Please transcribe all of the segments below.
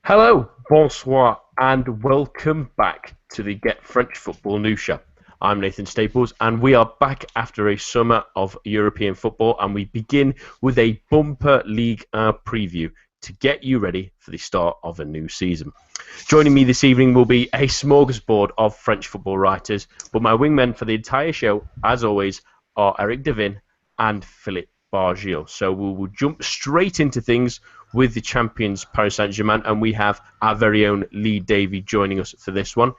Hello, bonsoir, and welcome back to the Get French Football News Show. I'm Nathan Staples, and we are back after a summer of European football, and we begin with a bumper League 1 preview to get you ready for the start of a new season. Joining me this evening will be a smorgasbord of French football writers, but my wingmen for the entire show, as always, are Eric Devin and Philippe Bargil. So we will jump straight into things with the champions Paris Saint-Germain, and we have our very own Lee Davey joining us for this one.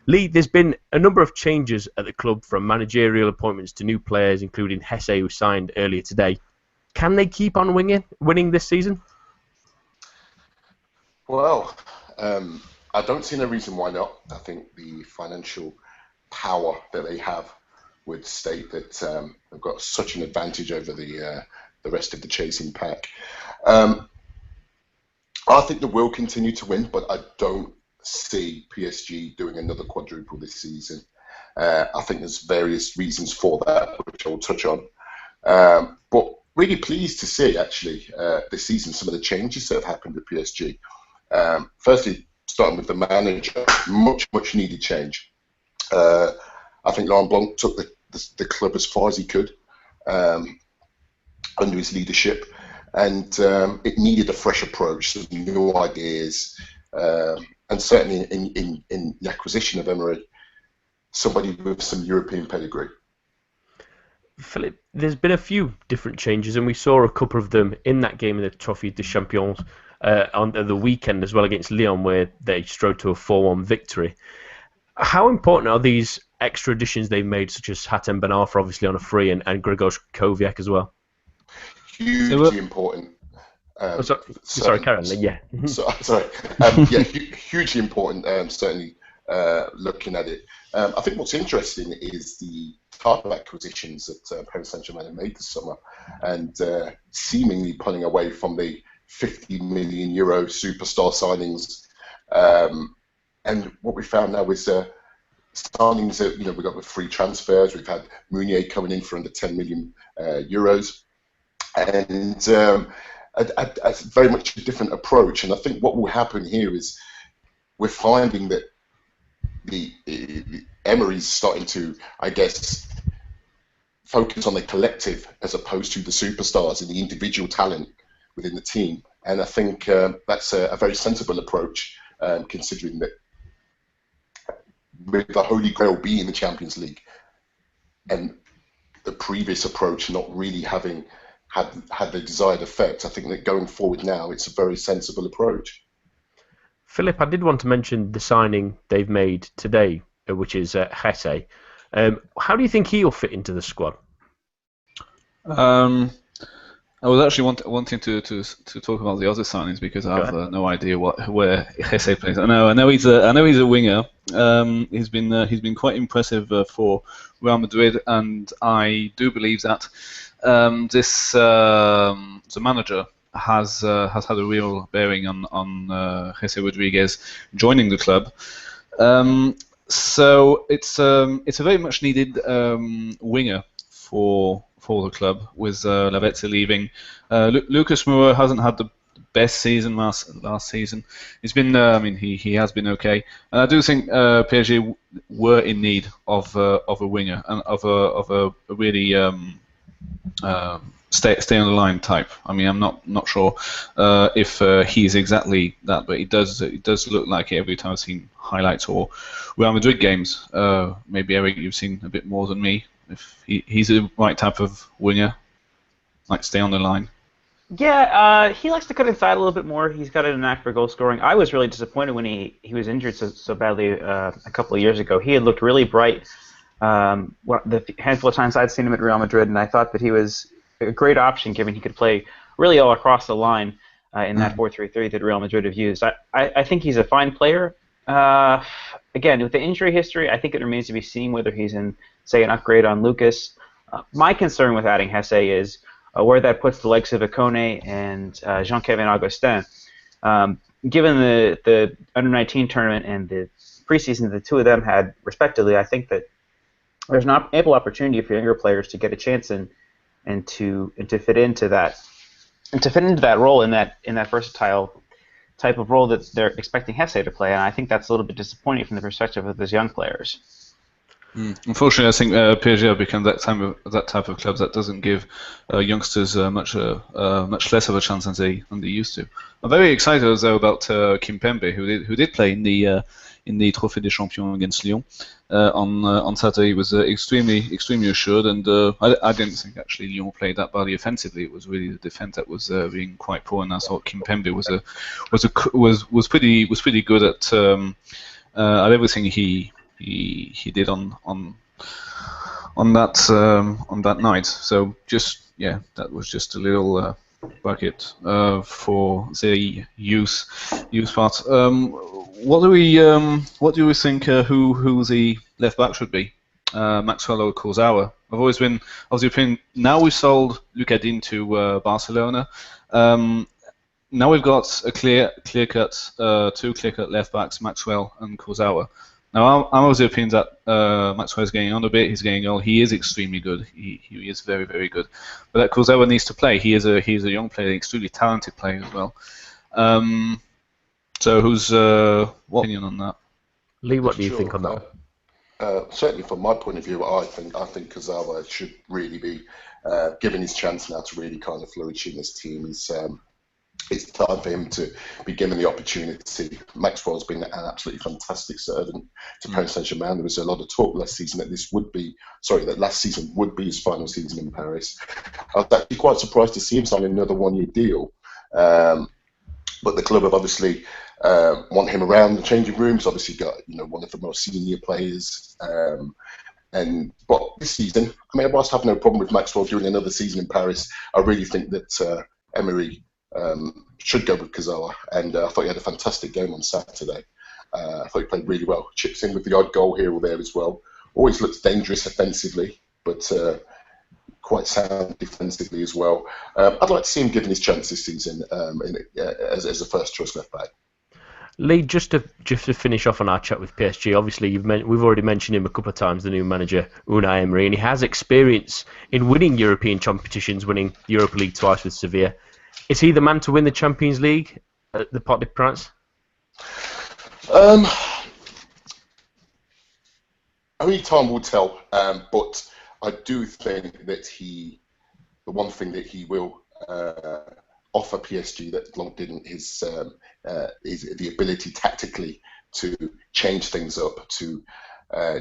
Lee, there's been a number of changes at the club, from managerial appointments to new players, including Hesse, who signed earlier today. Can they keep on winning this season? Well, I don't see no reason why not. I think the financial power that they have would state that they've got such an advantage over the rest of the chasing pack. I think they will continue to win, but I don't see PSG doing another quadruple this season. I think there's various reasons for that, which I'll touch on. But really pleased to see, actually, this season, some of the changes that have happened at PSG. Firstly, starting with the manager, much needed change. I think Laurent Blanc took the club as far as he could under his leadership, and it needed a fresh approach, some new ideas, and certainly in the acquisition of Emery, somebody with some European pedigree. Philip, there's been a few different changes, and we saw a couple of them in that game of the Trophée des Champions on the weekend as well against Lyon, where they strode to a 4-1 victory. How important are these extra additions they've made, such as Hatem Ben Arfa, obviously on a free, and Grzegorz Kowiak as well? Hugely important. Sorry, Karen. Yeah. Sorry. Hugely important. Certainly, looking at it. I think what's interesting is the type of acquisitions that Paris Saint-Germain have made this summer, and seemingly pulling away from the 50 million euro superstar signings. And what we found now is signings that we got with free transfers. We've had Meunier coming in for under 10 million euros. And a very much a different approach. And I think what will happen here is we're finding that the Emery's starting to, I guess, focus on the collective as opposed to the superstars and the individual talent within the team. And I think that's a very sensible approach, considering that with the Holy Grail being the Champions League and the previous approach not really having had the desired effect. I think that going forward now, it's a very sensible approach. Philip, I did want to mention the signing they've made today, which is Hesse. How do you think he'll fit into the squad? I was actually wanting to talk about the other signings because I have no idea where Hesse plays. I know he's a winger. He's been quite impressive for Real Madrid, and I do believe that the manager has had a real bearing on Jesse Rodriguez joining the club. So it's a very much needed winger for the club, with Lavezzi leaving. Lucas Moura hasn't had the best season last season. He's been, he has been okay, and I do think PSG were in need of a winger and of a really stay on the line type. I'm not sure if he's exactly that, but it does look like it every time I've seen highlights or Real Madrid games. Maybe Eric, you've seen a bit more than me. If he's the right type of winger, like stay on the line. Yeah, he likes to cut inside a little bit more. He's got an knack for goal scoring. I was really disappointed when he was injured so badly a couple of years ago. He had looked really bright the handful of times I'd seen him at Real Madrid, and I thought that he was a great option, given he could play really all across the line in that 4-3-3 that Real Madrid have used. I think he's a fine player. Again, with the injury history, I think it remains to be seen whether he's in, say, an upgrade on Lucas. My concern with adding Hesse is where that puts the likes of Ikone and Jean-Kevin Augustin. Given the under-19 tournament and the preseason the two of them had, respectively, I think that there's an ample opportunity for younger players to get a chance and to fit into that role in that versatile type of role that they're expecting Hesse to play, and I think that's a little bit disappointing from the perspective of those young players. Unfortunately, I think PSG have become that type of club that doesn't give youngsters much less of a chance than they used to. I'm very excited though about Kimpembe, who did play in the Trophée des Champions against Lyon on Saturday. He was extremely assured, and I didn't think actually Lyon played that badly offensively. It was really the defense that was being quite poor, and I thought Kimpembe was pretty good at everything he did on that night. So that was just a little bucket for the youth part. What do we think? Who the left back should be? Maxwell or Kurzawa? I've always been of the opinion. Now we sold Lucas Digne to Barcelona. Now we've got a clear-cut two clear-cut left backs, Maxwell and Kurzawa. Now, I'm of the opinion that Maxwell is getting on a bit. He's getting old. He is extremely good. He is very, very good. But that Kurzawa needs to play. He's a young player, an extremely talented player as well. So, what opinion on that? Lee, what do you think on that? Certainly, from my point of view, I think Kurzawa should really be given his chance now to really kind of flourish in this team. It's time for him to be given the opportunity. Maxwell's been an absolutely fantastic servant to Paris Saint-Germain. There was a lot of talk last season that last season would be his final season in Paris. I was actually quite surprised to see him sign another one-year deal. But the club have obviously want him around the changing rooms. Obviously got one of the most senior players. But this season, I whilst I have no problem with Maxwell doing another season in Paris, I really think that Emery should go with Kurzawa, and I thought he had a fantastic game on Saturday. I thought he played really well. Chips in with the odd goal here or there as well. Always looks dangerous offensively, but quite sound defensively as well. I'd like to see him given his chance this season as a first choice left back. Lee, just to finish off on our chat with PSG, obviously we've already mentioned him a couple of times, the new manager Unai Emery, and he has experience in winning European competitions, winning the Europa League twice with Sevilla. Is he the man to win the Champions League at the Parc des Princes? Only time will tell, but I do think that the one thing that he will offer PSG that Blanc didn't is the ability tactically to change things up, to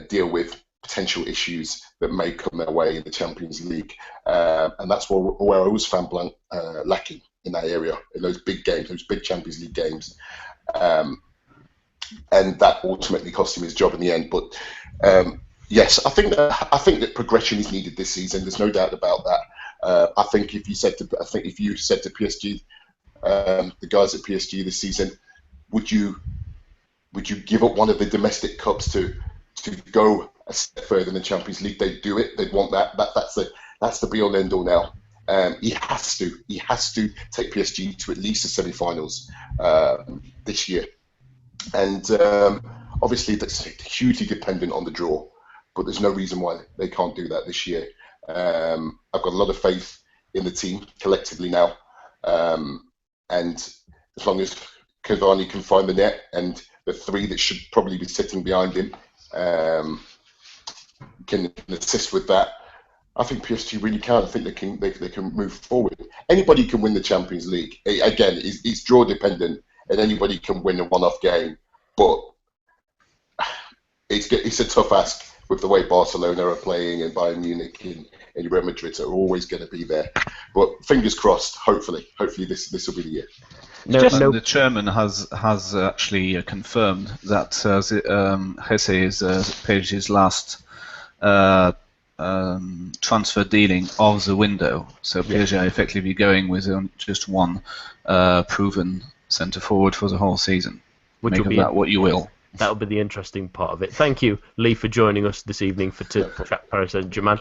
deal with potential issues that may come their way in the Champions League, and that's where I always found Blanc lacking in that area, in those big games, those big Champions League games, and that ultimately cost him his job in the end. But yes, I think that progression is needed this season. There's no doubt about that. I think if you said to PSG, the guys at PSG this season, would you give up one of the domestic cups to go a step further in the Champions League? They'd do it. They'd want that. That's the be all end all now. He has to take PSG to at least the semi-finals this year, and obviously that's hugely dependent on the draw. But there's no reason why they can't do that this year. I've got a lot of faith in the team collectively now, and as long as Cavani can find the net and the three that should probably be sitting behind him can assist with that, I think PSG really can. I think they can move forward. Anybody can win the Champions League. Again, it's draw dependent, and anybody can win a one-off game. But it's a tough ask with the way Barcelona are playing, and Bayern Munich and Real Madrid are always going to be there. But fingers crossed. Hopefully this will be the year. The chairman has actually confirmed that Hesse is PSG's last transfer dealing of the window. So PSG are effectively going with just one proven centre forward for the whole season. Which Make of that what you will. That'll be the interesting part of it. Thank you, Lee, for joining us this evening to chat Paris Saint-Germain.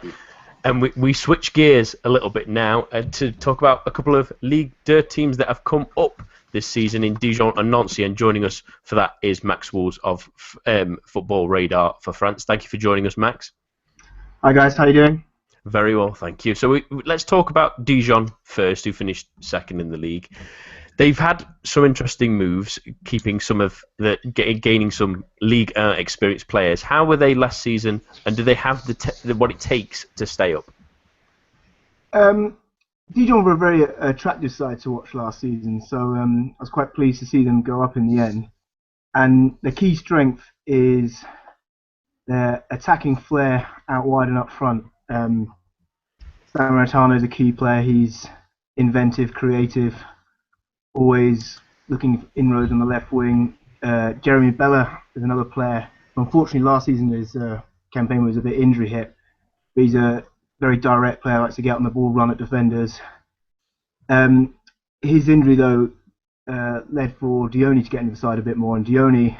And we switch gears a little bit now to talk about a couple of Ligue 2 teams that have come up this season in Dijon and Nancy. And joining us for that is Max Wools of Football Radar for France. Thank you for joining us, Max. Hi guys, how you doing? Very well, thank you. So let's talk about Dijon first, who finished second in the league. They've had some interesting moves, keeping some of gaining some league experienced players. How were they last season, and do they have what it takes to stay up? Dijon were a very attractive side to watch last season, so I was quite pleased to see them go up in the end. And the key strength is their attacking flair out wide and up front. Sammaritano is a key player. He's inventive, creative, always looking for inroads on the left wing. Jeremy Bella is another player. Unfortunately, last season his campaign was a bit injury hit, but he's a very direct player, likes to get on the ball, run at defenders. His injury, though, led for Dione to get into the side a bit more, and Dione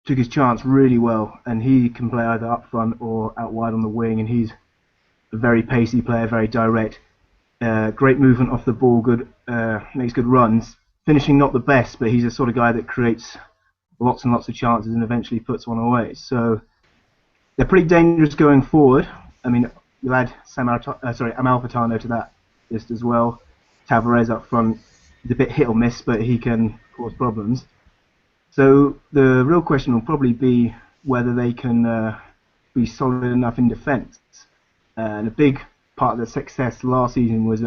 took his chance really well, and he can play either up front or out wide on the wing, and he's a very pacey player, very direct. Great movement off the ball, good, makes good runs. Finishing not the best, but he's the sort of guy that creates lots and lots of chances and eventually puts one away. So they're pretty dangerous going forward. I mean, you'll add Amalfitano to that list as well. Tavares up front is a bit hit or miss, but he can cause problems. So the real question will probably be whether they can be solid enough in defence. And a big part of their success last season was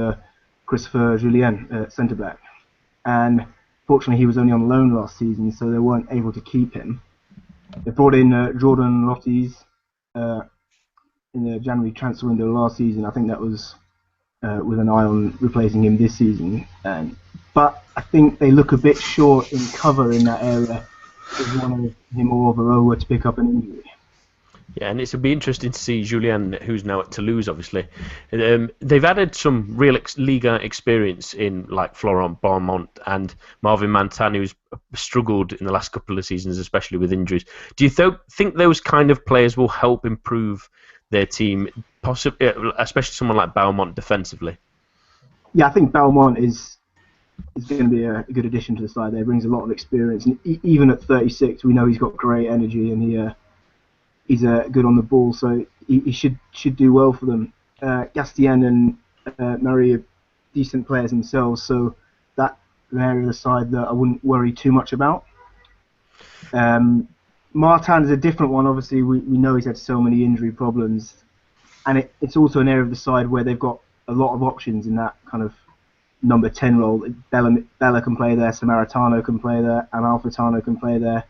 Christopher Julien at centre-back. And fortunately he was only on loan last season, so they weren't able to keep him. They brought in Jordan Lotties in the January transfer window last season. I think that was with an eye on replacing him this season. But I think they look a bit short in cover in that area. They wanted him or Varroa to pick up an injury. Yeah, and it'll be interesting to see Julien, who's now at Toulouse, obviously. They've added some real Liga experience in like Florent Beaumont and Marvin Mantan, who's struggled in the last couple of seasons, especially with injuries. Do you think those kind of players will help improve their team, possibly, especially someone like Beaumont defensively? Yeah, I think Beaumont is going to be a good addition to the side there. He brings a lot of experience, and even at 36, we know he's got great energy, and he's good on the ball, so he should do well for them. Gastien and Murray are decent players themselves, so that's an area of the side that I wouldn't worry too much about. Martin is a different one. Obviously, we know he's had so many injury problems, and it's also an area of the side where they've got a lot of options in that kind of number 10 role. Bella can play there, Sammaritano can play there, Amalfitano can play there.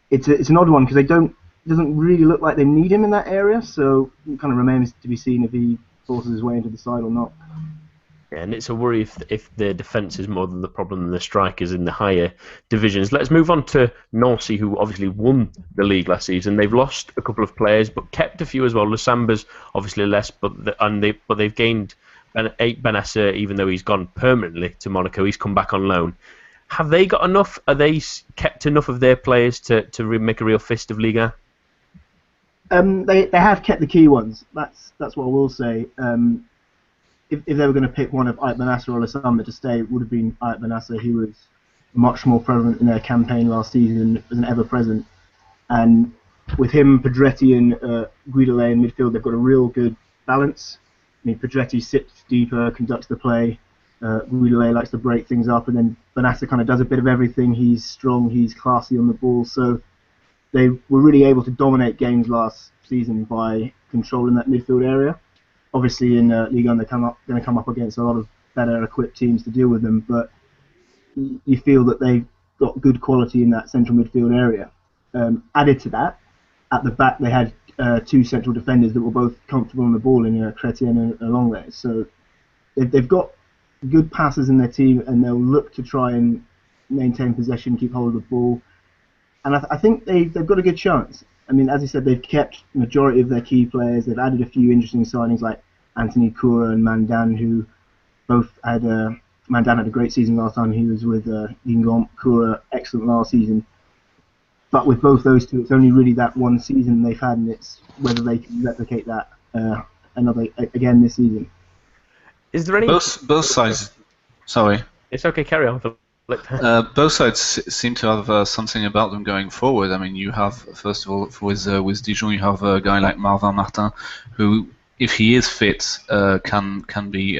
It's an odd one because it doesn't really look like they need him in that area, so it kind of remains to be seen if he forces his way into the side or not. Yeah, and it's a worry if their defence is more than the problem than the strikers in the higher divisions. Let's move on to Nancy, who obviously won the league last season. They've lost a couple of players, but kept a few as well. Lusamba's obviously less, but they've gained Benasser, even though he's gone permanently to Monaco. He's come back on loan. Have they got enough? Are they kept enough of their players to make a real fist of Liga? They have kept the key ones. That's what I will say. If they were going to pick one of Ike Benasser or Lasamba to stay, it would have been Ike Benasser. He was much more prevalent in their campaign last season than ever present. And with him, Pedretti and Guidolé in midfield, they've got a real good balance. I mean, Pedretti sits deeper, conducts the play. Guidolé likes to break things up, and then Benasser kind of does a bit of everything. He's strong, he's classy on the ball, so they were really able to dominate games last season by controlling that midfield area. Obviously, in Ligue 1, they're going to come up against a lot of better equipped teams to deal with them, but you feel that they've got good quality in that central midfield area. Added to that, at the back they had two central defenders that were both comfortable on the ball in Chrétien and Longley. So they've got good passers in their team, and they'll look to try and maintain possession, keep hold of the ball. And I think they've got a good chance. I mean, as I said, they've kept the majority of their key players. They've added a few interesting signings like Anthony Koura and Mandan, who both had Mandan had a great season last time he was with Guingamp. Koura, excellent last season. But with both those two, it's only really that one season they've had, and it's whether they can replicate that again this season. Is there any both sides? Sorry. It's okay. Carry on. Both sides seem to have something about them going forward. I mean, you have, first of all, with Dijon, you have a guy like Marvin Martin, who, if he is fit, can be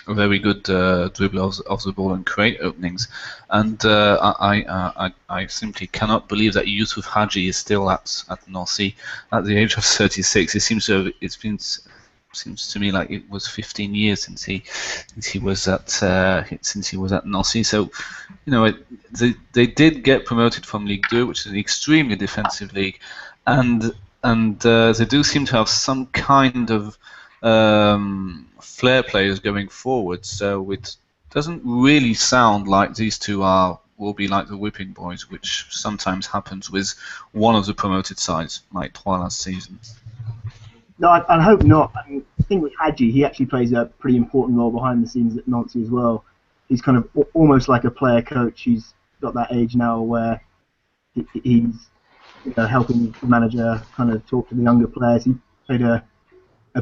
a very good dribbler of the ball and create openings. And I simply cannot believe that Yusuf Hadji is still at North Sea at the age of 36. It seems to me like it was 15 years since he was at North Sea. So, they did get promoted from Ligue 2, which is an extremely defensive league, and they do seem to have some kind of flair players going forward, so it doesn't really sound like these two will be like the whipping boys, which sometimes happens with one of the promoted sides, like Troyes last season. No, I hope not. I mean, the thing with Hadji, he actually plays a pretty important role behind the scenes at Nancy as well. He's kind of almost like a player coach. He's got that age now where he's helping the manager kind of talk to the younger players. He played a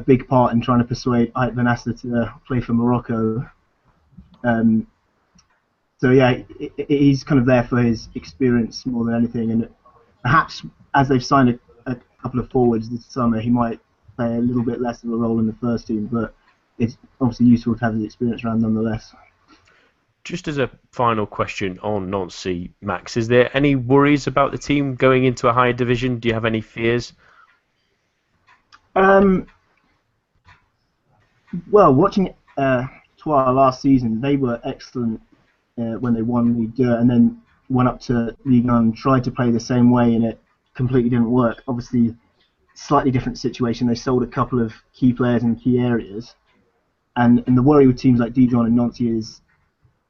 big part in trying to persuade Ait Ben Asser to play for Morocco. So yeah, he's kind of there for his experience more than anything, and perhaps as they've signed a couple of forwards this summer, he might play a little bit less of a role in the first team, but it's obviously useful to have his experience around nonetheless. Just as a final question on Nancy, Max, is there any worries about the team going into a higher division? Do you have any fears? Well, watching Troyes last season, they were excellent when they won Ligue 2 and then went up to Ligue 1, tried to play the same way, and it completely didn't work. Obviously, slightly different situation. They sold a couple of key players in key areas, and the worry with teams like Dijon and Nancy is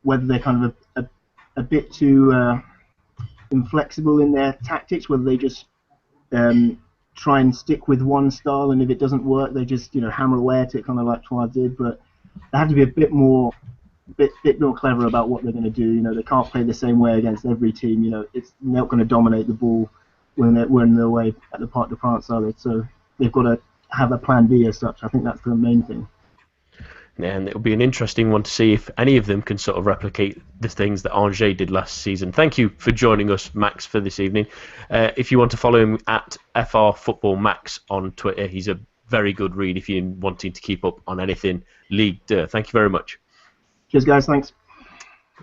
whether they're kind of a bit too inflexible in their tactics, whether they just try and stick with one style, and if it doesn't work, they just hammer away at it, kind of like Troyes did. But they have to be a bit more clever about what they're going to do. They can't play the same way against every team. It's not going to dominate the ball when they're away at the Parc des Princes, are they? So they've got to have a plan B as such. I think that's the main thing. And it'll be an interesting one to see if any of them can sort of replicate the things that Angers did last season. Thank you for joining us, Max, for this evening. If you want to follow him at FR Football Max on Twitter, he's a very good read if you're wanting to keep up on anything Ligue 2. Thank you very much. Cheers, guys. Thanks.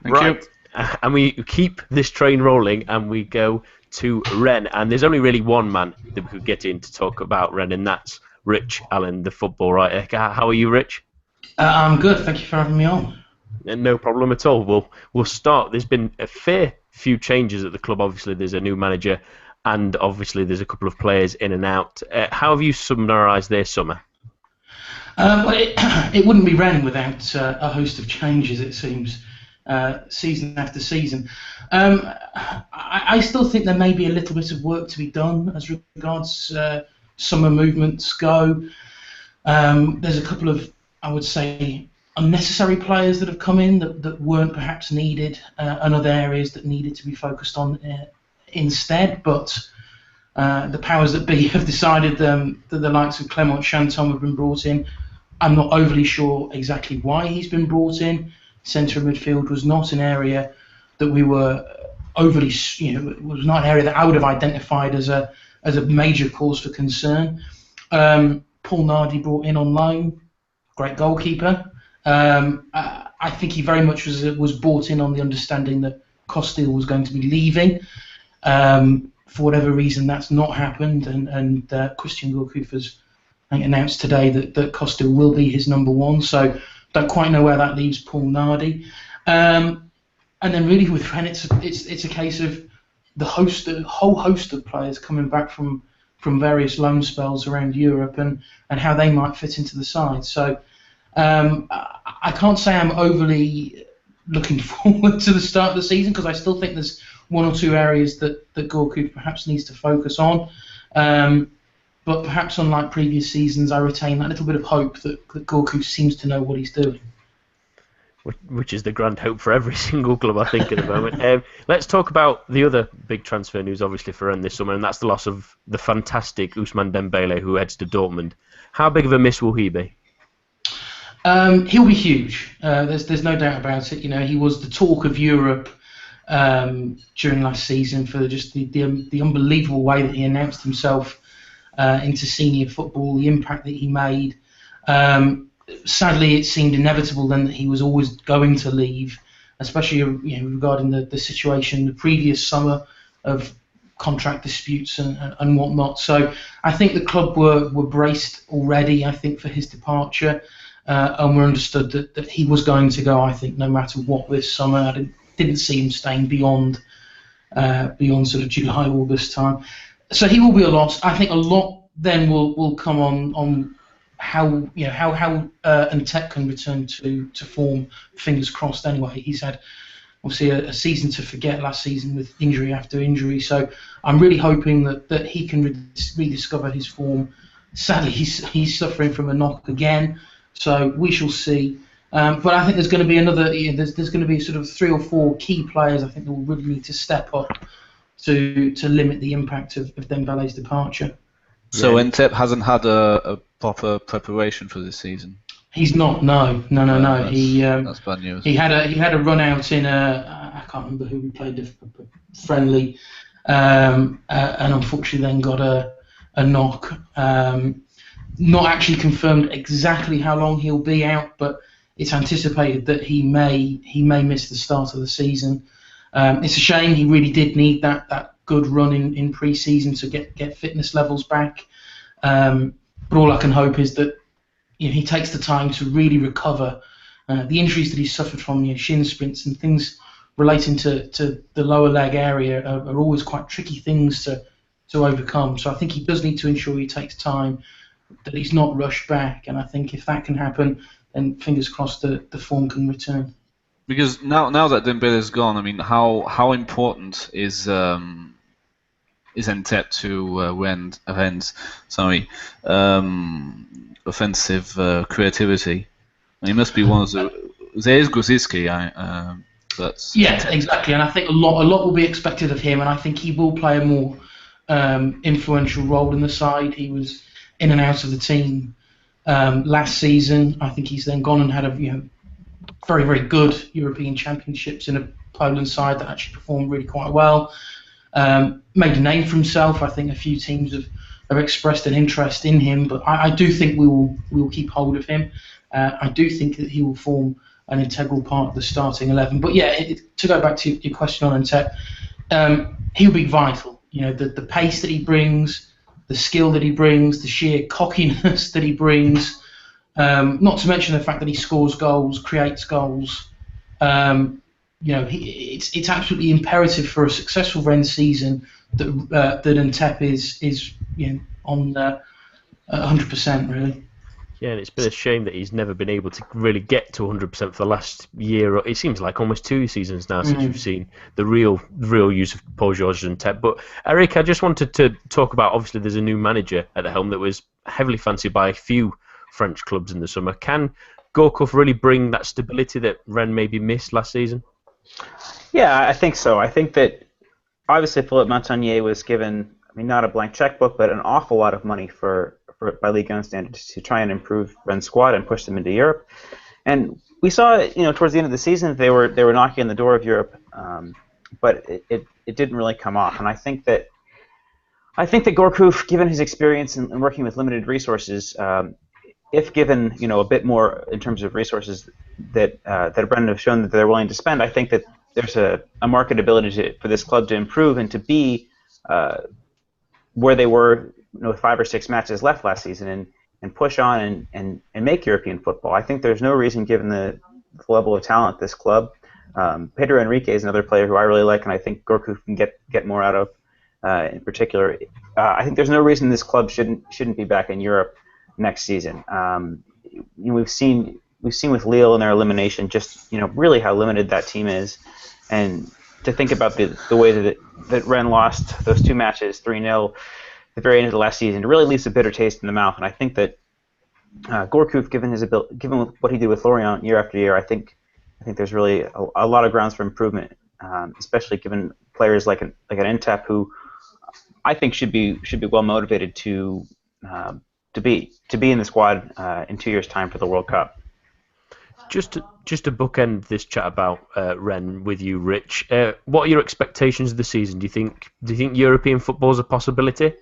Thank you. And we keep this train rolling and we go to Rennes. And there's only really one man that we could get in to talk about Rennes, and that's Rich Allen, the football writer. How are you, Rich? I'm good. Thank you for having me on. No problem at all. We'll start. There's been a fair few changes at the club. Obviously, there's a new manager, and obviously there's a couple of players in and out. How have you summarised their summer? Well, it wouldn't be Rennes without a host of changes, it seems, season after season. I still think there may be a little bit of work to be done as regards summer movements go. There's a couple of, I would say, unnecessary players that have come in that weren't perhaps needed, and other areas that needed to be focused on instead. But the powers that be have decided that the likes of Clément Chanton have been brought in. I'm not overly sure exactly why he's been brought in. Centre of midfield was not an area that we were overly, was not an area that I would have identified as a major cause for concern. Paul Nardi brought in on loan. Great goalkeeper. I think he very much was brought in on the understanding that Costil was going to be leaving. For whatever reason, that's not happened, and Christian Gourcuff has announced today that Costil will be his number one. So don't quite know where that leaves Paul Nardi. And then really with Rennes, it's a case of the whole host of players coming back from various loan spells around Europe and how they might fit into the side. So I can't say I'm overly looking forward to the start of the season, because I still think there's one or two areas that Gourcuff perhaps needs to focus on. But perhaps unlike previous seasons, I retain that little bit of hope that Gourcuff seems to know what he's doing. Which is the grand hope for every single club, I think, at the moment. Let's talk about the other big transfer news, obviously, for Rennes this summer, and that's the loss of the fantastic Ousmane Dembele, who heads to Dortmund. How big of a miss will he be? He'll be huge. There's no doubt about it. He was the talk of Europe during last season for just the unbelievable way that he announced himself into senior football, the impact that he made. sadly, it seemed inevitable then that he was always going to leave, especially regarding the situation the previous summer of contract disputes and whatnot. So I think the club were braced already, I think, for his departure, and were understood that he was going to go, I think, no matter what this summer. I didn't see him staying beyond sort of July, August time. So he will be a loss. I think a lot then will come on how Ntep can return to form. Fingers crossed. Anyway, he's had obviously a season to forget last season with injury after injury. So I'm really hoping that he can rediscover his form. Sadly, he's suffering from a knock again. So we shall see. But I think there's going to be there's going to be sort of 3 or 4 key players I think that will really need to step up to limit the impact of Dembele's departure. So Ntep hasn't had a proper preparation for this season. He's not. No. That's bad news. He had a run out in I can't remember who we played a friendly, and unfortunately then got a knock. Not actually confirmed exactly how long he'll be out, but it's anticipated that he may miss the start of the season. It's a shame. He really did need that good run in pre-season to get fitness levels back. But all I can hope is that he takes the time to really recover. The injuries that he's suffered from, shin splints and things relating to the lower leg area are always quite tricky things to overcome. So I think he does need to ensure he takes time, that he's not rushed back. And I think if that can happen, then fingers crossed the form can return. Because now that Dembele's gone, I mean, how important is Ntep to Rennes' offensive creativity? And he must be one of the. There is Grosicki, but yeah, exactly. And I think a lot will be expected of him, and I think he will play a more influential role in the side. He was in and out of the team last season. I think he's then gone and had a very, very good European Championships in a Poland side that actually performed really quite well. Made a name for himself. I think a few teams have expressed an interest in him, but I do think we will keep hold of him. I do think that he will form an integral part of the starting 11. But yeah, to go back to your question on Ntep, he'll be vital. The pace that he brings, the skill that he brings, the sheer cockiness that he brings. Not to mention the fact that he scores goals, creates goals. It's absolutely imperative for a successful Rennes season that Ntep is on 100% really. Yeah, and it's been a shame that he's never been able to really get to 100% for the last year. It seems like almost 2 seasons now since we've seen the real use of Paul Georges and Ntep. But Eric, I just wanted to talk about, obviously there's a new manager at the helm that was heavily fancied by a few French clubs in the summer. Can Gourcuff really bring that stability that Rennes maybe missed last season? Yeah, I think so. I think that obviously Philippe Montagnier was given, not a blank checkbook, but an awful lot of money by Ligue 1 standards to try and improve Rennes' squad and push them into Europe. And we saw, towards the end of the season, they were knocking on the door of Europe, but it didn't really come off. And I think that Gourcuff, given his experience in working with limited resources, if given a bit more in terms of resources that Brendan have shown that they're willing to spend, I think that there's a market ability for this club to improve and to be where they were with 5 or 6 matches left last season and push on and make European football. I think there's no reason, given the level of talent at this club. Pedro Henrique is another player who I really like, and I think Gourcuff can get more out of. In particular, I think there's no reason this club shouldn't be back in Europe next season. We've seen with Lille in their elimination just really how limited that team is, and to think about the way that Rennes lost those 2 matches 3-0 at the very end of the last season, it really leaves a bitter taste in the mouth. And I think that Gourcuff, given what he did with Lorient year after year, I think there's really a lot of grounds for improvement, especially given players like an Ntep, who I think should be well motivated to be in the squad in 2 years' time for the World Cup. Just to bookend this chat about Rennes with you, Rich. What are your expectations of the season? Do you think European football is a possibility?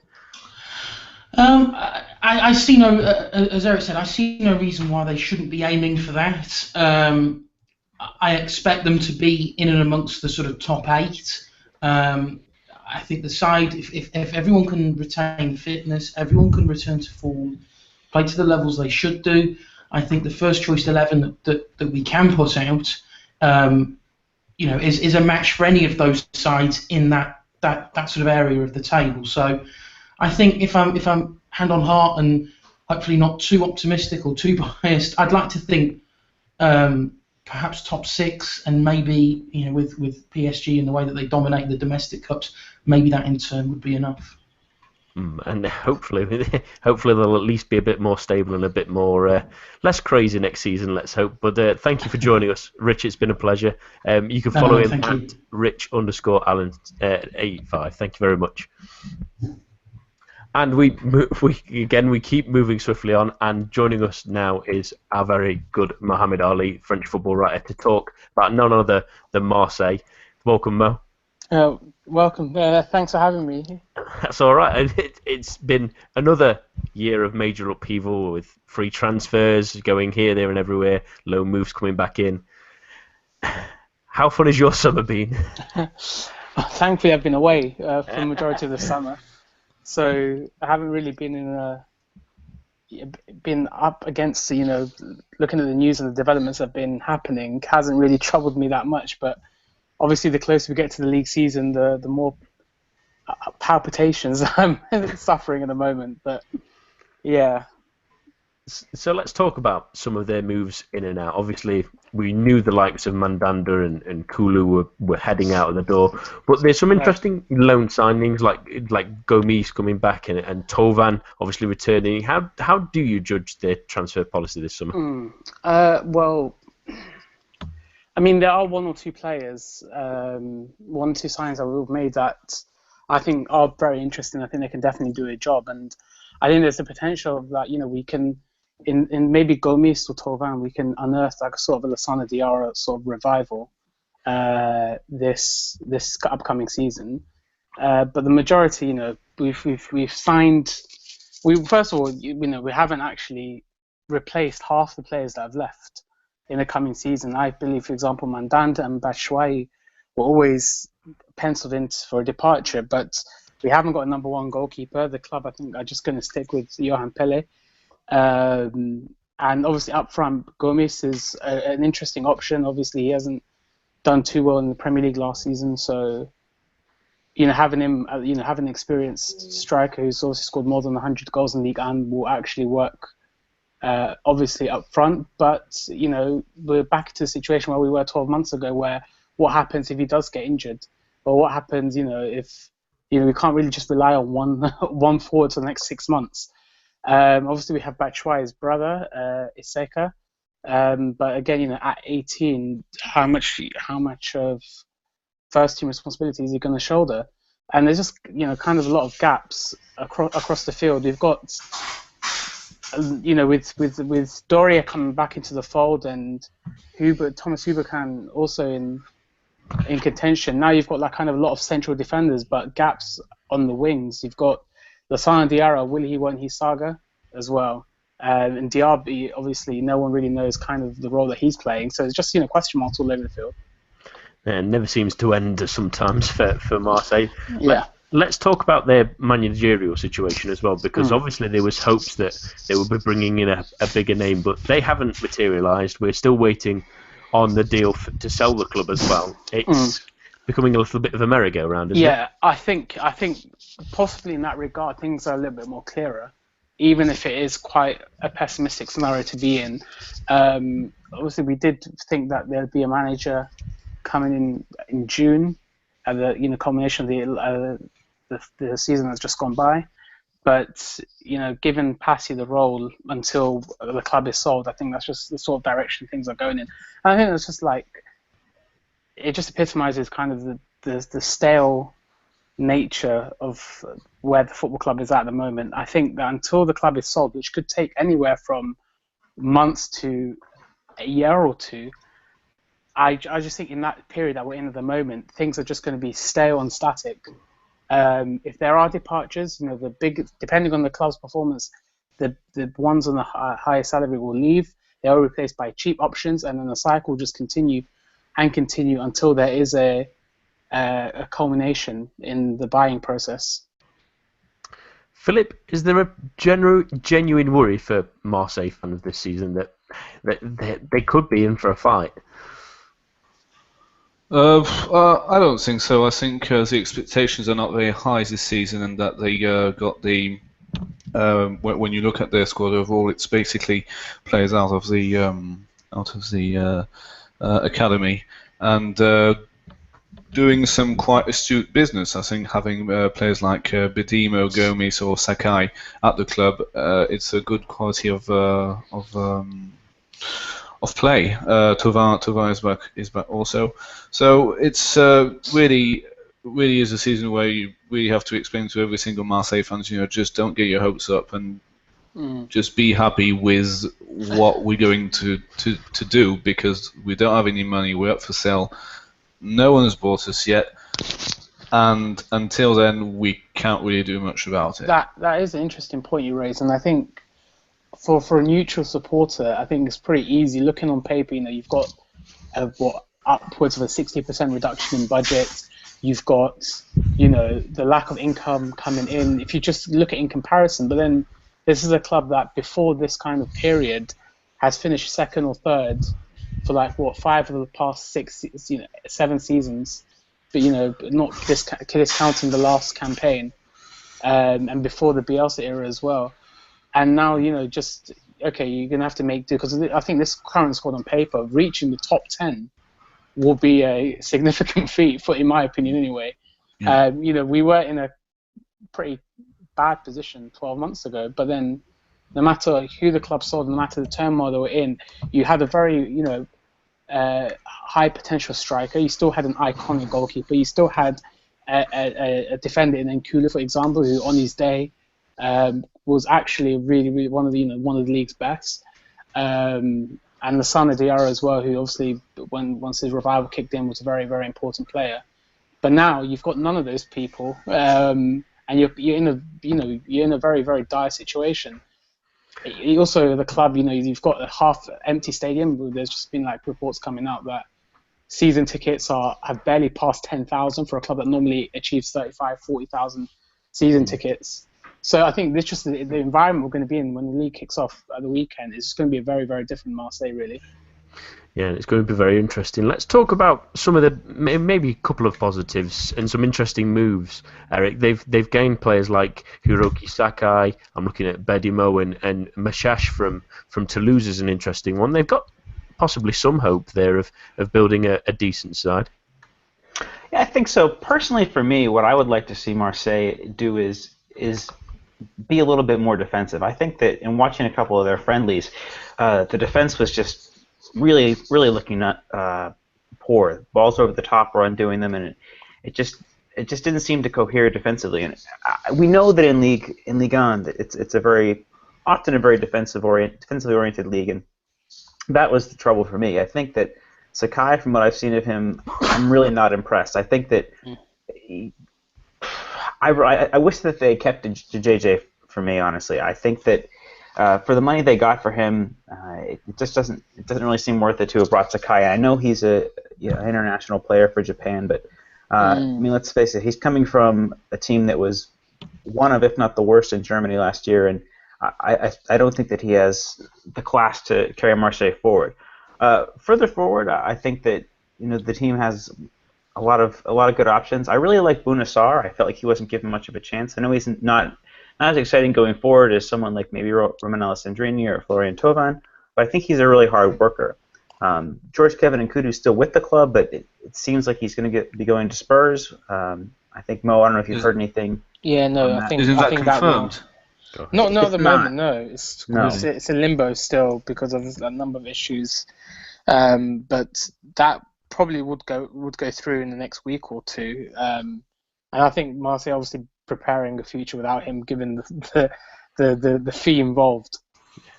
I see no, as Eric said, I see no reason why they shouldn't be aiming for that. I expect them to be in and amongst the sort of top 8. I think the side, if everyone can retain fitness, everyone can return to form, play to the levels they should do, I think the first choice 11 that we can put out, is a match for any of those sides in that sort of area of the table. So I think if I'm hand on heart and hopefully not too optimistic or too biased, I'd like to think perhaps top 6, and maybe with PSG and the way that they dominate the domestic cups, maybe that in turn would be enough. And hopefully they'll at least be a bit more stable and a bit more less crazy next season. Let's hope. But thank you for joining us, Rich. It's been a pleasure. You can follow him at Rich_Allen85. Thank you very much. And we keep moving swiftly on, and joining us now is our very good Mohammed Ali, French football writer, to talk about none other than Marseille. Welcome, Mo. Welcome. Thanks for having me. That's all right. It's been another year of major upheaval with free transfers going here, there, and everywhere. Low moves coming back in. How fun has your summer been? Thankfully, I've been away for the majority of the summer, so I haven't really been been up against looking at the news and the developments that have been happening. Hasn't really troubled me that much, but obviously, the closer we get to the league season, the more palpitations I'm suffering at the moment. But yeah. So let's talk about some of their moves in and out. Obviously, we knew the likes of Mandanda and Kulu were heading out of the door, but there's some interesting loan signings like Gomis coming back and Tovan obviously returning. How do you judge their transfer policy this summer? Well, I mean, there are one or two players, 1 or 2 signs that we've made that I think are very interesting. I think they can definitely do a job, and I think there's the potential that we can, in maybe Gomis or Tovan, we can unearth like a sort of a Lassana Diarra sort of revival this upcoming season. But the majority, we've signed. First of all, we haven't actually replaced half the players that have left in the coming season. I believe, for example, Mandanda and Batshuayi were always penciled in for a departure, but we haven't got a number 1 goalkeeper. The club, I think, are just going to stick with Johan Pele. And obviously up front, Gomis is an interesting option. Obviously, he hasn't done too well in the Premier League last season, so having him, having an experienced striker who's also scored more than 100 goals in the league and will actually work obviously up front, but we're back to the situation where we were 12 months ago, where what happens if he does get injured, or what happens if we can't really just rely on one forward for the next 6 months. Obviously we have Batshuayi's brother, Iseka, but again, at 18, how much of first team responsibility is he going to shoulder? And there's just kind of a lot of gaps across the field. We've got with Doria coming back into the fold and Thomas Hubercan also in contention. Now you've got like kind of a lot of central defenders, but gaps on the wings. You've got Lassana Diarra, will he, won't he saga as well. And Diaby, obviously, no one really knows kind of the role that he's playing. So it's just question marks all over the field. It never seems to end sometimes for Marseille. Yeah. Let's talk about their managerial situation as well, because obviously there was hopes that they would be bringing in a bigger name, but they haven't materialised. We're still waiting on the deal to sell the club as well. It's becoming a little bit of a merry-go-round, isn't it? Yeah, I think possibly in that regard things are a little bit more clearer, even if it is quite a pessimistic scenario to be in. Obviously, we did think that there'd be a manager coming in June, at the culmination of the season that's just gone by. But given Passy the role until the club is sold, I think that's just the sort of direction things are going in. And I think it's just it just epitomizes kind of the stale nature of where the football club is at the moment. I think that until the club is sold, which could take anywhere from months to a year or two, I just think in that period that we're in at the moment, things are just going to be stale and static. If there are departures, depending on the club's performance, the ones on the higher salary will leave. They are replaced by cheap options, and then the cycle will just continue and continue until there is a culmination in the buying process. Philip, is there a genuine worry for Marseille fans this season that they could be in for a fight? I don't think so. I think the expectations are not very high this season, and that they got the. When you look at their squad overall, it's basically players out of the academy, and doing some quite astute business. I think having players like Bedimo, Gomes, or Sakai at the club, it's a good quality of play. Thauvin is back also. So it's really is a season where you really have to explain to every single Marseille fans, just don't get your hopes up and just be happy with what we're going to do, because we don't have any money. We're up for sale. No one has bought us yet, and until then, we can't really do much about it. That is an interesting point you raised, and I think for a neutral supporter, I think it's pretty easy. Looking on paper, you've got upwards of a 60% reduction in budget. You've got the lack of income coming in. If you just look at it in comparison, but then this is a club that before this kind of period has finished second or third for 5 of the past 7 seasons, but not discounting the last campaign, and before the Bielsa era as well. And now you're gonna have to make do, because I think this current squad on paper, reaching the top 10 will be a significant feat, in my opinion anyway. Yeah. We were in a pretty bad position 12 months ago, but then no matter who the club sold, no matter the turmoil they were in, you had a very high potential striker. You still had an iconic goalkeeper. You still had a defender in Nkulu, for example, who on his day was actually really, really one of the league's best. And Lassana Diarra as well, who obviously once his revival kicked in was a very, very important player. But now you've got none of those people, and you're in a very, very dire situation. Also, the club, you've got a half empty stadium. There's just been reports coming out that season tickets have barely passed 10,000 for a club that normally achieves 35, 40,000 season tickets. So I think this just the environment we're going to be in when the league kicks off at the weekend is just going to be a very, very different Marseille, really. Yeah, it's going to be very interesting. Let's talk about some of the maybe a couple of positives and some interesting moves. Eric, they've gained players like Hiroki Sakai. I'm looking at Bedimo and Mashash from Toulouse is an interesting one. They've got possibly some hope there of building a decent side. Yeah, I think so. Personally, for me, what I would like to see Marseille do is be a little bit more defensive. I think that in watching a couple of their friendlies, the defense was just really, really looking poor. Balls over the top were undoing them, and it just didn't seem to cohere defensively. And we know that in Ligue 1, it's often a very defensively oriented league, and that was the trouble for me. I think that Sakai, from what I've seen of him, I'm really not impressed. I think that I wish that they kept JJ for me, honestly. I think that for the money they got for him, it doesn't really seem worth it to have brought Sakai. I know he's an international player for Japan, but I mean, let's face it, he's coming from a team that was one of, if not the worst, in Germany last year, and I don't think that he has the class to carry Marseille forward. Further forward, I think that the team has a lot of good options. I really like Bounassar. I felt like he wasn't given much of a chance. I know he's not as exciting going forward as someone like maybe Romain Alessandrini or Florian Thauvin, but I think he's a really hard worker. George Kevin Nkudu is still with the club, but it seems like he's going to be going to Spurs. I think, Mo, I don't know if you've heard anything. Yeah, no, I think Isn't that confirmed? Not at the not. moment, no. It's in limbo still because of a number of issues. But that probably would go through in the next week or two. And I think Marseille obviously preparing a future without him, given the fee involved.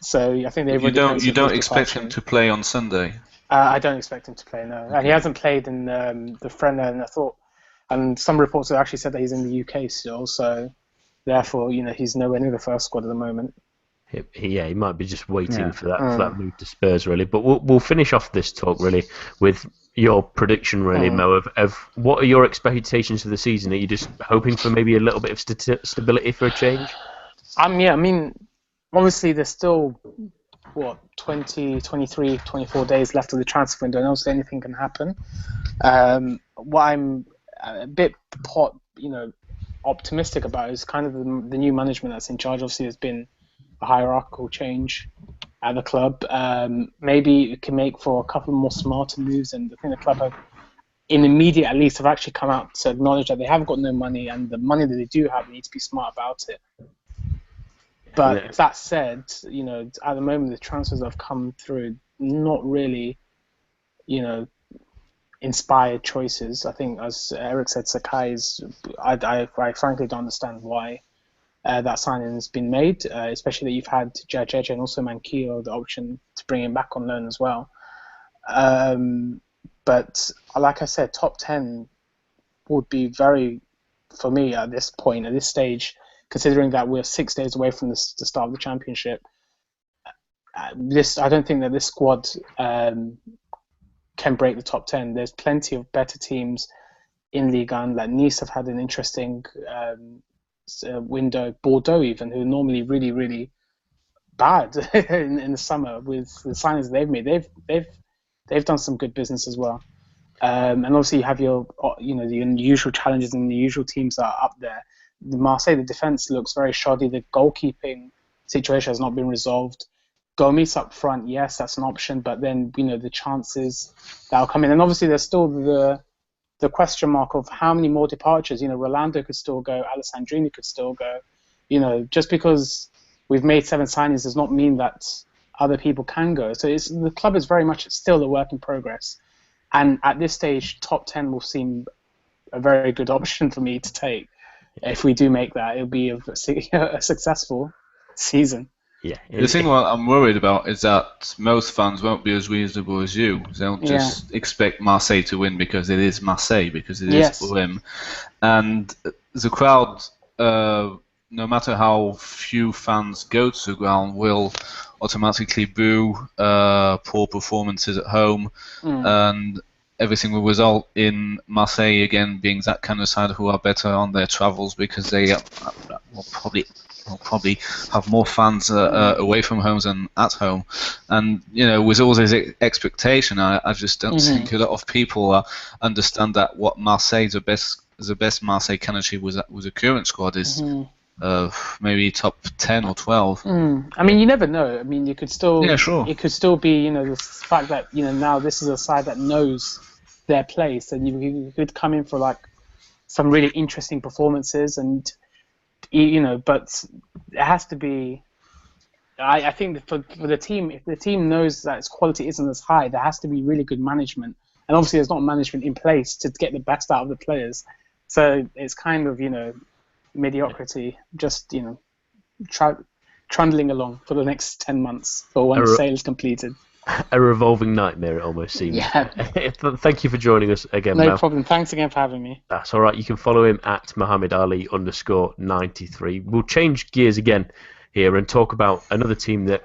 So I think they've. You don't expect him to play on Sunday? I don't expect him to play, no. And he hasn't played in the Frenner, and some reports have actually said that he's in the UK still. So therefore, he's nowhere near the first squad at the moment. He might be just waiting Yeah. for that move to Spurs, really. But we'll finish off this talk, really, with your prediction, really, Mo, of what are your expectations for the season? Are you just hoping for maybe a little bit of stability for a change? Yeah, I mean, obviously there's still, 20, 23, 24 days left of the transfer window, and obviously anything can happen. What I'm a bit, optimistic about is kind of the new management that's in charge. Obviously, there's been a hierarchical change at the club. Maybe it can make for a couple more smarter moves, and I think the club have, in the media at least, have actually come out to acknowledge that they haven't got no money, and the money that they do have, they need to be smart about it. But that said, at the moment the transfers that have come through, not really, inspired choices. I think, as Eric said, Sakai is. I frankly don't understand why that signing has been made, especially that you've had Jajeja and also Manquillo the option to bring him back on loan as well. But like I said, top 10 would be very, for me at this point, at this stage, considering that we're 6 days away from the start of the championship. I don't think that this squad can break the top 10. There's plenty of better teams in Ligue 1. Like Nice have had an interesting window. Bordeaux, even, who are normally really, really bad in the summer, with the signings they've made, they've done some good business as well. And obviously you have your the unusual challenges and the usual teams that are up there. The Marseille, the defense looks very shoddy. The goalkeeping situation has not been resolved. Gomis up front, yes, that's an option, but then the chances that will come in, and obviously there's still the question mark of how many more departures. Rolando could still go, Alessandrini could still go. Just because we've made 7 signings does not mean that other people can go. So the club is very much still a work in progress, and at this stage, top 10 will seem a very good option for me to take. If we do make that, it'll be a successful season. Yeah. The thing what I'm worried about is that most fans won't be as reasonable as you. They'll just expect Marseille to win because it is Marseille, because it is Olym. And the crowd, no matter how few fans go to the ground, will automatically boo poor performances at home, and everything will result in Marseille again being that kind of side who are better on their travels, because they will probably have more fans away from home than at home. And with all this expectation, I just don't think a lot of people understand that what Marseille, the best Marseille can achieve with the current squad is maybe top 10 or 12. I mean, you never know. I mean, you could still it could still be the fact that now this is a side that knows their place, and you could come in for like some really interesting performances, and but it has to be. I think for the team, if the team knows that its quality isn't as high, there has to be really good management, and obviously there's not management in place to get the best out of the players. So it's kind of mediocrity, just trundling along for the next 10 months for when the sale is completed. A revolving nightmare, it almost seems. Yeah. Thank you for joining us again, No Mel. problem. Thanks again for having me. That's all right. You can follow him at Muhammad Ali _93. We'll change gears again here and talk about another team that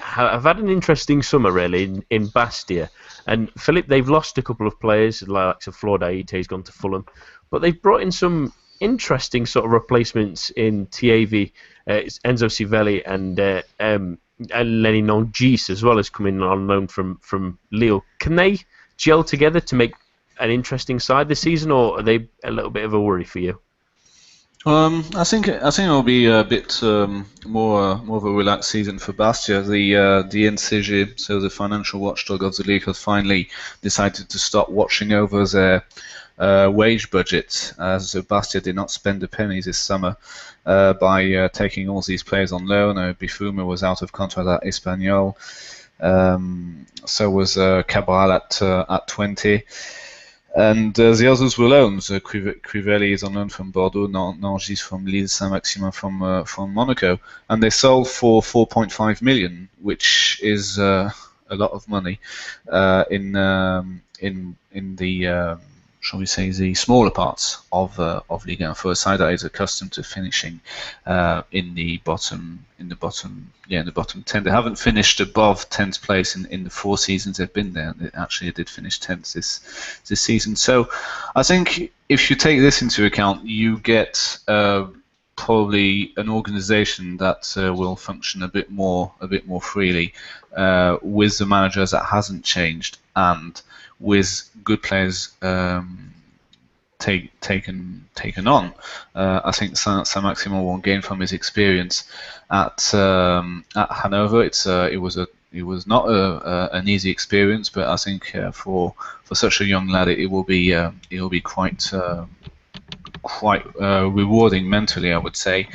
have had an interesting summer, really, in Bastia. And Philip, they've lost a couple of players, like Flor Daite, he's gone to Fulham, but they've brought in some interesting sort of replacements in Tievi, Enzo Civelli and Lenny Nongis, as well as coming on loan from Lille. Can they gel together to make an interesting side this season, or are they a little bit of a worry for you? I think it'll be a bit more of a relaxed season for Bastia. The NCG, so the financial watchdog of the league, has finally decided to stop watching over their wage budget, as Bastia did not spend a penny this summer by taking all these players on loan. Bifuma was out of contract at Espanyol, so was Cabral at 20. And the others were loans. Crivelli is on loan from Bordeaux, Nangis from Lille, Saint-Maximin from Monaco, and they sold for 4.5 million, which is a lot of money in the shall we say, the smaller parts of Ligue 1 for a side that is accustomed to finishing in the bottom 10. They haven't finished above 10th place in the 4 seasons they've been there. They did finish 10th this season. So I think if you take this into account, you get probably an organisation that will function a bit more freely with the managers that hasn't changed, and with good players taken on. I think Saint-Maximin will gain from his experience at Hanover. It was not an easy experience, but I think for such a young lad, it will be quite rewarding mentally, I would say.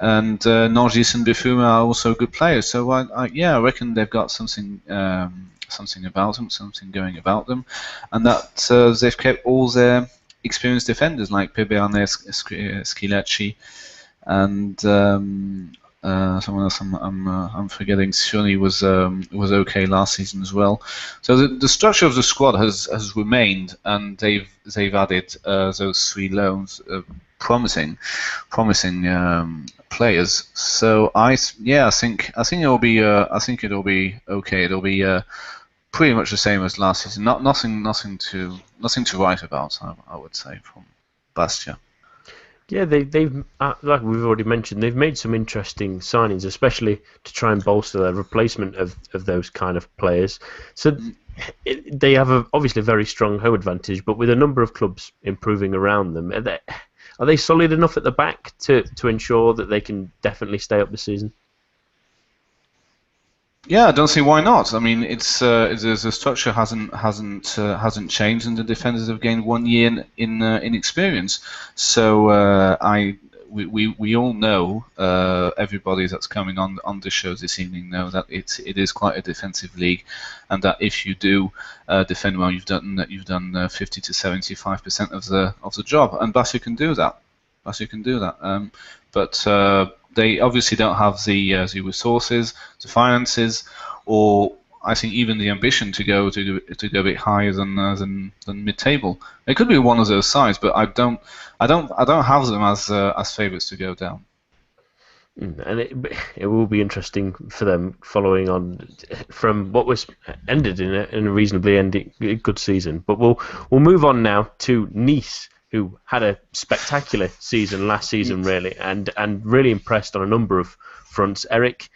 And Norgis and Bifuma are also good players, so I reckon they've got something about them, something going about them, and that they've kept all their experienced defenders like Pebeane, Schilacci, and someone else I'm forgetting. Sioni was okay last season as well. So the structure of the squad has remained, and they've added those 3 loans, promising players. So I think it'll be okay. It'll be pretty much the same as last season. Nothing to write about, I would say, from Bastia. Yeah, they've like we've already mentioned, they've made some interesting signings, especially to try and bolster their replacement of those kind of players. So they have obviously a very strong home advantage, but with a number of clubs improving around them, are they solid enough at the back to ensure that they can definitely stay up this season? Yeah, I don't see why not. I mean, the structure hasn't changed, and the defenders have gained 1 year in experience. So we all know, everybody that's coming on the show this evening know that it is quite a defensive league, and that if you do defend well, you've done 50 to 75% of the job, and Bastia can do that. But they obviously don't have the resources, the finances, or I think even the ambition to go a bit higher than mid-table. It could be one of those sides, but I don't have them as favourites to go down. And it will be interesting for them following on from what was ended in a reasonably good season. But we'll move on now to Nice, who had a spectacular season last season, really, and really impressed on a number of fronts. Eric,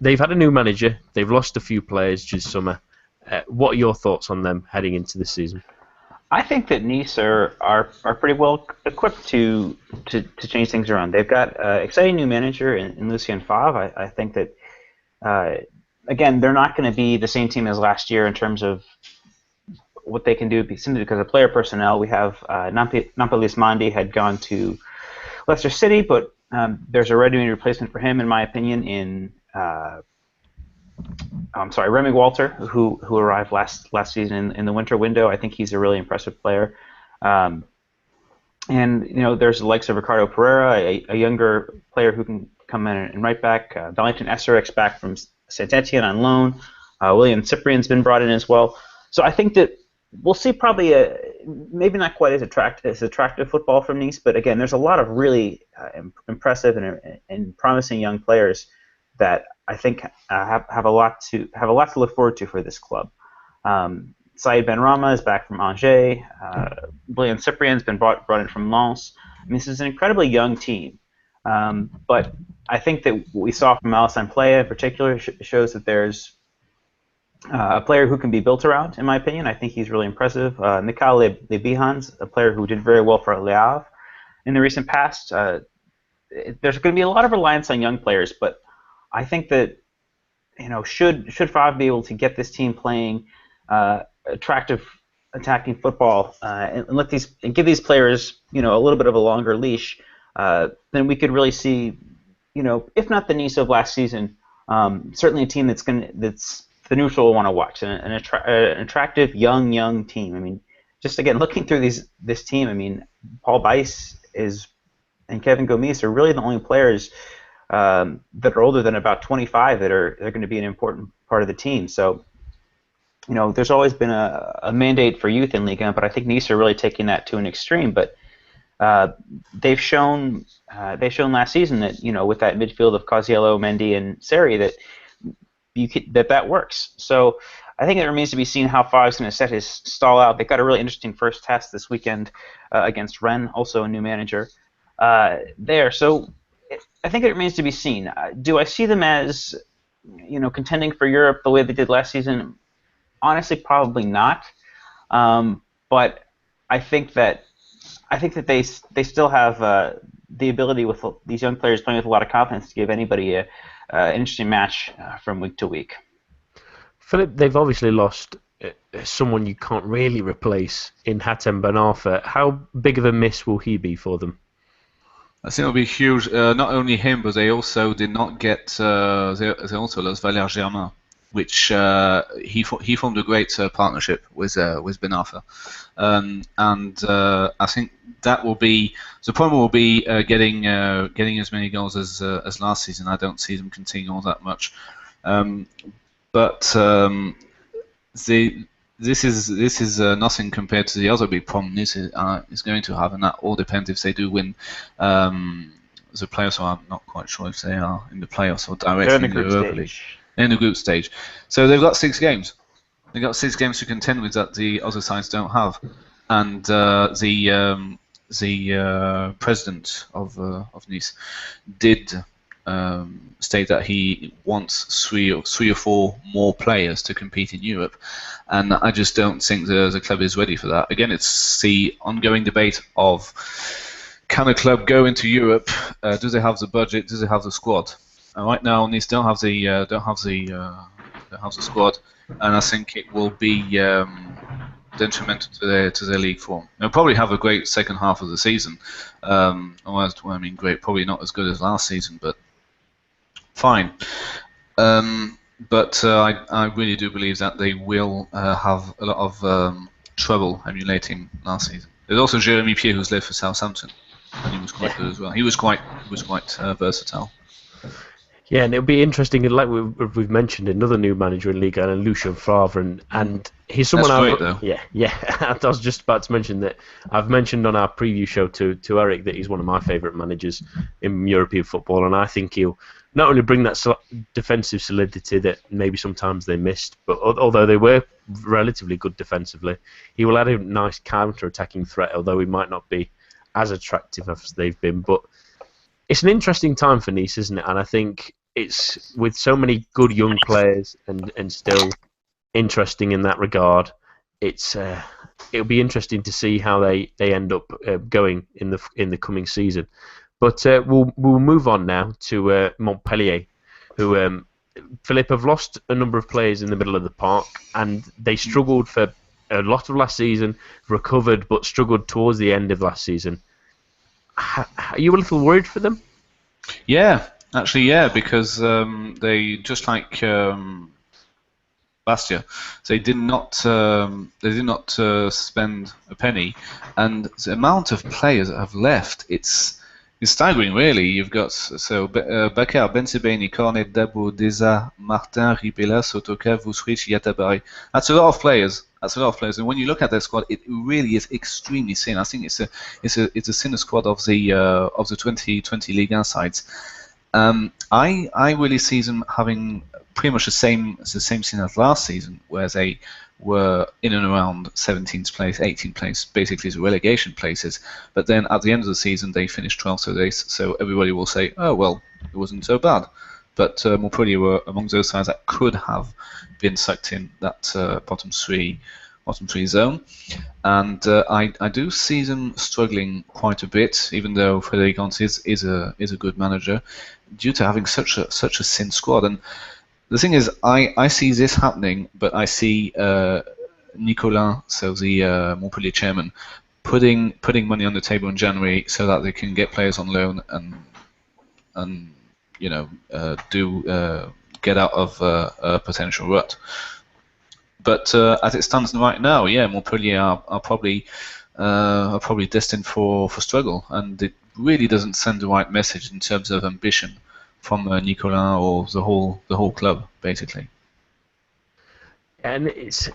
they've had a new manager. They've lost a few players this summer. What are your thoughts on them heading into this season? I think that Nice are pretty well equipped to change things around. They've got an exciting new manager in Lucien Favre. I think that, again, they're not going to be the same team as last year in terms of what they can do simply because of player personnel. We have Nampalys Mandi had gone to Leicester City, but there's a ready-made replacement for him, in my opinion, in Remy Walter, who arrived last season in the winter window. I think he's a really impressive player. And there's the likes of Ricardo Pereira, a younger player who can come in and right back. Valentin Esserix back from Saint-Etienne on loan. William Cyprien's been brought in as well. So I think that we'll see probably maybe not quite as attractive football from Nice, but again, there's a lot of really impressive and promising young players that I think have a lot to look forward to for this club. Saïd Benrahma is back from Angers. William Cyprien's been brought in from Lens. I mean, this is an incredibly young team, but I think that what we saw from Alassane Plea in particular shows that there's a player who can be built around, in my opinion. I think he's really impressive. Mikhail Lebihans, a player who did very well for Le Havre in the recent past. There's going to be a lot of reliance on young players, but I think that should Favre be able to get this team playing attractive attacking football and give these players a little bit of a longer leash, then we could really see if not the Nice of last season, certainly a team that's the neutral will want to watch, an attractive young team. I mean, just again looking through this team, I mean, Paul Bice and Kevin Gomis are really the only players that are older than about 25 that are going to be an important part of the team. So there's always been a mandate for youth in Ligue 1, but I think Nice are really taking that to an extreme. But they've shown last season that with that midfield of Cosiello, Mendy, and Seri that works. So I think it remains to be seen how far he's going to set his stall out. They've got a really interesting first test this weekend against Rennes, also a new manager there. So I think it remains to be seen. Do I see them as contending for Europe the way they did last season? Honestly, probably not. But I think that they still have the ability with these young players playing with a lot of confidence to give anybody an interesting match from week to week. Philip, they've obviously lost someone you can't really replace in Hatem Ben Arfa. How big of a miss will he be for them? I think it'll be huge. Not only him, but they also did not get. They also lost Valère Germain, which he formed a great partnership with Ben Arfa, and I think that will be the problem. Will be getting as many goals as last season. I don't see them conceding all that much, but this is nothing compared to the other big problem Nice is going to have, and that all depends if they do win the playoffs. Or I'm not quite sure if they are in the playoffs or directly in the Europa League. In the group stage. So they've got 6 games. They've got 6 games to contend with that the other sides don't have. And the president of Nice did state that he wants 3 or 4 more players to compete in Europe. And I just don't think the club is ready for that. Again, it's the ongoing debate of, can a club go into Europe? Do they have the budget? Do they have the squad? Right now, Nice don't have the squad, and I think it will be detrimental to their league form. They'll probably have a great second half of the season. Great, probably not as good as last season, but fine. But I really do believe that they will have a lot of trouble emulating last season. There's also Jeremy Pierre, who's left for Southampton, and he was quite good as well. He was quite versatile. Yeah, and it'll be interesting. Like we've mentioned, another new manager in Liga, and Lucien Favre, and he's someone. That's great, though. Yeah. I was just about to mention that I've mentioned on our preview show to Eric that he's one of my favourite managers in European football, and I think he'll not only bring that defensive solidity that maybe sometimes they missed, but although they were relatively good defensively, he will add a nice counter-attacking threat. Although he might not be as attractive as they've been, but it's an interesting time for Nice, isn't it? And I think it's with so many good young players and still interesting in that regard. It'll be interesting to see how they end up going in the coming season. But we'll move on now to Montpellier, who Philippe have lost a number of players in the middle of the park, and they struggled for a lot of last season, recovered but struggled towards the end of last season. Are you a little worried for them? Yeah, actually, yeah, because they just like last year, they did not spend a penny, and the amount of players that have left, it's staggering, really. You've got Bakar, Bensebeni, Cornet, Dabo, Deza, Martin, Ribela, Sotoka, Vusrich, Yatabari. That's a lot of players. And when you look at their squad, it really is extremely thin. I think it's a thinner squad of the 2020 Ligue 1 sides. I really see them having pretty much the same scene as last season, where they were in and around 17th place, 18th place, basically the relegation places. But then at the end of the season, they finished 12th, so everybody will say, oh well, it wasn't so bad. But Montpellier were among those sides that could have been sucked in that bottom three zone, and I do see them struggling quite a bit, even though Frédéric Hans is a good manager, due to having such a thin squad. And the thing is, I see this happening, but I see Nicolas, so the Montpellier chairman, putting money on the table in January so that they can get players on loan and get out of a potential rut. But as it stands right now, yeah, Montpellier are probably destined for struggle, and it really doesn't send the right message in terms of ambition from Nicolas or the whole club, basically. And it's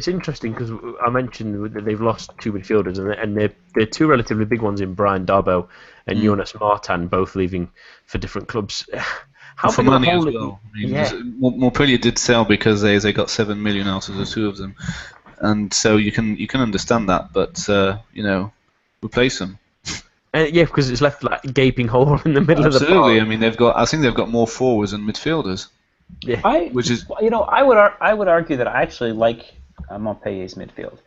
interesting because I mentioned that they've lost two midfielders, and they're two relatively big ones in Brian Darbow and Jonas Martin, both leaving for different clubs. How For big of a money as hole? well. I mean, Yeah. Montpellier did sell because they got 7 million out of the two of them, and so you can understand that, but replace them. Yeah, because it's left like a gaping hole in the middle of the Absolutely. park. I mean, I think they've got more forwards than midfielders. Yeah. Which is I would argue that I actually like Montpellier's midfield.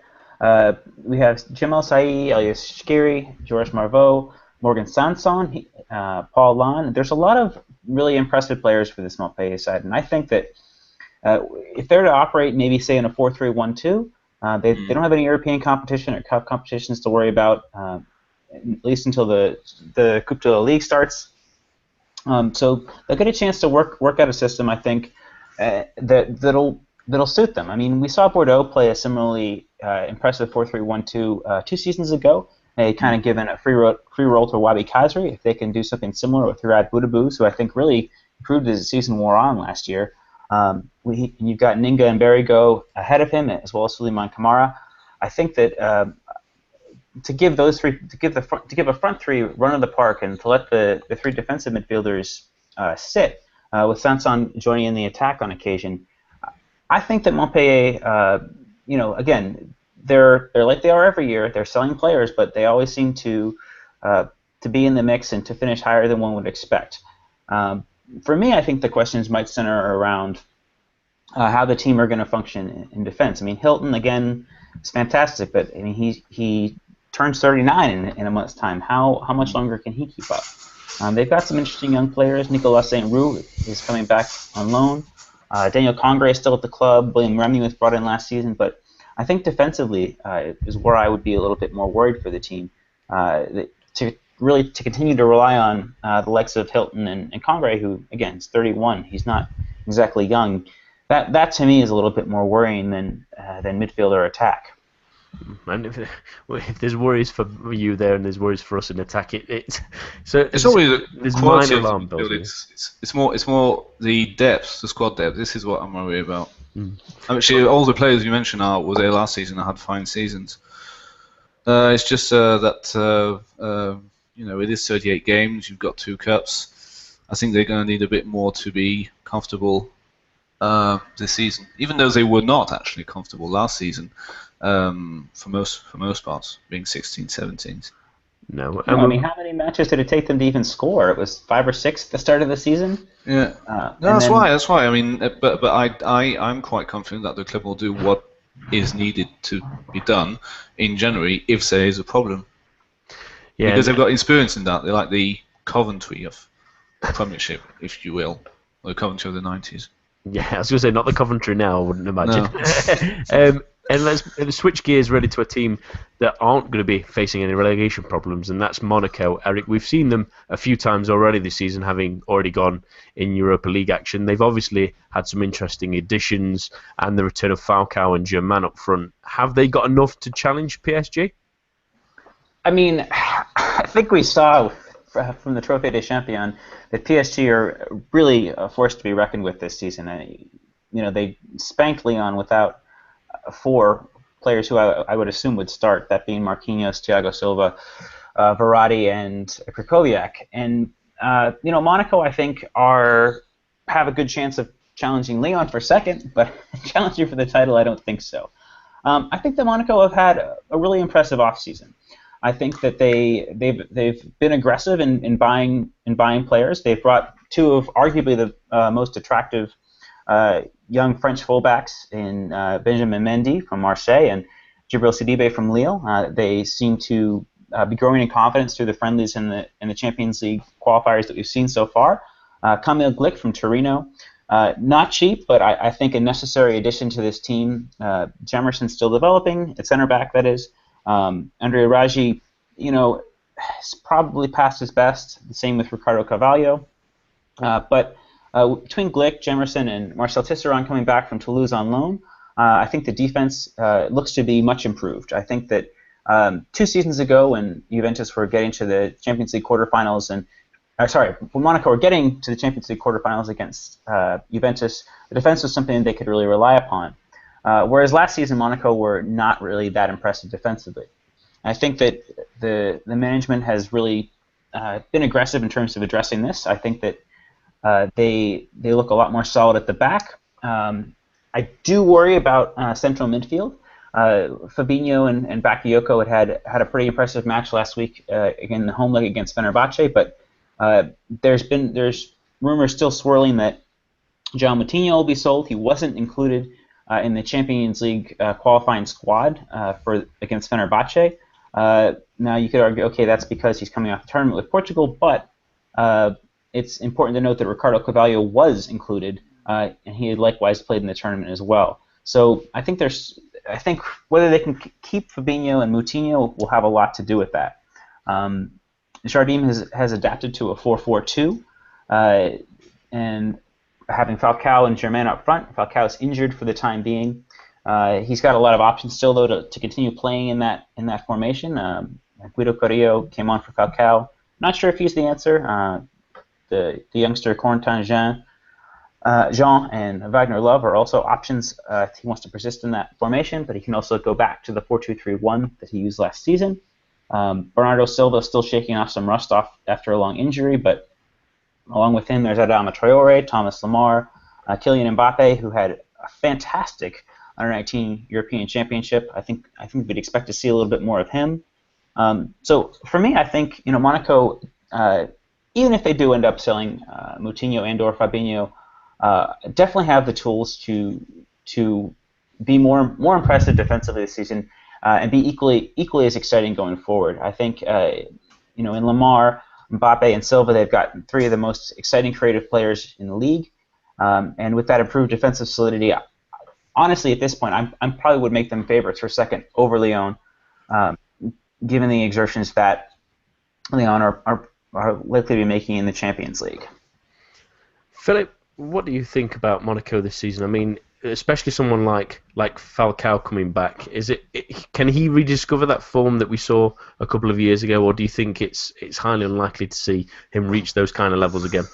We have Jim El Saï, Elias Shkiri, Georges Marveaux, Morgan Sanson, Paul Lan. There's a lot of really impressive players for this Montpellier side, and I think that if they're to operate maybe say in a 4-3-1-2, they don't have any European competition or cup competitions to worry about, at least until the Coupe de la Ligue starts. So they'll get a chance to work out a system, I think, that'll suit them. I mean, we saw Bordeaux play a similarly impressive 4-3-1-2 2 seasons ago. They kind of given a free roll to Wabi Kazri. If they can do something similar with Hirad Boudabous, who I think really improved as the season wore on last year. You've got Ninga and Berigo ahead of him, as well as Suleiman Kamara. I think that to give a front three run of the park and to let the three defensive midfielders sit, with Sanson joining in the attack on occasion, I think that Montpellier, again, they're like they are every year. They're selling players, but they always seem to be in the mix and to finish higher than one would expect. For me, I think the questions might center around how the team are going to function in defense. I mean, Hilton again is fantastic, but I mean he turns 39 in a month's time. How much longer can he keep up? They've got some interesting young players. Nicolas Saint-Roux is coming back on loan. Daniel Congre is still at the club. William Remy was brought in last season, but I think defensively is where I would be a little bit more worried for the team. To continue to rely on the likes of Hilton and Congre, who again is 31. He's not exactly young. That to me is a little bit more worrying than midfield or attack. And if there's worries for you there and there's worries for us in attack, it's always there's quality minor of the alarm bells. midfield. It's more the depth, the squad depth. This is what I'm worried about. Actually, all the players you mentioned were there last season and had fine seasons. It's just that it is 38 games. You've got 2 cups. I think they're going to need a bit more to be comfortable this season, even though they were not actually comfortable last season. For most parts, being 16, 17s. No, I mean, how many matches did it take them to even score? It was 5 or 6 at the start of the season. Yeah, that's why. I mean, but I'm quite confident that the club will do what is needed to be done in January if there is a problem. Yeah, because they've got experience in that. They're like the Coventry of the Premiership, if you will, or the Coventry of the 90s. Yeah, I was going to say not the Coventry now. I wouldn't imagine. No. And let's switch gears really to a team that aren't going to be facing any relegation problems, and that's Monaco. Eric, we've seen them a few times already this season, having already gone in Europa League action. They've obviously had some interesting additions and the return of Falcao and Germain up front. Have they got enough to challenge PSG? I mean, I think we saw from the Trophée des Champions that PSG are really a force to be reckoned with this season. They spanked Lyon without 4 players who I would assume would start, that being Marquinhos, Thiago Silva, Verratti, and Krychowiak. And Monaco, I think, have a good chance of challenging Lyon for second, but challenging for the title, I don't think so. I think that Monaco have had a really impressive offseason. I think that they've been aggressive in buying players. They've brought 2 of arguably the most attractive young French fullbacks in Benjamin Mendy from Marseille and Djibril Sidibe from Lille. They seem to be growing in confidence through the friendlies and the Champions League qualifiers that we've seen so far. Kamil Glick from Torino, not cheap, but I think a necessary addition to this team. Jemerson's still developing, at center back, that is. Andrea Raji, is probably past his best. The same with Ricardo Carvalho. But between Glick, Jemerson, and Marcel Tisserand coming back from Toulouse on loan, I think the defense looks to be much improved. I think that 2 seasons ago, when Juventus were getting to the Champions League quarterfinals, when Monaco were getting to the Champions League quarterfinals against Juventus, the defense was something they could really rely upon. Whereas last season, Monaco were not really that impressive defensively. I think that the management has really been aggressive in terms of addressing this. I think that they look a lot more solid at the back. I do worry about central midfield. Fabinho and Bakayoko had a pretty impressive match last week in the home leg against Fenerbahce, but there's rumors still swirling that João Moutinho will be sold. He wasn't included in the Champions League qualifying squad against Fenerbahce. Now you could argue, okay, that's because he's coming off a tournament with Portugal, but it's important to note that Ricardo Carvalho was included, and he had likewise played in the tournament as well. So I think whether they can keep Fabinho and Moutinho will have a lot to do with that. Jardim has adapted to a 4-4-2, and having Falcao and Germain up front. Falcao is injured for the time being. He's got a lot of options still, though, to continue playing in that formation. Guido Carrillo came on for Falcao. Not sure if he's the answer. The youngster Corentin Jean and Wagner Love are also options if he wants to persist in that formation, but he can also go back to the 4-2-3-1 that he used last season. Bernardo Silva is still shaking off some rust off after a long injury, but along with him, there's Adama Traore, Thomas Lemar, Kylian Mbappe, who had a fantastic Under-19 European Championship. I think we'd expect to see a little bit more of him. So for me, I think Monaco, even if they do end up selling Moutinho and/or Fabinho, definitely have the tools to be more impressive defensively this season and be equally as exciting going forward. I think in Lemar, Mbappe, and Silva, they've got three of the most exciting creative players in the league, and with that improved defensive solidity, honestly, at this point, I probably would make them favorites for second over Lyon, given the exertions that Lyon are likely to be making in the Champions League. Philip, what do you think about Monaco this season? I mean, especially someone like Falcao coming back. Can he rediscover that form that we saw a couple of years ago, or do you think it's highly unlikely to see him reach those kind of levels again?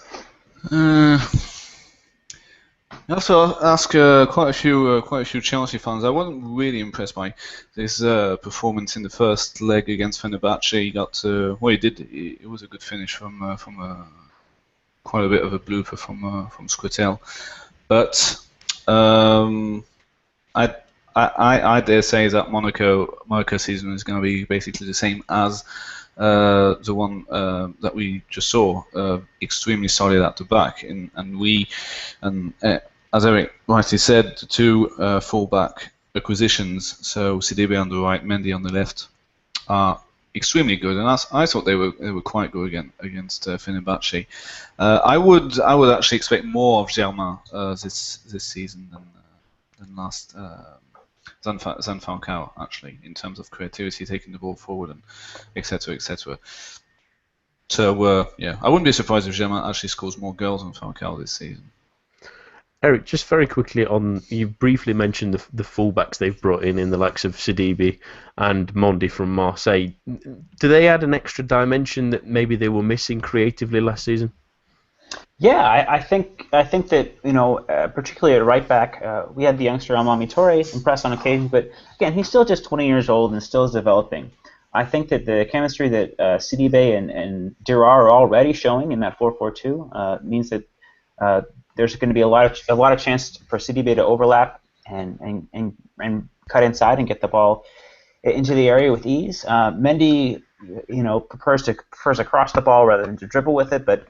I also ask quite a few Chelsea fans. I wasn't really impressed by his performance in the first leg against Fenerbahce. He got he did. It was a good finish from quite a bit of a blooper from Skrtel, but I dare say that Monaco season is going to be basically the same as the one that we just saw, extremely solid at the back, and as Eric rightly said, the two full-back acquisitions, so Sidibé on the right, Mendy on the left, are extremely good, and I thought they were quite good against Fenerbahce. I would actually expect more of Germain this season than last. Than Falcao, actually, in terms of creativity, taking the ball forward, and etc. etc. So I wouldn't be surprised if Germain actually scores more goals than Falcao this season. Eric, just very quickly you briefly mentioned the fullbacks they've brought in the likes of Sidibé and Mendy from Marseille. Do they add an extra dimension that maybe they were missing creatively last season? Yeah, I think that particularly at right back, we had the youngster Almami Touré impress on occasion, but again, he's still just 20 years old and still is developing. I think that the chemistry that Sidibé and Diarra are already showing in that 4-4-2 means that there's going to be a lot of chance for Sidibé to overlap and cut inside and get the ball into the area with ease. Mendy, prefers to cross the ball rather than to dribble with it, but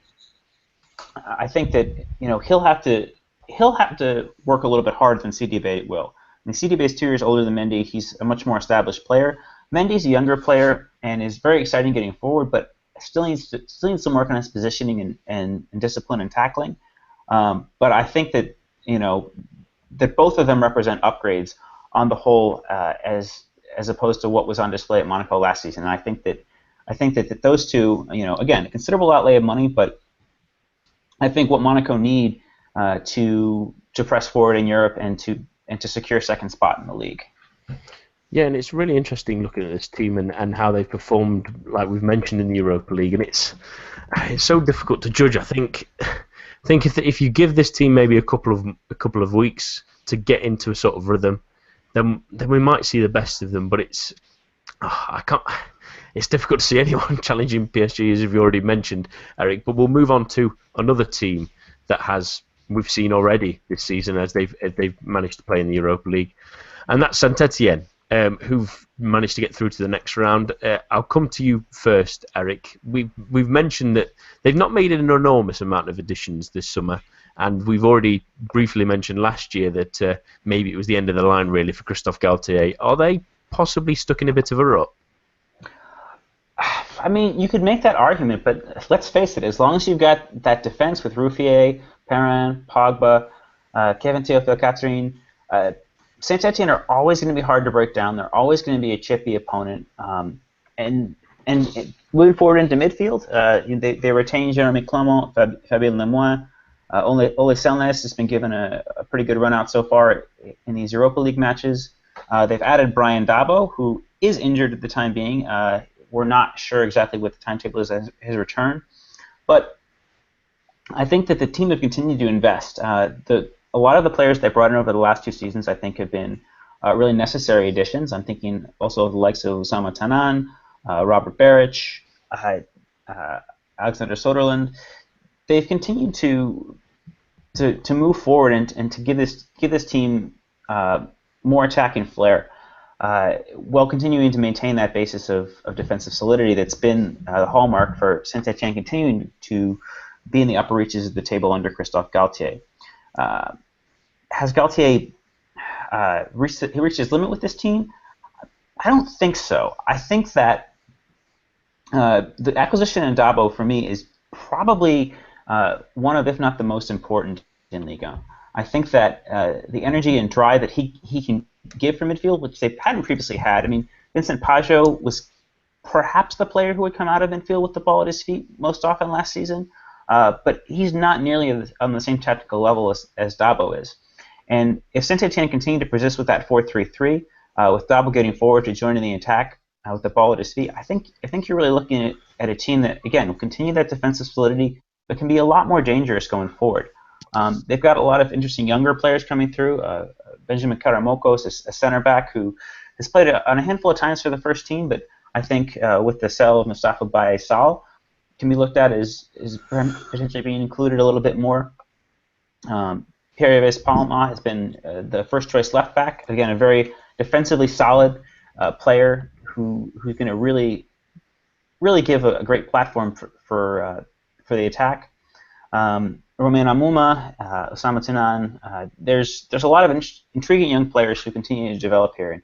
I think that he'll have to work a little bit harder than Sidibé will. I mean, Sidibé is 2 years older than Mendy. He's a much more established player. Mendy's a younger player and is very exciting getting forward, but still needs some work on his positioning and discipline and tackling. But I think that that both of them represent upgrades on the whole, as opposed to what was on display at Monaco last season. And I think that those two, again, a considerable outlay of money, but I think what Monaco need to press forward in Europe and to secure second spot in the league. Yeah, and it's really interesting looking at this team and how they've performed, like we've mentioned in the Europa League, and it's so difficult to judge. I think if you give this team maybe a couple of weeks to get into a sort of rhythm, then we might see the best of them. But I can't. It's difficult to see anyone challenging PSG, as you've already mentioned, Eric. But we'll move on to another team that we've seen already this season as they've managed to play in the Europa League, and that's Saint-Etienne, who've managed to get through to the next round. I'll come to you first, Eric. We've mentioned that they've not made an enormous amount of additions this summer, and we've already briefly mentioned last year that maybe it was the end of the line really for Christophe Galtier. Are they possibly stuck in a bit of a rut? I mean, you could make that argument, but let's face it, as long as you've got that defense with Ruffier, Perrin, Pogba, Kevin Théophile-Catherine, Saint-Etienne are always going to be hard to break down. They're always going to be a chippy opponent. And moving forward into midfield, they retain Jeremy Clement, Fabien Lemoine. Ole Selnes has been given a pretty good run out so far in these Europa League matches. They've added Brian Dabo, who is injured at the time being. We're not sure exactly what the timetable is as his return. But I think that the team have continued to invest. A lot of the players they brought in over the last 2 seasons, I think, have been really necessary additions. I'm thinking also of the likes of Oussama Tanan, Robert Beric, Alexander Soderlund. They've continued to move forward and to give this team more attacking flair, while continuing to maintain that basis of defensive solidity that's been the hallmark for Saint-Etienne continuing to be in the upper reaches of the table under Christophe Galtier. Has Galtier reached his limit with this team? I don't think so. I think that the acquisition in Dabo, for me, is probably one of, if not the most important in Liga. I think that the energy and drive that he can give from midfield, which they hadn't previously had. I mean, Vincent Pajot was perhaps the player who would come out of midfield with the ball at his feet most often last season, but he's not nearly on the same tactical level as Dabo is. And if Saint-Etienne continue to persist with that 4-3-3, with Dabo getting forward to join in the attack with the ball at his feet, I think you're really looking at a team that, again, will continue that defensive solidity, but can be a lot more dangerous going forward. They've got a lot of interesting younger players coming through. Benjamin Karamokos, a center back who has played on a handful of times for the first team, but I think with the sale of Mustafa Baye Sal, can be looked at as potentially being included a little bit more. Pierre-Yves Palma has been the first choice left back. Again, a very defensively solid player who's going to really give a great platform for the attack. Romain Amouma, Oussama Tanan. There's a lot of intriguing young players who continue to develop here.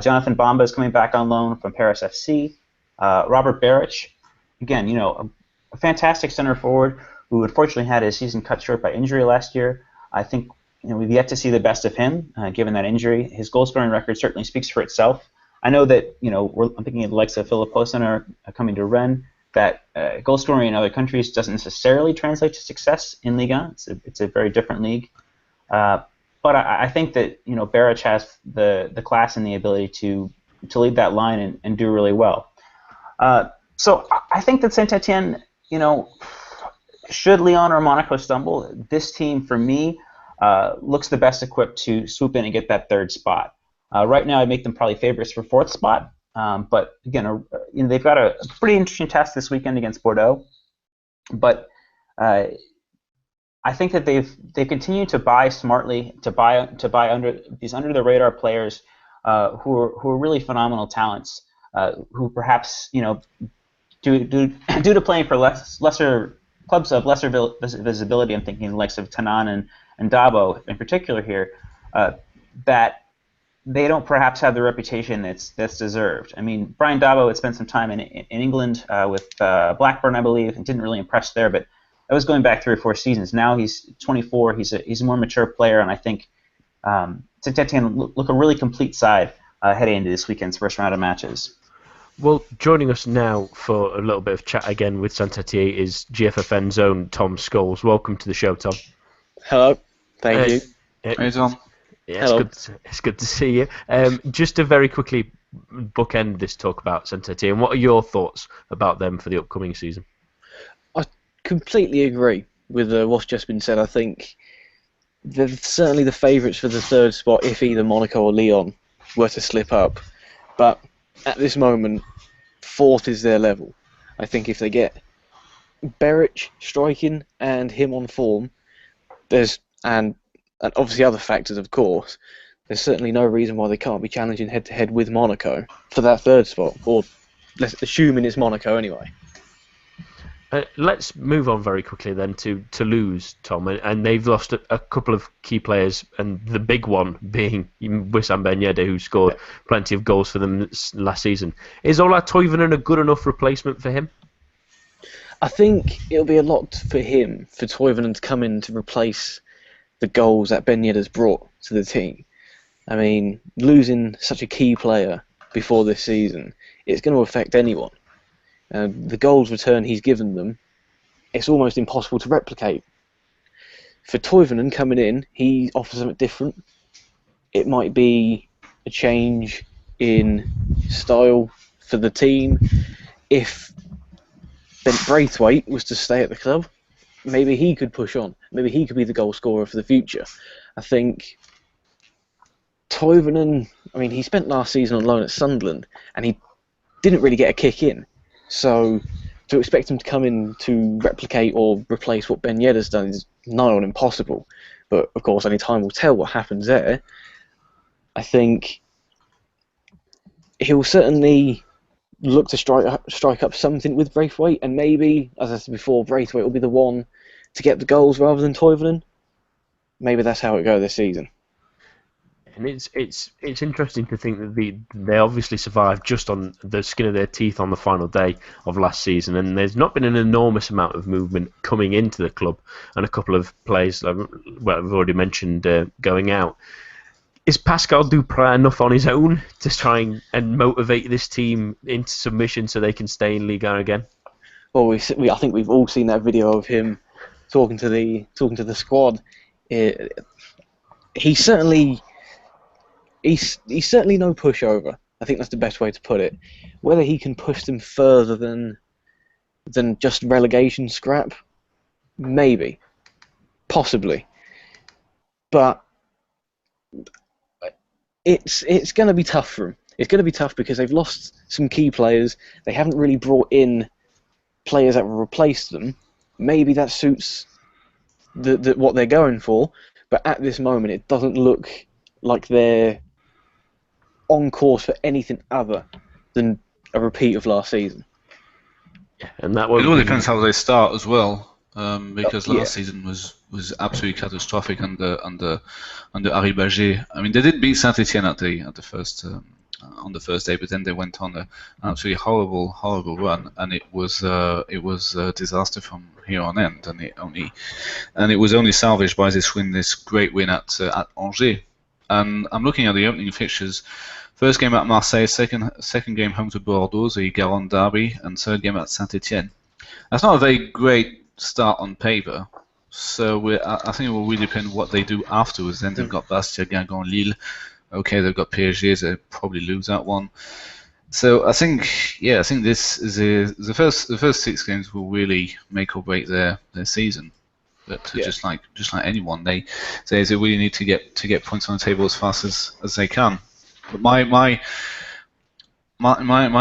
Jonathan Bamba is coming back on loan from Paris FC. Robert Beric, again, a fantastic center forward who unfortunately had his season cut short by injury last year. I think we've yet to see the best of him given that injury. His goal scoring record certainly speaks for itself. I know that I'm thinking of the likes of Philippe Posener coming to Rennes. That goal scoring in other countries doesn't necessarily translate to success in Liga. It's a very different league. But I think that Beric has the class and the ability to lead that line and do really well. So I think that Saint-Etienne, should Lyon or Monaco stumble, this team for me looks the best equipped to swoop in and get that third spot. Right now, I'd make them probably favorites for fourth spot. But again, they've got a pretty interesting test this weekend against Bordeaux. But I think that they've continued to buy smartly, to buy under the radar players who are really phenomenal talents, who perhaps due to playing for lesser clubs of lesser visibility. I'm thinking the likes of Tanan and Dabo in particular here, that they don't perhaps have the reputation that's deserved. I mean, Brian Dabo had spent some time in England with Blackburn, I believe, and didn't really impress there, but that was going back 3 or 4 seasons. Now he's 24. He's a more mature player, and I think Saint-Etienne look a really complete side heading into this weekend's first round of matches. Well, joining us now for a little bit of chat again with Saint-Etienne is GFFN's own Tom Scholes. Welcome to the show, Tom. Hello. Thank you. Hey, Tom. Yeah, Hello. it's good to see you. Just to very quickly bookend this talk about Saint-Etienne, what are your thoughts about them for the upcoming season? I completely agree with what's just been said. I think they're certainly the favourites for the third spot if either Monaco or Lyon were to slip up. But at this moment, fourth is their level. I think if they get Beric striking and him on form, and obviously other factors, of course, there's certainly no reason why they can't be challenging head-to-head with Monaco for that third spot, or let's assuming it's Monaco anyway. Let's move on very quickly then to Toulouse, Tom, and they've lost a couple of key players, and the big one being Wissam Ben Yedder, who scored plenty of goals for them last season. Is Ola Toivonen a good enough replacement for him? I think it'll be a lot for him, for Toivonen to come in to replace the goals that Ben Yedder's brought to the team. I mean, losing such a key player before this season, it's going to affect anyone. The goals return he's given them, it's almost impossible to replicate. For Toivonen coming in, he offers something different. It might be a change in style for the team. If Bent Braithwaite was to stay at the club, maybe he could push on. Maybe he could be the goal scorer for the future. I think Toivonen, I mean, he spent last season on loan at Sunderland, and he didn't really get a kick in. So to expect him to come in to replicate or replace what Ben Yedder's done is nigh on impossible. But of course, only time will tell what happens there. I think he'll certainly look to strike up something with Braithwaite, and maybe, as I said before, Braithwaite will be the one to get the goals rather than Toivonen. Maybe that's how it goes this season. And it's interesting to think that they obviously survived just on the skin of their teeth on the final day of last season, and there's not been an enormous amount of movement coming into the club, and a couple of players, well, we've already mentioned, going out. Is Pascal Duprat enough on his own to try and motivate this team into submission so they can stay in Ligue 1 again? Well, I think we've all seen that video of him talking to the squad. He's certainly no pushover. I think that's the best way to put it. Whether he can push them further than just relegation scrap, maybe, possibly, but it's going to be tough for him. It's going to be tough because they've lost some key players. They haven't really brought in players that will replace them. Maybe that suits what they're going for, but at this moment it doesn't look like they're on course for anything other than a repeat of last season. And that It all depends how they start as well, because last season was absolutely catastrophic under Harry Baget. I mean, they did beat Saint-Etienne at the first on the first day, but then they went on an absolutely horrible run, and it was a disaster from here on end, and it was only salvaged by this great win at Angers. And I'm looking at the opening fixtures. First game at Marseille, second game home to Bordeaux, the Garonne derby, and third game at Saint-Etienne. That's not a very great start on paper, so I think it will really depend what they do afterwards. Then they've got Bastia, Guingamp, Lille. Okay, they've got PSG, so they'll probably lose that one. So I think this is the first 6 games will really make or break their season. But just like anyone, they really need to get points on the table as fast as they can. But my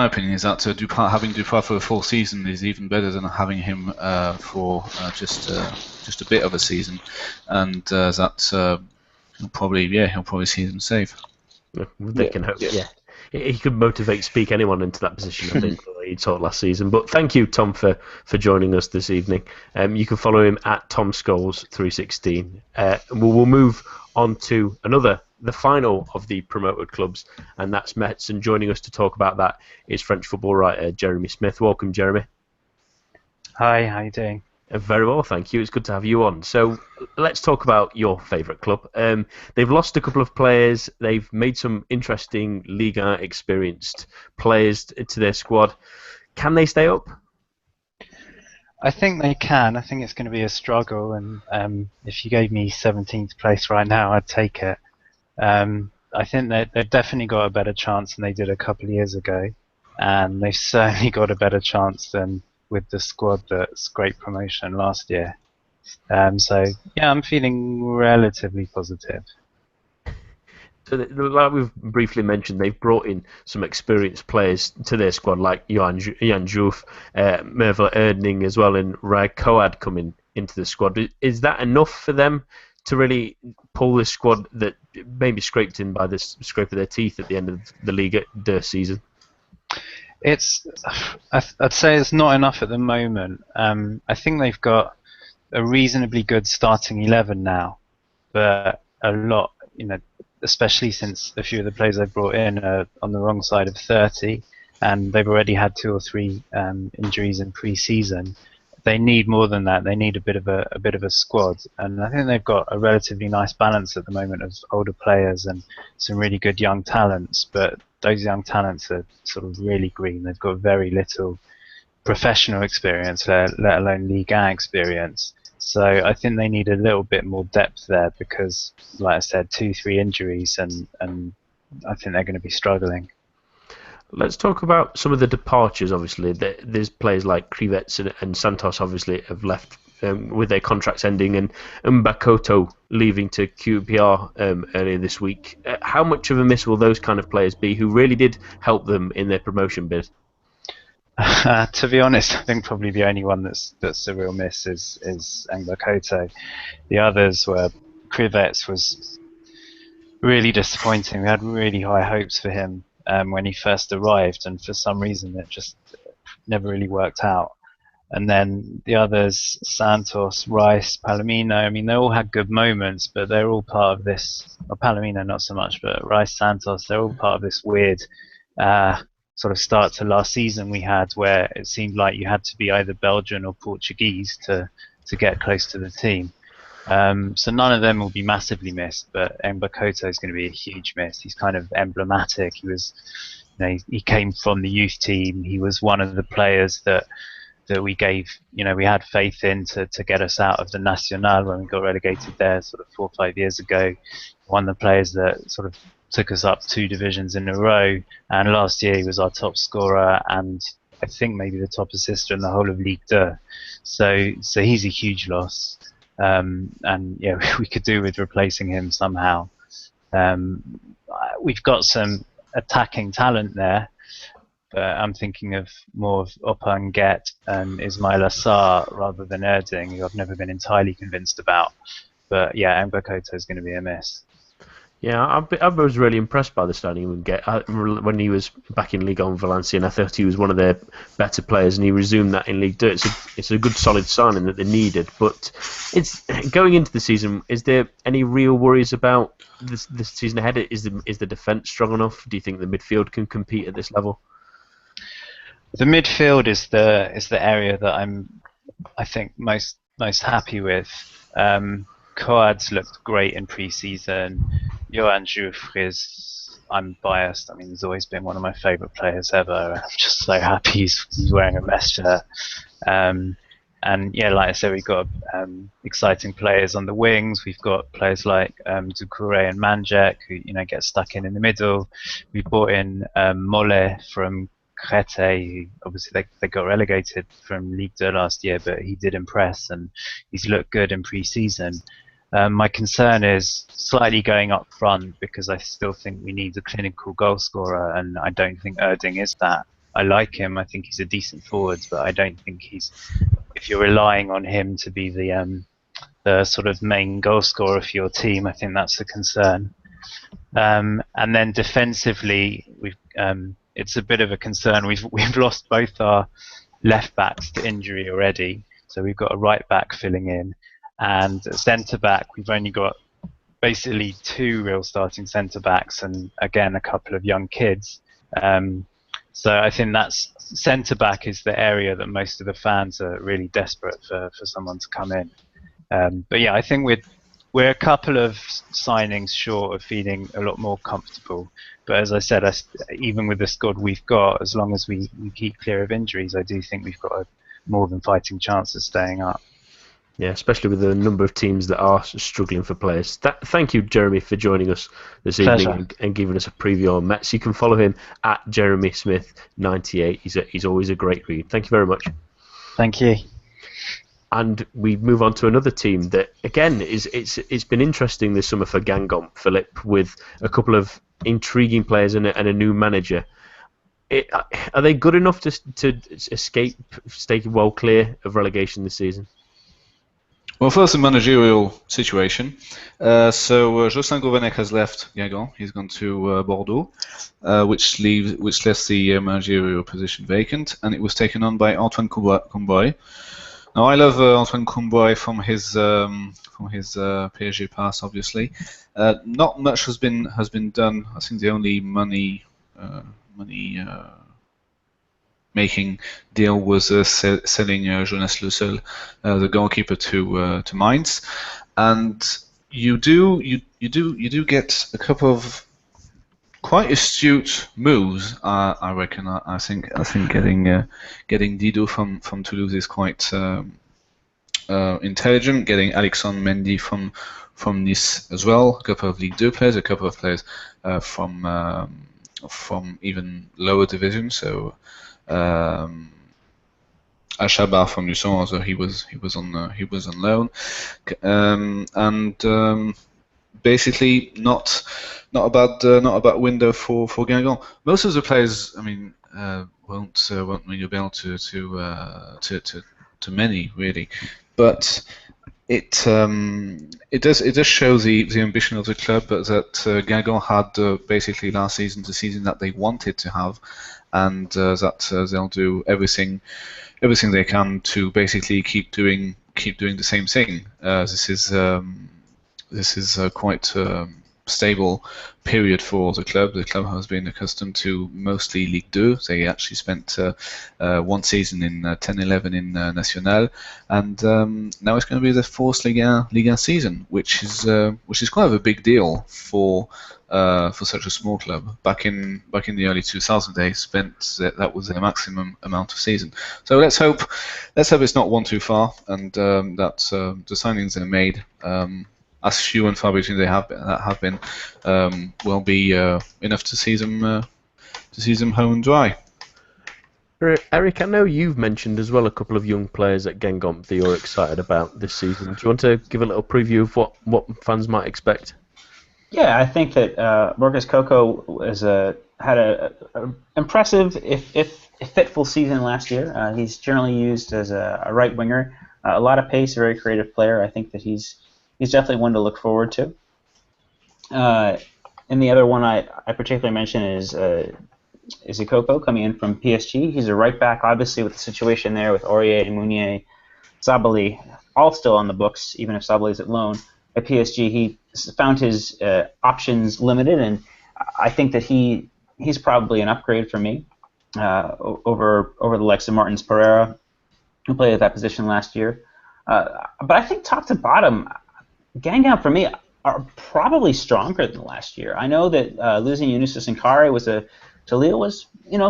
opinion is that having Duprat for a full season is even better than having him for just a bit of a season, and that he'll probably see them safe. They can hope. Yeah. He could speak anyone into that position, I think, he taught last season. But thank you, Tom, for joining us this evening. You can follow him at Tom Scholes 316. We'll move on to the final of the promoted clubs, and that's Metz. And joining us to talk about that is French football writer Jeremy Smith. Welcome, Jeremy. Hi, how you doing? Very well, thank you. It's good to have you on. So let's talk about your favourite club. They've lost a couple of players. They've made some interesting Liga experienced players to their squad. Can they stay up? I think they can. I think it's going to be a struggle, and if you gave me 17th place right now, I'd take it. I think they've definitely got a better chance than they did a couple of years ago, and they've certainly got a better chance than with the squad that's great promotion last year. So yeah, I'm feeling relatively positive. So, like we've briefly mentioned, they've brought in some experienced players to their squad, like Jan Jouf, Mervel Erdning as well, and Rai Coad coming into the squad. Is that enough for them to really pull this squad that maybe scraped in by the scrape of their teeth at the end of the Liga de season? I'd say it's not enough at the moment. I think they've got a reasonably good starting 11 now, but a lot, especially since a few of the players they've brought in are on the wrong side of 30, and they've already had 2 or 3 injuries in pre-season. They need more than that. They need a bit of a squad, and I think they've got a relatively nice balance at the moment of older players and some really good young talents. But those young talents are sort of really green. They've got very little professional experience, let alone Ligue 1 experience. So I think they need a little bit more depth there because, like I said, 2-3 injuries, and I think they're going to be struggling. Let's talk about some of the departures. Obviously, there's players like Krivets and Santos obviously have left with their contracts ending, and Mbakoto leaving to QPR earlier this week. How much of a miss will those kind of players be who really did help them in their promotion bid? To be honest, I think probably the only one that's a real miss is Mbakoto. The others were Krivets was really disappointing. We had really high hopes for him when he first arrived, and for some reason it just never really worked out. And then the others, Santos, Rice, Palomino, I mean, they all had good moments, but they're all part of this, or Palomino not so much, but Rice, Santos, they're all part of this weird sort of start to last season we had, where it seemed like you had to be either Belgian or Portuguese to get close to the team. So none of them will be massively missed, but Mbakoto is going to be a huge miss. He's kind of emblematic. He was, he came from the youth team. He was one of the players that we gave, we had faith in to get us out of the Nacional when we got relegated there sort of 4 or 5 years ago. One of the players that sort of took us up 2 divisions in a row, and last year he was our top scorer and I think maybe the top assister in the whole of Ligue 2. So he's a huge loss, and yeah, we could do with replacing him somehow. We've got some attacking talent there, but I'm thinking of more of Opanget and Ismail Assar rather than Erding, who I've never been entirely convinced about. But yeah, Mbakoto is going to be a miss. Yeah, I was really impressed by the signing he would get when he was back in Ligue 1 Valencia, and I thought he was one of their better players, and he resumed that in Ligue 2. It's a good solid signing that they needed, but it's going into the season. Is there any real worries about this season ahead? Is the defence strong enough? Do you think the midfield can compete at this level? The midfield is the area that I think most happy with. Coad's looked great in pre-season. Johan Joufre is, I'm biased, I mean, he's always been one of my favourite players ever. I'm just so happy he's wearing a Metz shirt. And yeah, like I said, we've got exciting players on the wings. We've got players like Doucouré and Manjek, who get stuck in the middle. We brought in Mole from Crete, who obviously they got relegated from Ligue 2 last year, but he did impress and he's looked good in pre-season. My concern is slightly going up front because I still think we need a clinical goal scorer, and I don't think Erding is that. I like him. I think he's a decent forward, but I don't think if you're relying on him to be the sort of main goal scorer for your team, I think that's a concern. And then defensively, it's a bit of a concern. We've lost both our left backs to injury already, so we've got a right back filling in. And at centre-back, we've only got basically 2 real starting centre-backs and, again, a couple of young kids. So I think that's centre-back is the area that most of the fans are really desperate for someone to come in. But yeah, I think we're a couple of signings short of feeling a lot more comfortable. But as I said, even with the squad we've got, as long as we keep clear of injuries, I do think we've got a more than fighting chance of staying up. Yeah, especially with the number of teams that are struggling for players. Thank you, Jeremy, for joining us this evening and giving us a preview on Metz. You can follow him at Jeremy Smith 98. He's always a great read. Thank you very much. Thank you. and we move on to another team that, again, it's been interesting this summer for Guingamp, Philip, with a couple of intriguing players and a new manager. Are they good enough to stay well clear of relegation this season? Well, first, the managerial situation. So Jocelyn Gourvenec has left Guingamp. He's gone to Bordeaux, which left the managerial position vacant, and it was taken on by Antoine Comboy. Now, I love Antoine Comboy from his PSG past, obviously. Not much has been done. I think the only money making deal was selling Jonas Lusel, the goalkeeper, to Mainz, and you do get a couple of quite astute moves. I reckon. I think getting Didot from Toulouse is quite intelligent. Getting Alexandre Mendy from Nice as well. A couple of Ligue 2 players, a couple of players from even lower division. So. Achabar from Luçon, so he was on loan, and basically not a bad window for Guingamp. Most of the players, I mean, won't ring a bell to many really, but it does show the ambition of the club, but that Guingamp had basically last season the season that they wanted to have. And that they'll do everything they can to basically keep doing the same thing. This is quite stable period for the club. The club has been accustomed to mostly Ligue 2. They actually spent one season in 10-11 in National, and now it's going to be the fourth Ligue 1 season, which is kind of a big deal for such a small club. Back in the early 2000s, they spent that was their maximum amount of season. So let's hope it's not one too far, and that the signings they made, as few and far between they have been, will be enough to see them home and dry. Eric, I know you've mentioned as well a couple of young players at Guingamp that you're excited about this season. Do you want to give a little preview of what fans might expect? Yeah, I think that Marcus Coco had a impressive, if fitful season last year. He's generally used as a right winger, a lot of pace, a very creative player. I think that he's definitely one to look forward to. And the other one I particularly mention is Ikoko coming in from PSG. He's a right back, obviously, with the situation there with Aurier, Mounier, Sabali, all still on the books, even if Sabali's at loan. At PSG, he found his options limited, and I think that he's probably an upgrade for me over the likes of Martins Pereira, who played at that position last year. But I think top to bottom, Guingamp for me are probably stronger than last year. I know that losing Younouss Sankharé to Lille was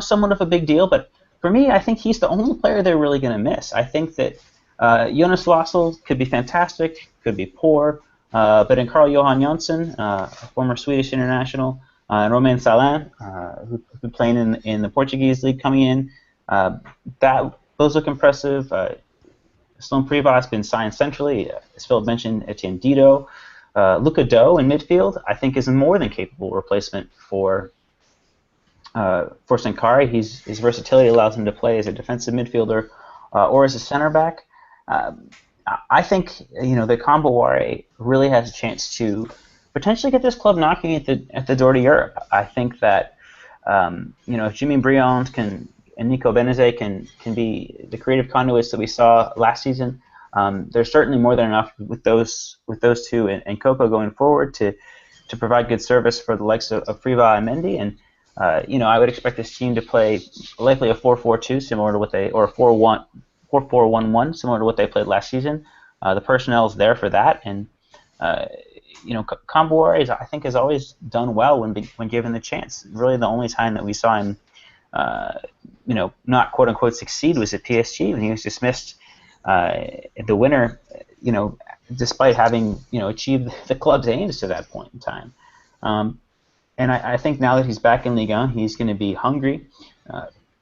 somewhat of a big deal, but for me, I think he's the only player they're really going to miss. I think that Jonas Lossel could be fantastic, could be poor. But in Carl-Johan Jonsson, a former Swedish international, and Romain Salin, who's been playing in the Portuguese league coming in, those look impressive. Sloan Privat has been signed centrally. As Phil mentioned, Etienne Didot. Luca Do in midfield, I think, is a more than capable replacement for Sankharé. His versatility allows him to play as a defensive midfielder or as a center back. I think that Kombouaré really has a chance to potentially get this club knocking at the door to Europe. I think that if Jimmy Briand and Nico Benezet can be the creative conduits that we saw last season, there's certainly more than enough with those two and Coco going forward to provide good service for the likes of Privat and Mendy. And I would expect this team to play likely a 4-4-2 similar to what or a 4-4-1-1 similar to what they played last season. The personnel is there for that, and Kombouaré I think has always done well when given the chance. Really, the only time that we saw him, not quote unquote succeed was at PSG when he was dismissed the winter. Despite having achieved the club's aims to that point in time. And I think now that he's back in Ligue 1, he's going to be hungry.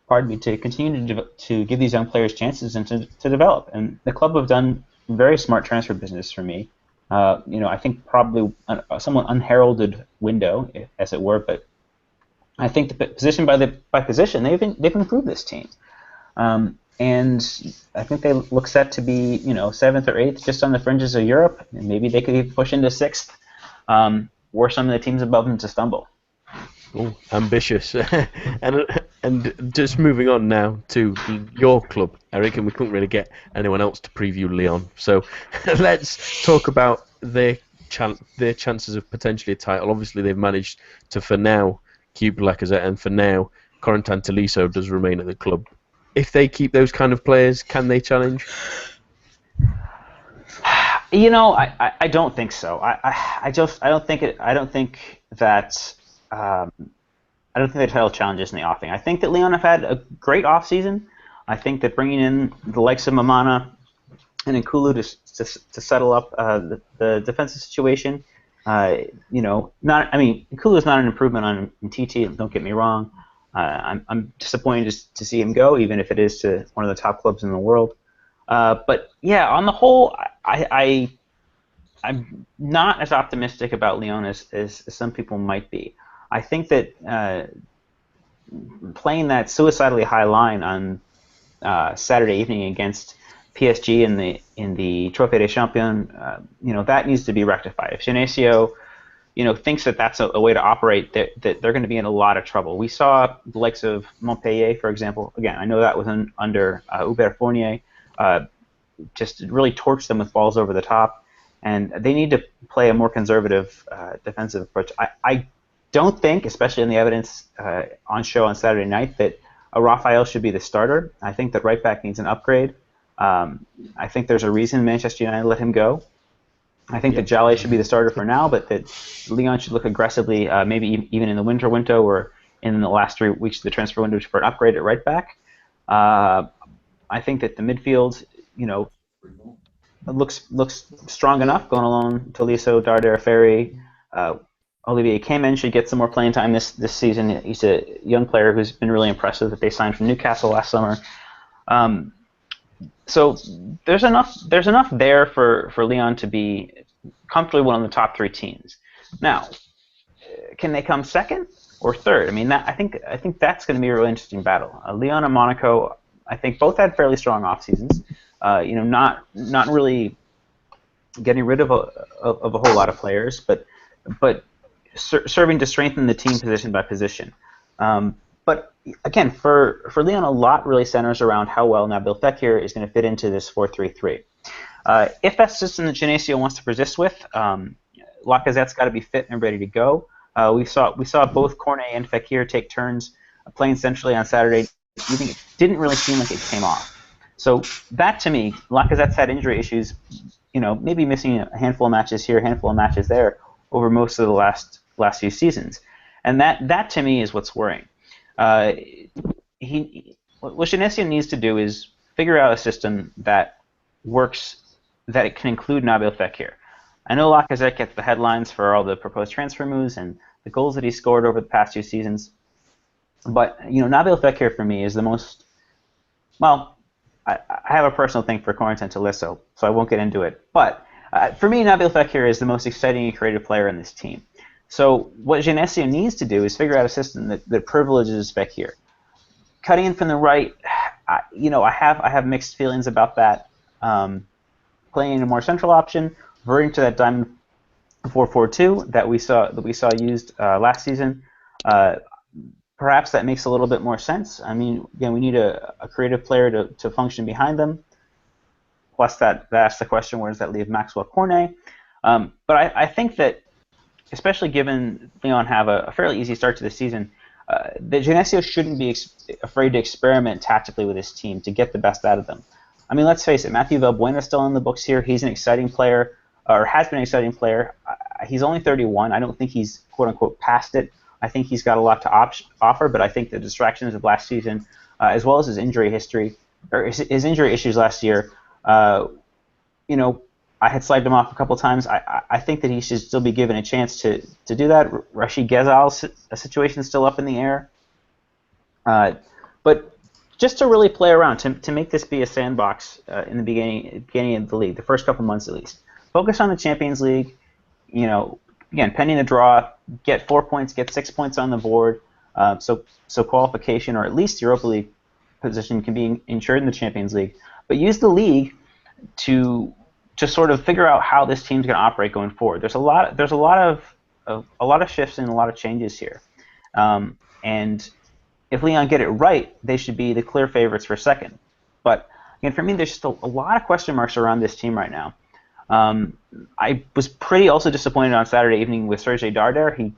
pardon me, to continue to give these young players chances and to develop. And the club have done very smart transfer business for me. I think probably a somewhat unheralded window, as it were, but I think that position by position, they've improved this team. And I think they look set to be, 7th or 8th, just on the fringes of Europe. And maybe they could even push into 6th, or some of the teams above them to stumble. Oh, ambitious. and just moving on now to your club, Eric, and we couldn't really get anyone else to preview Lyon. So let's talk about their chances of potentially a title. Obviously, they've managed to, for now, keep Lacazette, and for now, Corentin Tolisso does remain at the club. If they keep those kind of players, can they challenge? I don't think so. I don't think that the title challenge is in the offing. I think that Lyon have had a great offseason. I think that bringing in the likes of Mamana and Nkulu to settle up the defensive situation, Nkulu is not an improvement on Titi. Don't get me wrong. I'm disappointed to see him go, even if it is to one of the top clubs in the world. But yeah, on the whole, I'm not as optimistic about Lyon as some people might be. I think that playing that suicidally high line on Saturday evening against PSG in the Trophée des Champions, that needs to be rectified. If Genesio, thinks that that's a way to operate, that they're going to be in a lot of trouble. We saw the likes of Montpellier, for example. Again, I know that was under Hubert Fournier, just really torched them with balls over the top. And they need to play a more conservative defensive approach. I don't think, especially in the evidence on show on Saturday night, that a Raphael should be the starter. I think that right back needs an upgrade. I think there's a reason Manchester United let him go. I think that Jallet should be the starter for now, but that Lyon should look aggressively, maybe even in the window or in the last 3 weeks of the transfer window for an upgrade at right back. I think that the midfield, looks strong enough going along. Tolisso, Darder, Ferry, Olivier Cayman should get some more playing time this season. He's a young player who's been really impressive that they signed from Newcastle last summer. So there's enough there for Lyon to be comfortably one of the top 3 teams. Now, can they come second or third? I mean, I think that's going to be a really interesting battle. Lyon and Monaco, I think both had fairly strong off seasons. Not really getting rid of a whole lot of players, but serving to strengthen the team position by position. But again, for Lyon, a lot really centers around how well Nabil Fekir is going to fit into this 4-3-3. If that's the system that Genesio wants to persist with, Lacazette's got to be fit and ready to go. We saw both Cornet and Fekir take turns playing centrally on Saturday evening. It didn't really seem like it came off. So that, to me, Lacazette's had injury issues, maybe missing a handful of matches here, a handful of matches there over most of the last few seasons. And that to me is what's worrying. What Genesio needs to do is figure out a system that works, that it can include Nabil Fekir. I know Lacazette gets the headlines for all the proposed transfer moves and the goals that he scored over the past 2 seasons. But, Nabil Fekir for me is the most, well, I have a personal thing for Corentin Tolisso, so I won't get into it. But for me, Nabil Fekir is the most exciting and creative player in this team. So what Genesio needs to do is figure out a system that privileges Fekir. Cutting in from the right, I have mixed feelings about that. Playing a more central option, reverting to that diamond 4-4-2 that we saw used last season. Perhaps that makes a little bit more sense. I mean, again, we need a creative player to function behind them. Plus, that asks the question, where does that leave Maxwell Cornet? But I think that, especially given Lyon have a fairly easy start to the season, that Genesio shouldn't be afraid to experiment tactically with his team to get the best out of them. I mean, let's face it, Matthew Valbuena is still in the books here. He's an exciting player, or has been an exciting player. He's only 31. I don't think he's, quote-unquote, past it. I think he's got a lot to offer, but I think the distractions of last season, as well as his injury history, or his injury issues last year, I had slagged him off a couple times. I think that he should still be given a chance to do that. Rashid Ghezal's situation is still up in the air. But just to really play around, to make this be a sandbox in the beginning of the league, the first couple months at least. Focus on the Champions League. You know, again, pending the draw, get 4 points, get 6 points on the board. So qualification or at least Europa League position can be ensured in the Champions League. But use the league to sort of figure out how this team's going to operate going forward. There's a lot of shifts and a lot of changes here. And if Lyon get it right, they should be the clear favorites for second. But again, for me, there's just a lot of question marks around this team right now. I was pretty also disappointed on Saturday evening with Serge Darder. He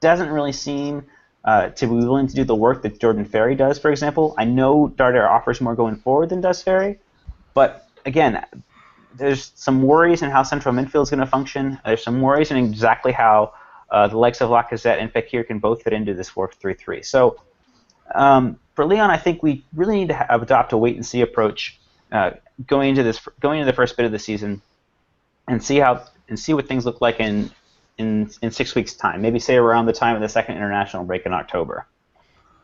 doesn't really seem to be willing to do the work that Jordan Ferry does, for example. I know Darder offers more going forward than does Ferry, but again, there's some worries in how central midfield is going to function. There's some worries in exactly how the likes of Lacazette and Fekir can both fit into this 4-3-3. So for Lyon, I think we really need to adopt a wait-and-see approach going into the first bit of the season, and see what things look like in 6 weeks' time. Maybe say around the time of the second international break in October.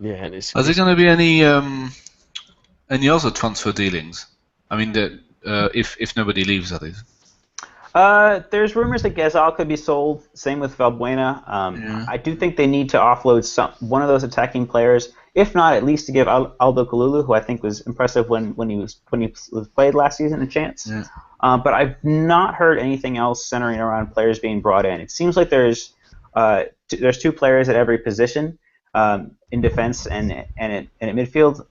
Yeah, and Are there going to be any other transfer dealings? I mean, if nobody leaves, that is. There's rumors that Ghezal could be sold. Same with Valbuena. I do think they need to offload one of those attacking players. If not, at least to give Aldo Kalulu, who I think was impressive when he was played last season, a chance. Yeah. But I've not heard anything else centering around players being brought in. It seems like there's 2 players at every position in defense and at midfield.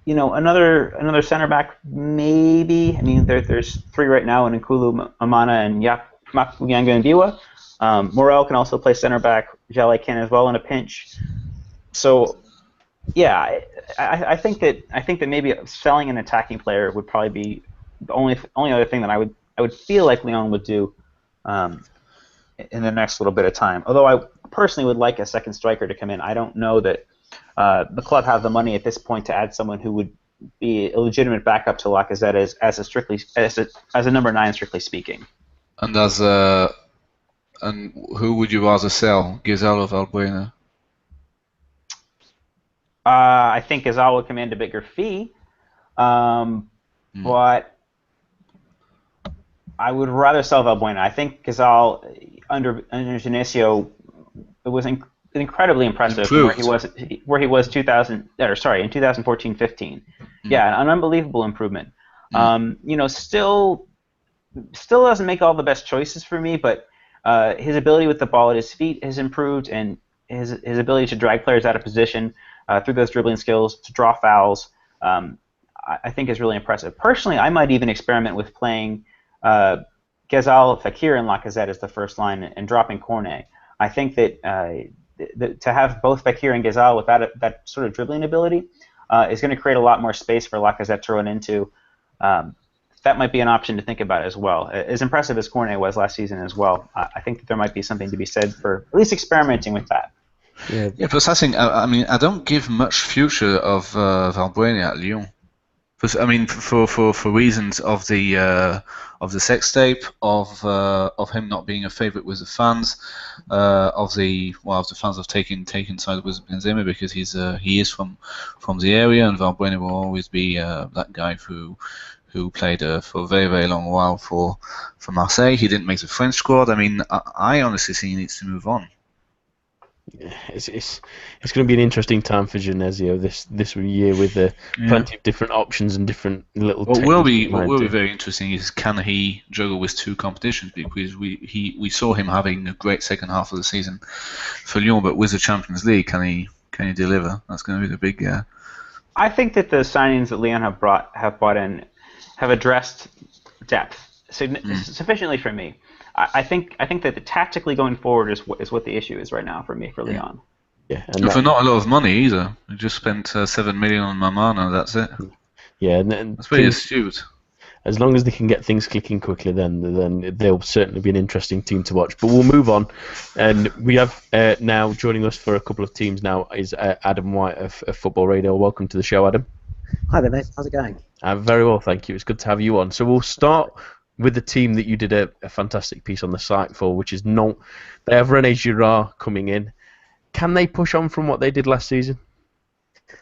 Another center back maybe. I mean, there's 3 right now in Nkulu, Amana, and Makuyanga Ndiwa. Morel can also play center back. Jale can as well in a pinch. So, yeah, I think that maybe selling an attacking player would probably be the only other thing that I would feel like Lyon would do in the next little bit of time. Although I personally would like a second striker to come in. I don't know that the club have the money at this point to add someone who would be a legitimate backup to Lacazette as a number 9, strictly speaking. And who would you rather sell, Ghezal or Valbuena? I think Ghezal would command a bigger fee, but I would rather sell Valbuena. I think Ghezal under Genesio was incredibly impressive where he was in 2014-15. Yeah, an unbelievable improvement. Still doesn't make all the best choices for me, but his ability with the ball at his feet has improved, and his ability to drag players out of position through those dribbling skills, to draw fouls, I think is really impressive. Personally, I might even experiment with playing Ghezal, Fekir, and Lacazette as the first line and dropping Cornet. I think that to have both Fekir and Ghezal with that sort of dribbling ability is going to create a lot more space for Lacazette to run into. That might be an option to think about as well. As impressive as Cornet was last season as well, I think that there might be something to be said for at least experimenting with that. Yeah, plus I think I don't give much future of Valbuena at Lyon. I mean, for reasons of the sex tape, of him not being a favorite with the fans, of the fans have taken side with Benzema because he is from the area, and Valbuena will always be that guy who played for a very, very long while for Marseille. He didn't make the French squad. I mean, I honestly think he needs to move on. Yeah, it's going to be an interesting time for Genesio this year with plenty of different options and different little. What will be very interesting is, can he juggle with 2 competitions? Because we saw him having a great second half of the season for Lyon, but with the Champions League, can he deliver? That's going to be the big. I think that the signings that Lyon have brought in have addressed depth sufficiently for me. I think that tactically going forward is what the issue is right now for me, for Lyon. Yeah, and for not a lot of money either. We just spent 7 million on Mamana. That's it. Yeah, and that's pretty astute. As long as they can get things clicking quickly, then they'll certainly be an interesting team to watch. But we'll move on, and we have now joining us for a couple of teams now is Adam White of Football Radio. Welcome to the show, Adam. Hi there, mate. How's it going? Very well, thank you. It's good to have you on. So we'll start with the team that you did a fantastic piece on the site for, which is Nantes. They have René Girard coming in. Can they push on from what they did last season?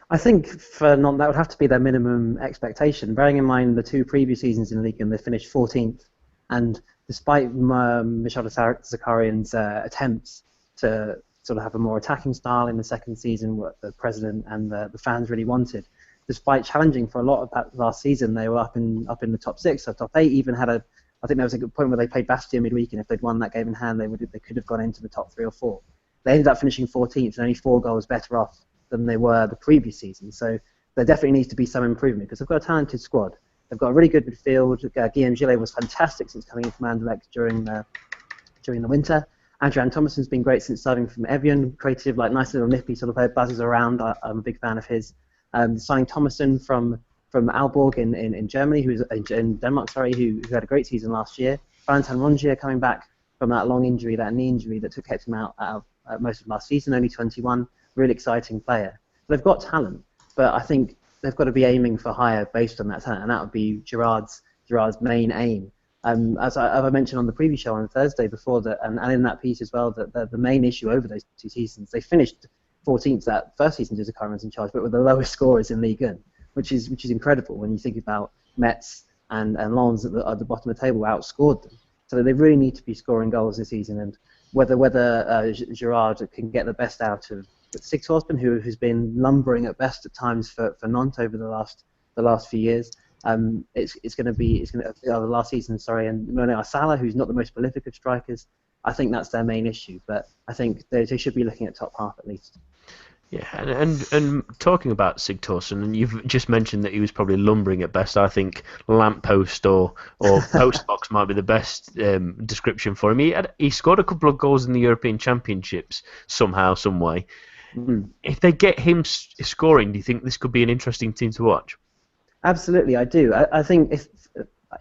I think for non that would have to be their minimum expectation. Bearing in mind the two previous seasons in the league, and they finished 14th, and despite Michel Zakarian's attempts to sort of have a more attacking style in the second season, what the president and the fans really wanted, despite challenging for a lot of that last season, they were up in the top six or top eight. Even had I think there was a good point where they played Bastia midweek, and if they'd won that game in hand, they could have gone into the top 3 or 4. They ended up finishing 14th and only 4 goals better off than they were the previous season. So there definitely needs to be some improvement because they've got a talented squad. They've got a really good midfield. Guillaume Gillet was fantastic since coming in from Anderlecht during the winter. Andrew Thomason's been great since starting from Evian. Creative, like nice little nippy sort of buzzes around. I'm a big fan of his. Signing Thomason from Aalborg in Germany, who's in Denmark, sorry, who had a great season last year. Valentin Rongier coming back from that long injury, that knee injury that kept him out of most of last season, only 21. Really exciting player. They've got talent, but I think they've got to be aiming for higher based on that talent, and that would be Gerard's main aim. As I mentioned on the preview show on Thursday before, and in that piece as well, that the main issue over those 2 seasons, they finished 14th that first season Zakarian was in charge, but with the lowest scorers in Ligue 1, which is incredible when you think about Metz and Lens at the bottom of the table outscored them. So they really need to be scoring goals this season, and whether Gerard can get the best out of Sigtorsson, who's been lumbering at best at times for Nantes over the last few years. It's going to be the last season, sorry, and Mona Salah, who's not the most prolific of strikers. I think that's their main issue, but I think they should be looking at top half at least. Yeah, and talking about Sigtorsson, and you've just mentioned that he was probably lumbering at best. I think lamppost or postbox might be the best description for him. He scored a couple of goals in the European Championships somehow, some way. Mm. If they get him scoring, do you think this could be an interesting team to watch? Absolutely, I do. I think if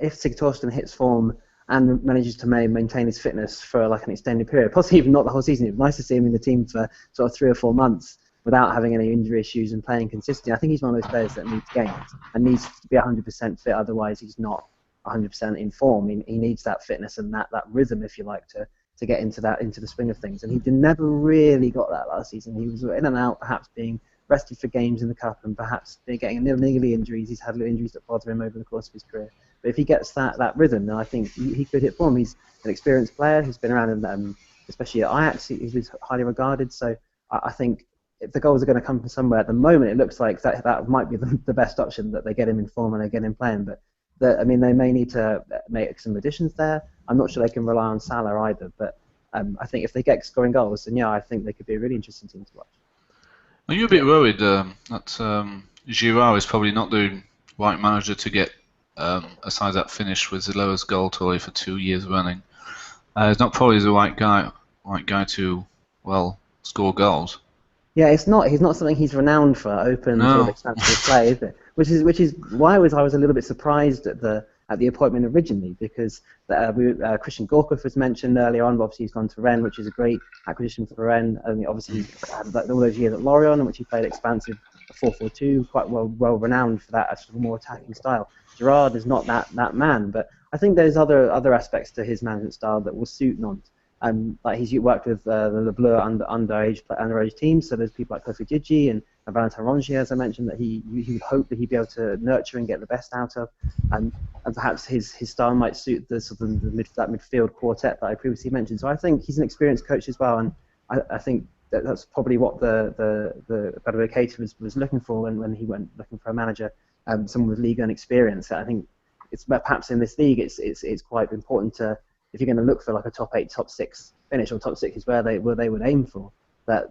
Sigtorsson hits form and manages to maintain his fitness for like an extended period, possibly even not the whole season, it'd be nice to see him in the team for sort of 3 or 4 months without having any injury issues and playing consistently. I think he's one of those players that needs games and needs to be 100% fit, otherwise he's not 100% in form. He needs that fitness and that rhythm, if you like, to get into the swing of things. And he never really got that last season. He was in and out, perhaps being rested for games in the cup and perhaps getting niggly injuries. He's had little injuries that bother him over the course of his career. But if he gets that rhythm, then I think he could hit form. He's an experienced player who's been around, in, especially at Ajax. He was highly regarded. So I think if the goals are going to come from somewhere, at the moment it looks like that might be the best option, that they get him in form and they get him playing. But they may need to make some additions there. I'm not sure they can rely on Salah either. But I think if they get scoring goals, then yeah, I think they could be a really interesting team to watch. Are you a bit worried that Girard is probably not the right manager to get a side that finished with the lowest goal total for 2 years running? He's not probably the right guy to score goals. Yeah, he's not something he's renowned for, open sort of expansive play, is it? Which is why I was a little bit surprised at the appointment originally, because Christian Gorkov was mentioned earlier on. But obviously, he's gone to Rennes, which is a great acquisition for Rennes. And obviously, he had all those years at Lorient, in which he played expansive 4-4-2, quite well renowned for that sort of more attacking style. Gerard is not that man, but I think there's other aspects to his management style that will suit Nantes. Like he's worked with the Le Bleu underage teams, so there's people like Kofi Djidji and Valentin Rongier, as I mentioned, that he would hope that he'd be able to nurture and get the best out of, and perhaps his style might suit the sort of that midfield quartet that I previously mentioned. So I think he's an experienced coach as well, and I think that's probably what the Badou Keita was looking for when he went looking for a manager, someone with league and experience. I think it's perhaps in this league it's quite important to, if you're going to look for like a top 8, top 6 finish, or top 6 is where they would aim for, that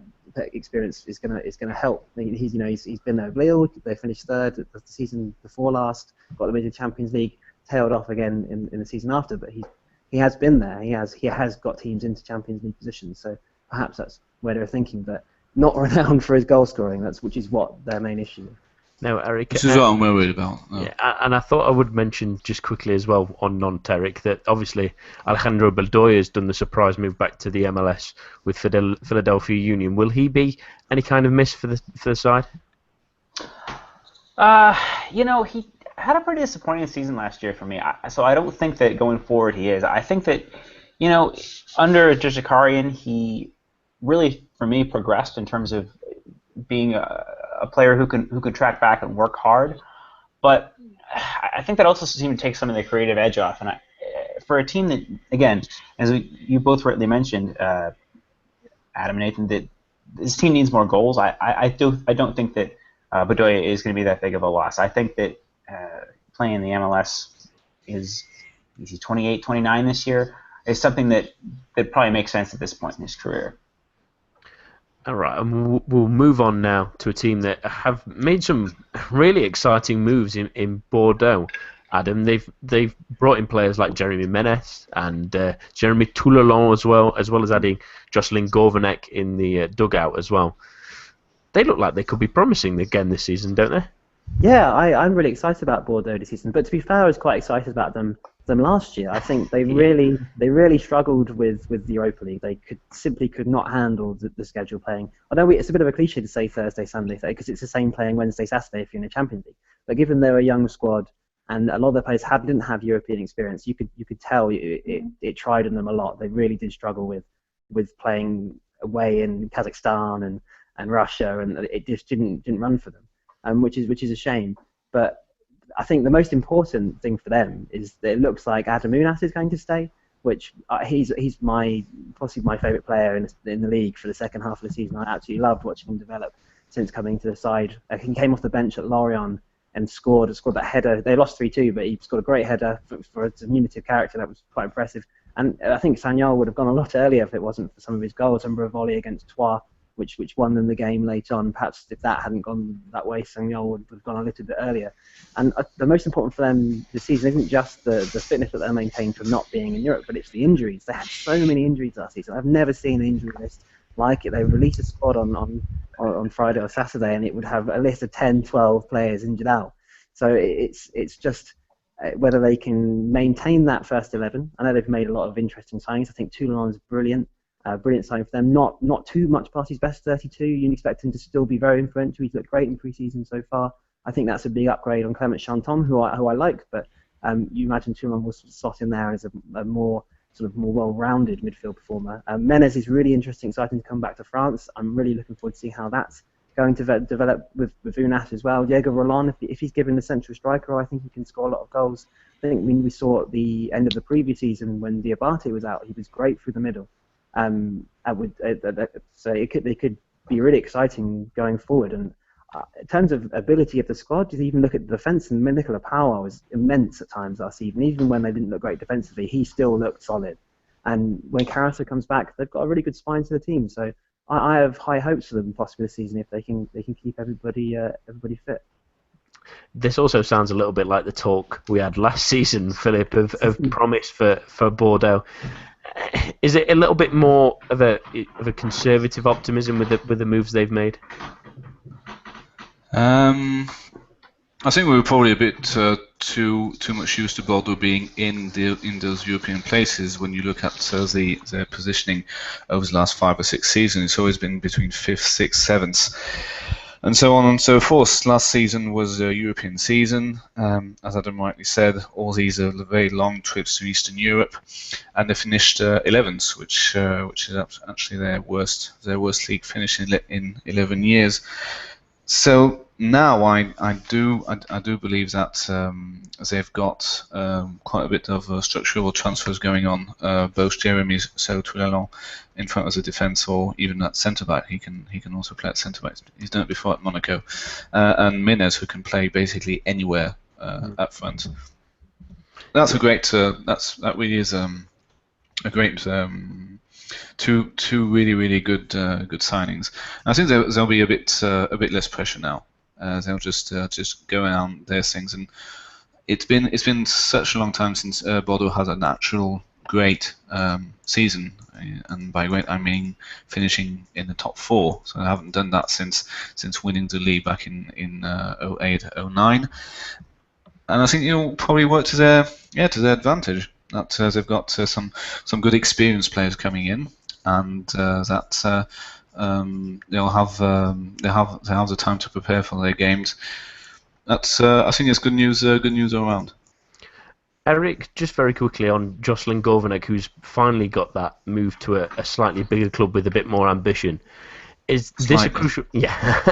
experience is going to help. He's been there with Lille. They finished 3rd the season before last, got them into the Champions League, tailed off again in the season after. But he has been there. He has got teams into Champions League positions. So perhaps that's where they're thinking, but not renowned for his goal scoring. Which is what their main issue is. No, Eric. This is what I'm worried about. No. Yeah, and I thought I would mention just quickly as well on Nantes, Eric, that obviously Alejandro Baldoy has done the surprise move back to the MLS with Philadelphia Union. Will he be any kind of miss for the side? He had a pretty disappointing season last year for me. So I don't think that going forward he is. I think that, under Zakarian, he really, for me, progressed in terms of being a player who can track back and work hard, but I think that also seems to take some of the creative edge off. And for a team that, again, as you both rightly mentioned, Adam and Nathan, that this team needs more goals. I don't think that Bedoya is going to be that big of a loss. I think that playing in the MLS is 28, 29 this year is something that probably makes sense at this point in his career. All right, and we'll move on now to a team that have made some really exciting moves in Bordeaux. Adam, they've brought in players like Jeremy Menez and Jeremy Toulalon as well as adding Jocelyn Gourvenec in the dugout as well. They look like they could be promising again this season, don't they? Yeah, I'm really excited about Bordeaux this season. But to be fair, I was quite excited about them last year. I think they really struggled with the Europa League. They simply could not handle the schedule playing. Although it's a bit of a cliche to say Thursday, Sunday, because it's the same playing Wednesday, Saturday if you're in the Champions League. But given they're a young squad and a lot of their players didn't have European experience, you could tell it tried on them a lot. They really did struggle with playing away in Kazakhstan and Russia, and it just didn't run for them. Which is a shame. But I think the most important thing for them is that it looks like Adam Unas is going to stay, which he's possibly my favourite player in the league for the second half of the season. I absolutely loved watching him develop since coming to the side. He came off the bench at Lorient and scored that header. They lost 3-2, but he scored a great header for a diminutive character. That was quite impressive. And I think Sagnol would have gone a lot earlier if it wasn't for some of his goals. I remember a volley against Troyes, which won them the game late on. Perhaps if that hadn't gone that way, Sagnol would have gone a little bit earlier. And the most important for them this season isn't just the fitness that they're maintained from not being in Europe, but it's the injuries. They had so many injuries last season. I've never seen an injury list like it. They released a squad on Friday or Saturday, and it would have a list of 10, 12 players injured out. So it's just whether they can maintain that first 11. I know they've made a lot of interesting signings. I think Toulouse is brilliant. Brilliant signing for them. Not too much past his best 32. You'd expect him to still be very influential. He's looked great in pre-season so far. I think that's a big upgrade on Clement Chanton, who I like. But you imagine Toulon will slot in there as a more well-rounded midfield performer. Menez is really interesting, exciting to come back to France. I'm really looking forward to see how that's going to develop with Unas as well. Diego Roland, if he's given the central striker, I think he can score a lot of goals. I think when we saw at the end of the previous season when Diabate was out, he was great through the middle. So they could be really exciting going forward. And in terms of ability of the squad, you even look at the defence, and Nicola Power was immense at times last season. Even when they didn't look great defensively, he still looked solid. And when Carasso comes back, they've got a really good spine to the team. So I have high hopes for them possibly this season if they can keep everybody fit. This also sounds a little bit like the talk we had last season, Philip, of promise for Bordeaux. Is it a little bit more of a conservative optimism with the moves they've made? I think we were probably a bit too much used to Bordeaux being in those European places. When you look at their positioning over the last 5 or 6 seasons, it's always been between 5th, 6th, 7th. And so on and so forth. Last season was a European season. As Adam rightly said, all these are very long trips to Eastern Europe, and they finished 11th, which is actually their worst league finish in 11 years. So now I do believe that they've got quite a bit of structural transfers going on. Both Jeremy Toulalon in front of the defence, or even at centre back. He can also play at centre back. He's done it before at Monaco, and Menez, who can play basically anywhere up front. That's a great. That really is a great. Two really good signings. I think there'll be a bit less pressure now. They'll just go around their things, and it's been such a long time since Bordeaux had an actual great season, and by great I mean finishing in the top 4. So they haven't done that since winning the league back in 08, 09, and I think it'll probably work to their advantage. That they've got some good experienced players coming in, and that they'll have the time to prepare for their games. That's I think it's good news all around. Eric, just very quickly on Jocelyn Gourvenec, who's finally got that move to a slightly bigger club with a bit more ambition. Is this a Slightly. crucial? Yeah.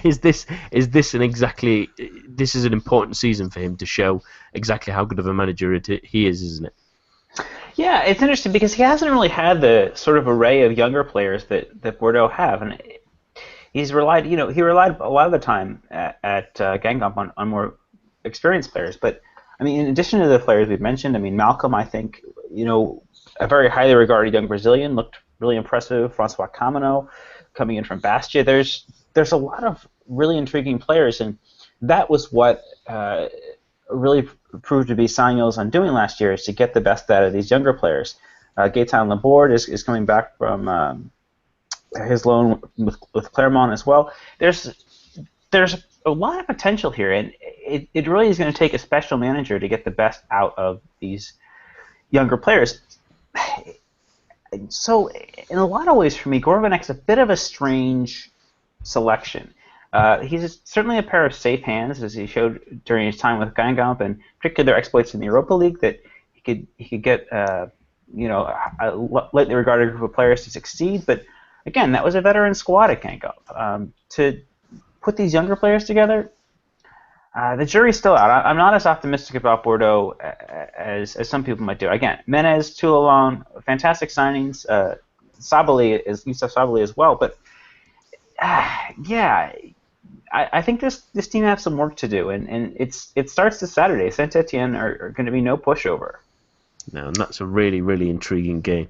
Is this an exactly? This is an important season for him to show exactly how good of a manager he is, isn't it? Yeah, it's interesting because he hasn't really had the sort of array of younger players that Bordeaux have, and he relied a lot of the time at Guingamp on more experienced players. But I mean, in addition to the players we've mentioned, I mean, Malcolm, I think, a very highly regarded young Brazilian, looked really impressive. Francois Camino coming in from Bastia. There's a lot of really intriguing players, and that was what really proved to be Sagnol's undoing last year, is to get the best out of these younger players. Gaetan Laborde is coming back from his loan with Clermont as well. There's a lot of potential here, and it really is going to take a special manager to get the best out of these younger players. So, in a lot of ways, for me, Gourvenec's a bit of a strange selection. He's certainly a pair of safe hands, as he showed during his time with Guingamp, and particularly their exploits in the Europa League, that he could get a lightly regarded group of players to succeed. But again, that was a veteran squad at Guingamp. To put these younger players together, the jury's still out. I'm not as optimistic about Bordeaux as some people might do. Again, Menez, Toulon, fantastic signings. Youssef Sabali as well. But yeah, I think this team has some work to do, and it starts this Saturday. Saint-Etienne are going to be no pushover. No, and that's a really, really intriguing game.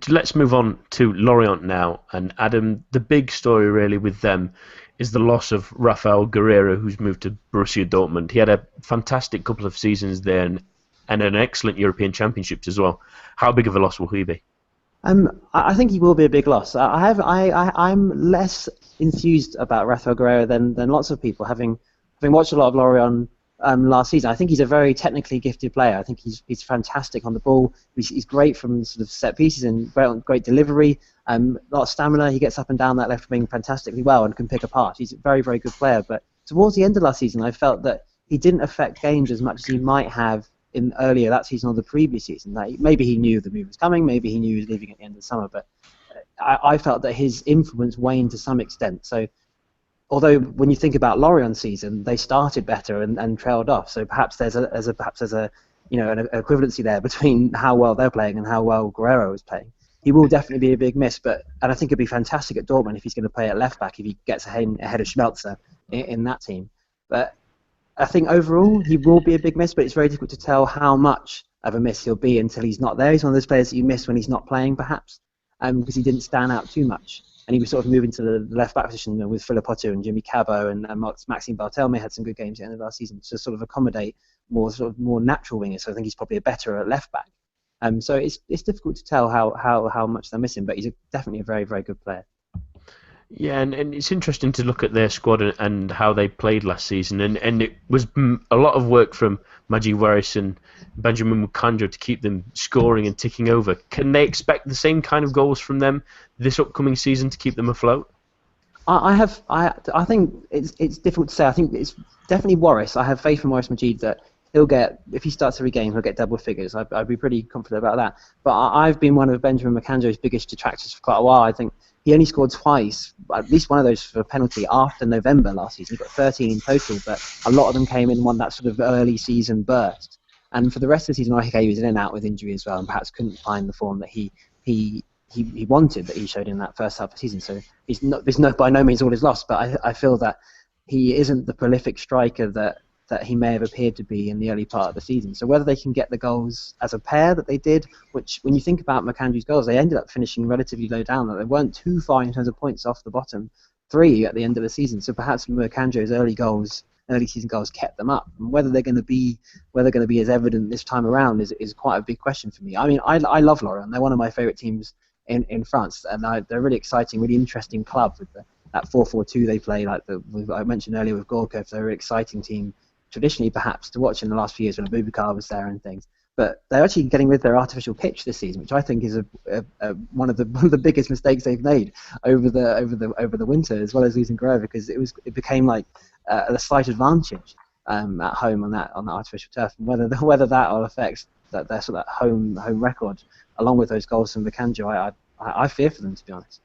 Let's move on to Lorient now. And Adam, the big story really with them is the loss of Rafael Guerreiro, who's moved to Borussia Dortmund. He had a fantastic couple of seasons there and an excellent European Championships as well. How big of a loss will he be? I think he will be a big loss. I'm less enthused about Rafael Guerreiro than lots of people, having watched a lot of Lorient last season. I think he's a very technically gifted player. I think he's fantastic on the ball. He's great from sort of set pieces and great delivery. A lot of stamina. He gets up and down that left wing fantastically well and can pick apart. He's a very, very good player. But towards the end of last season, I felt that he didn't affect games as much as he might have in earlier that season or the previous season. Maybe he knew the move was coming. Maybe he knew he was leaving at the end of the summer. But I felt that his influence waned to some extent. So, although when you think about Lorient's season, they started better and trailed off. So perhaps there's an equivalency there between how well they're playing and how well Guerreiro is playing. He will definitely be a big miss, and I think it'd be fantastic at Dortmund if he's going to play at left back if he gets ahead of Schmelzer in that team. But I think overall he will be a big miss, but it's very difficult to tell how much of a miss he'll be until he's not there. He's one of those players that you miss when he's not playing, perhaps, because he didn't stand out too much. And he was sort of moving to the left-back position with Philippotto and Jimmy Cabo, and Maxime Barthelme had some good games at the end of last season to sort of accommodate more natural wingers. So I think he's probably a better at left-back. So it's difficult to tell how much they're missing, but he's definitely a very, very good player. Yeah, and it's interesting to look at their squad and how they played last season, and it was a lot of work from Maji Waris and Benjamin Mukanjo to keep them scoring and ticking over. Can they expect the same kind of goals from them this upcoming season to keep them afloat? I think it's difficult to say. I think it's definitely Waris. I have faith in Waris Majid that he'll get, if he starts every game, he'll get double figures. I'd be pretty confident about that. But I've been one of Benjamin Mukanjo's biggest detractors for quite a while. I think he only scored twice, at least one of those for a penalty after November last season. He got 13 in total, but a lot of them came in that sort of early season burst. And for the rest of the season, okay, he was in and out with injury as well, and perhaps couldn't find the form that he wanted, that he showed in that first half of the season. So by no means all is lost, but I feel that he isn't the prolific striker that he may have appeared to be in the early part of the season. So whether they can get the goals as a pair that they did, which when you think about Makanju's goals, they ended up finishing relatively low down. They weren't too far in terms of points off the bottom three at the end of the season. So perhaps Makanju's early season goals kept them up. And whether they're going to be as evident this time around is quite a big question for me. I mean, I love Lorient. They're one of my favourite teams in France, and they're a really exciting, really interesting club with that 4-4-2 they play, like I mentioned earlier with Gorkov. They're a really exciting team, traditionally perhaps to watch in the last few years when Abubakar was there and things. But they're actually getting rid of their artificial pitch this season, which I think is one of the biggest mistakes they've made over the winter, as well as losing Guerreiro, because it became like a slight advantage at home on that artificial turf, and whether that will affect their sort of home record along with those goals from Mukanjo, I fear for them, to be honest.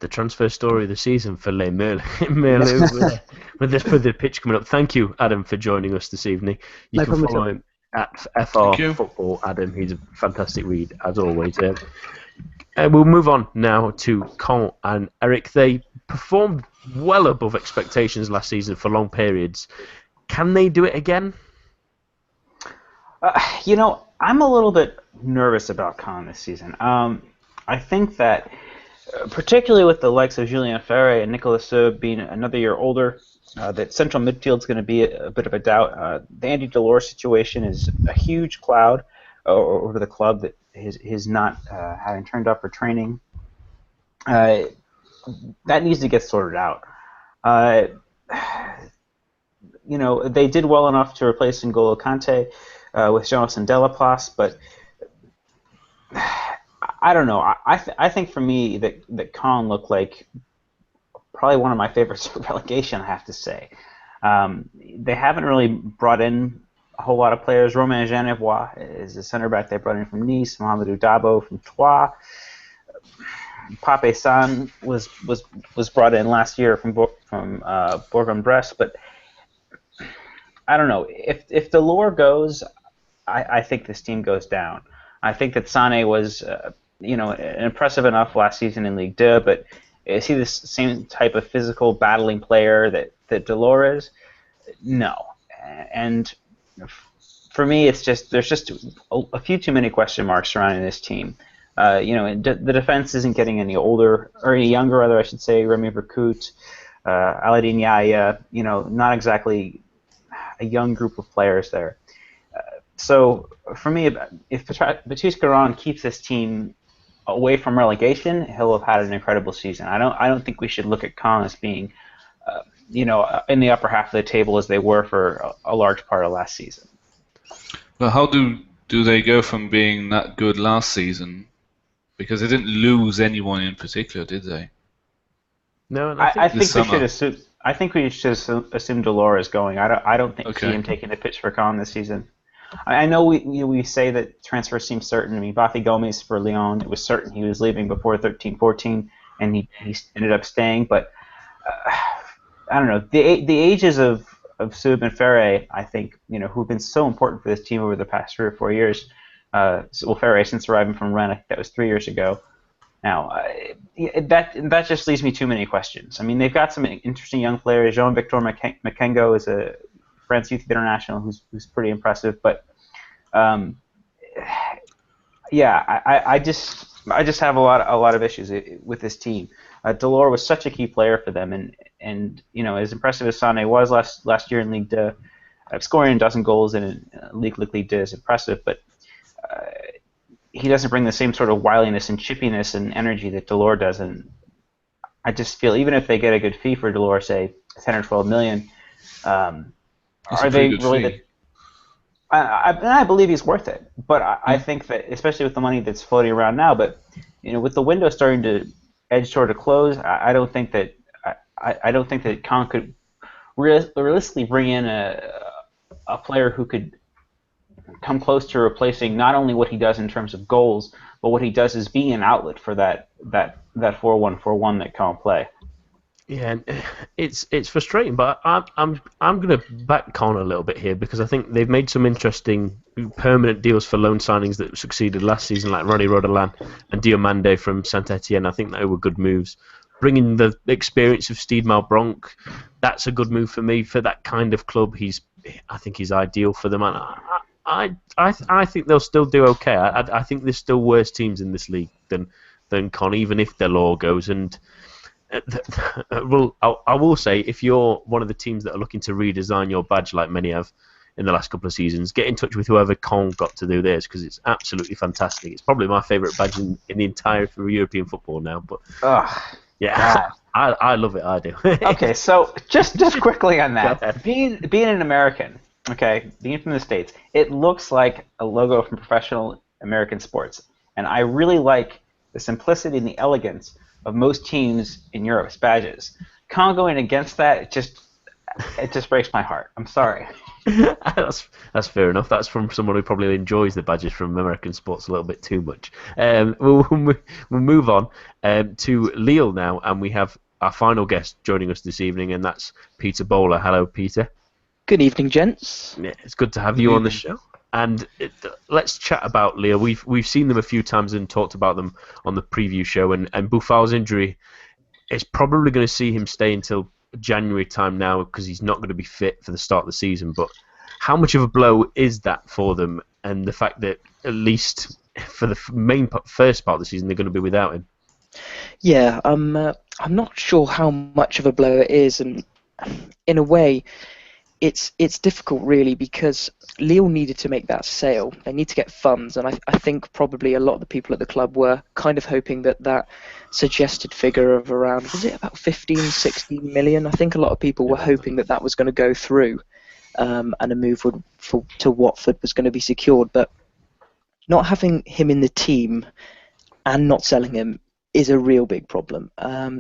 the transfer story of the season for Les Merlus with the pitch coming up. Thank you, Adam, for joining us this evening. You No can problem at follow all. him at FR Football, Adam. He's a fantastic read, as always. We'll move on now to Caen and Eric. They performed well above expectations last season for long periods. Can they do it again? I'm a little bit nervous about Caen this season. I think that, particularly with the likes of Julien Ferre and Nicolas Seub being another year older, that central midfield is going to be a bit of a doubt. The Andy Delors situation is a huge cloud over the club that his not having turned up for training. That needs to get sorted out. They did well enough to replace N'Golo Kante with Jonathan Delaplace, but I don't know. I think for me that Caen looked like probably one of my favorites for relegation, I have to say. They haven't really brought in a whole lot of players. Romain Genevois is the center back they brought in from Nice. Mohamedou Dabo from Troyes. Pape San was brought in last year from Bourg-en-Bresse, but I don't know. If Delors goes, I think this team goes down. I think that Sané was impressive enough last season in Ligue 2, but is he the same type of physical battling player that Delors is? No. And for me, it's just there's just a few too many question marks surrounding this team. The defense isn't getting any older or any younger, rather I should say. Remy Vercout, Aladin Yaya, not exactly a young group of players there. So for me, if Baptiste Caron keeps this team away from relegation, he'll have had an incredible season. I don't think we should look at Caen as being, in the upper half of the table as they were for a large part of last season. Well, how do they go from being that good last season? Because they didn't lose anyone in particular, did they? No, and I think we should assume Delors is going. I don't see him taking the pitch for Caen this season. I know we say that transfers seem certain. I mean, Bafi Gomez for Lyon, it was certain he was leaving before 13-14, and he ended up staying. But I don't know. The ages of Seub and Ferre, I think, who've been so important for this team over the past 3 or 4 years. Ferre since arriving from Rennes, I think that was 3 years ago. Now, that just leaves me too many questions. I mean, they've got some interesting young players. Jean-Victor Makengo is a France Youth International who's pretty impressive, but I just have a lot of issues with this team. Delors was such a key player for them, and as impressive as Sané was last year in Ligue 2, scoring a dozen goals in Ligue 2 is impressive, but he doesn't bring the same sort of wiliness and chippiness and energy that Delors does, and I just feel even if they get a good fee for Delors, say 10 or 12 million, are they really I believe he's worth it, but I think that especially with the money that's floating around now, but with the window starting to edge toward a close, I don't think that Caen could realistically bring in a player who could come close to replacing not only what he does in terms of goals, but what he does as being an outlet for that 4-1-4-1 that Caen play. Yeah, it's frustrating, but I'm going to back Caen a little bit here because I think they've made some interesting permanent deals for loan signings that succeeded last season, like Ronnie Rodelin and Diomande from Saint-Etienne. I think they were good moves. Bringing the experience of Steve Malbronk, that's a good move for me for that kind of club. I think he's ideal for them, and I think they'll still do okay. I think there's still worse teams in this league than Caen, even if Delors goes. And well, I will say, if you're one of the teams that are looking to redesign your badge like many have in the last couple of seasons, get in touch with whoever Caen got to do theirs because it's absolutely fantastic. It's probably my favourite badge in the entire European football now. But yeah, I love it. I do. Okay, so just quickly on that, being an American, being from the States, it looks like a logo from professional American sports, and I really like the simplicity and the elegance of most teams in Europe's badges. Caen going against that, it just breaks my heart. I'm sorry. That's fair enough. That's from someone who probably enjoys the badges from American sports a little bit too much. We'll move on to Lille now, and we have our final guest joining us this evening, and that's Peter Bowler. Hello, Peter. Good evening, gents. Yeah, it's good to have you on the show. And let's chat about Lille. We've seen them a few times and talked about them on the preview show, and Bouffal's injury is probably going to see him stay until January time now because he's not going to be fit for the start of the season. But how much of a blow is that for them, and the fact that at least for the first part of the season they're going to be without him? Yeah, I'm not sure how much of a blow it is, and in a way, it's difficult really because Lille needed to make that sale. They need to get funds, and I think probably a lot of the people at the club were kind of hoping that suggested figure of around, was it about 15, 16 million? I think a lot of people were hoping that was going to go through, and a move to Watford was going to be secured. But not having him in the team and not selling him is a real big problem.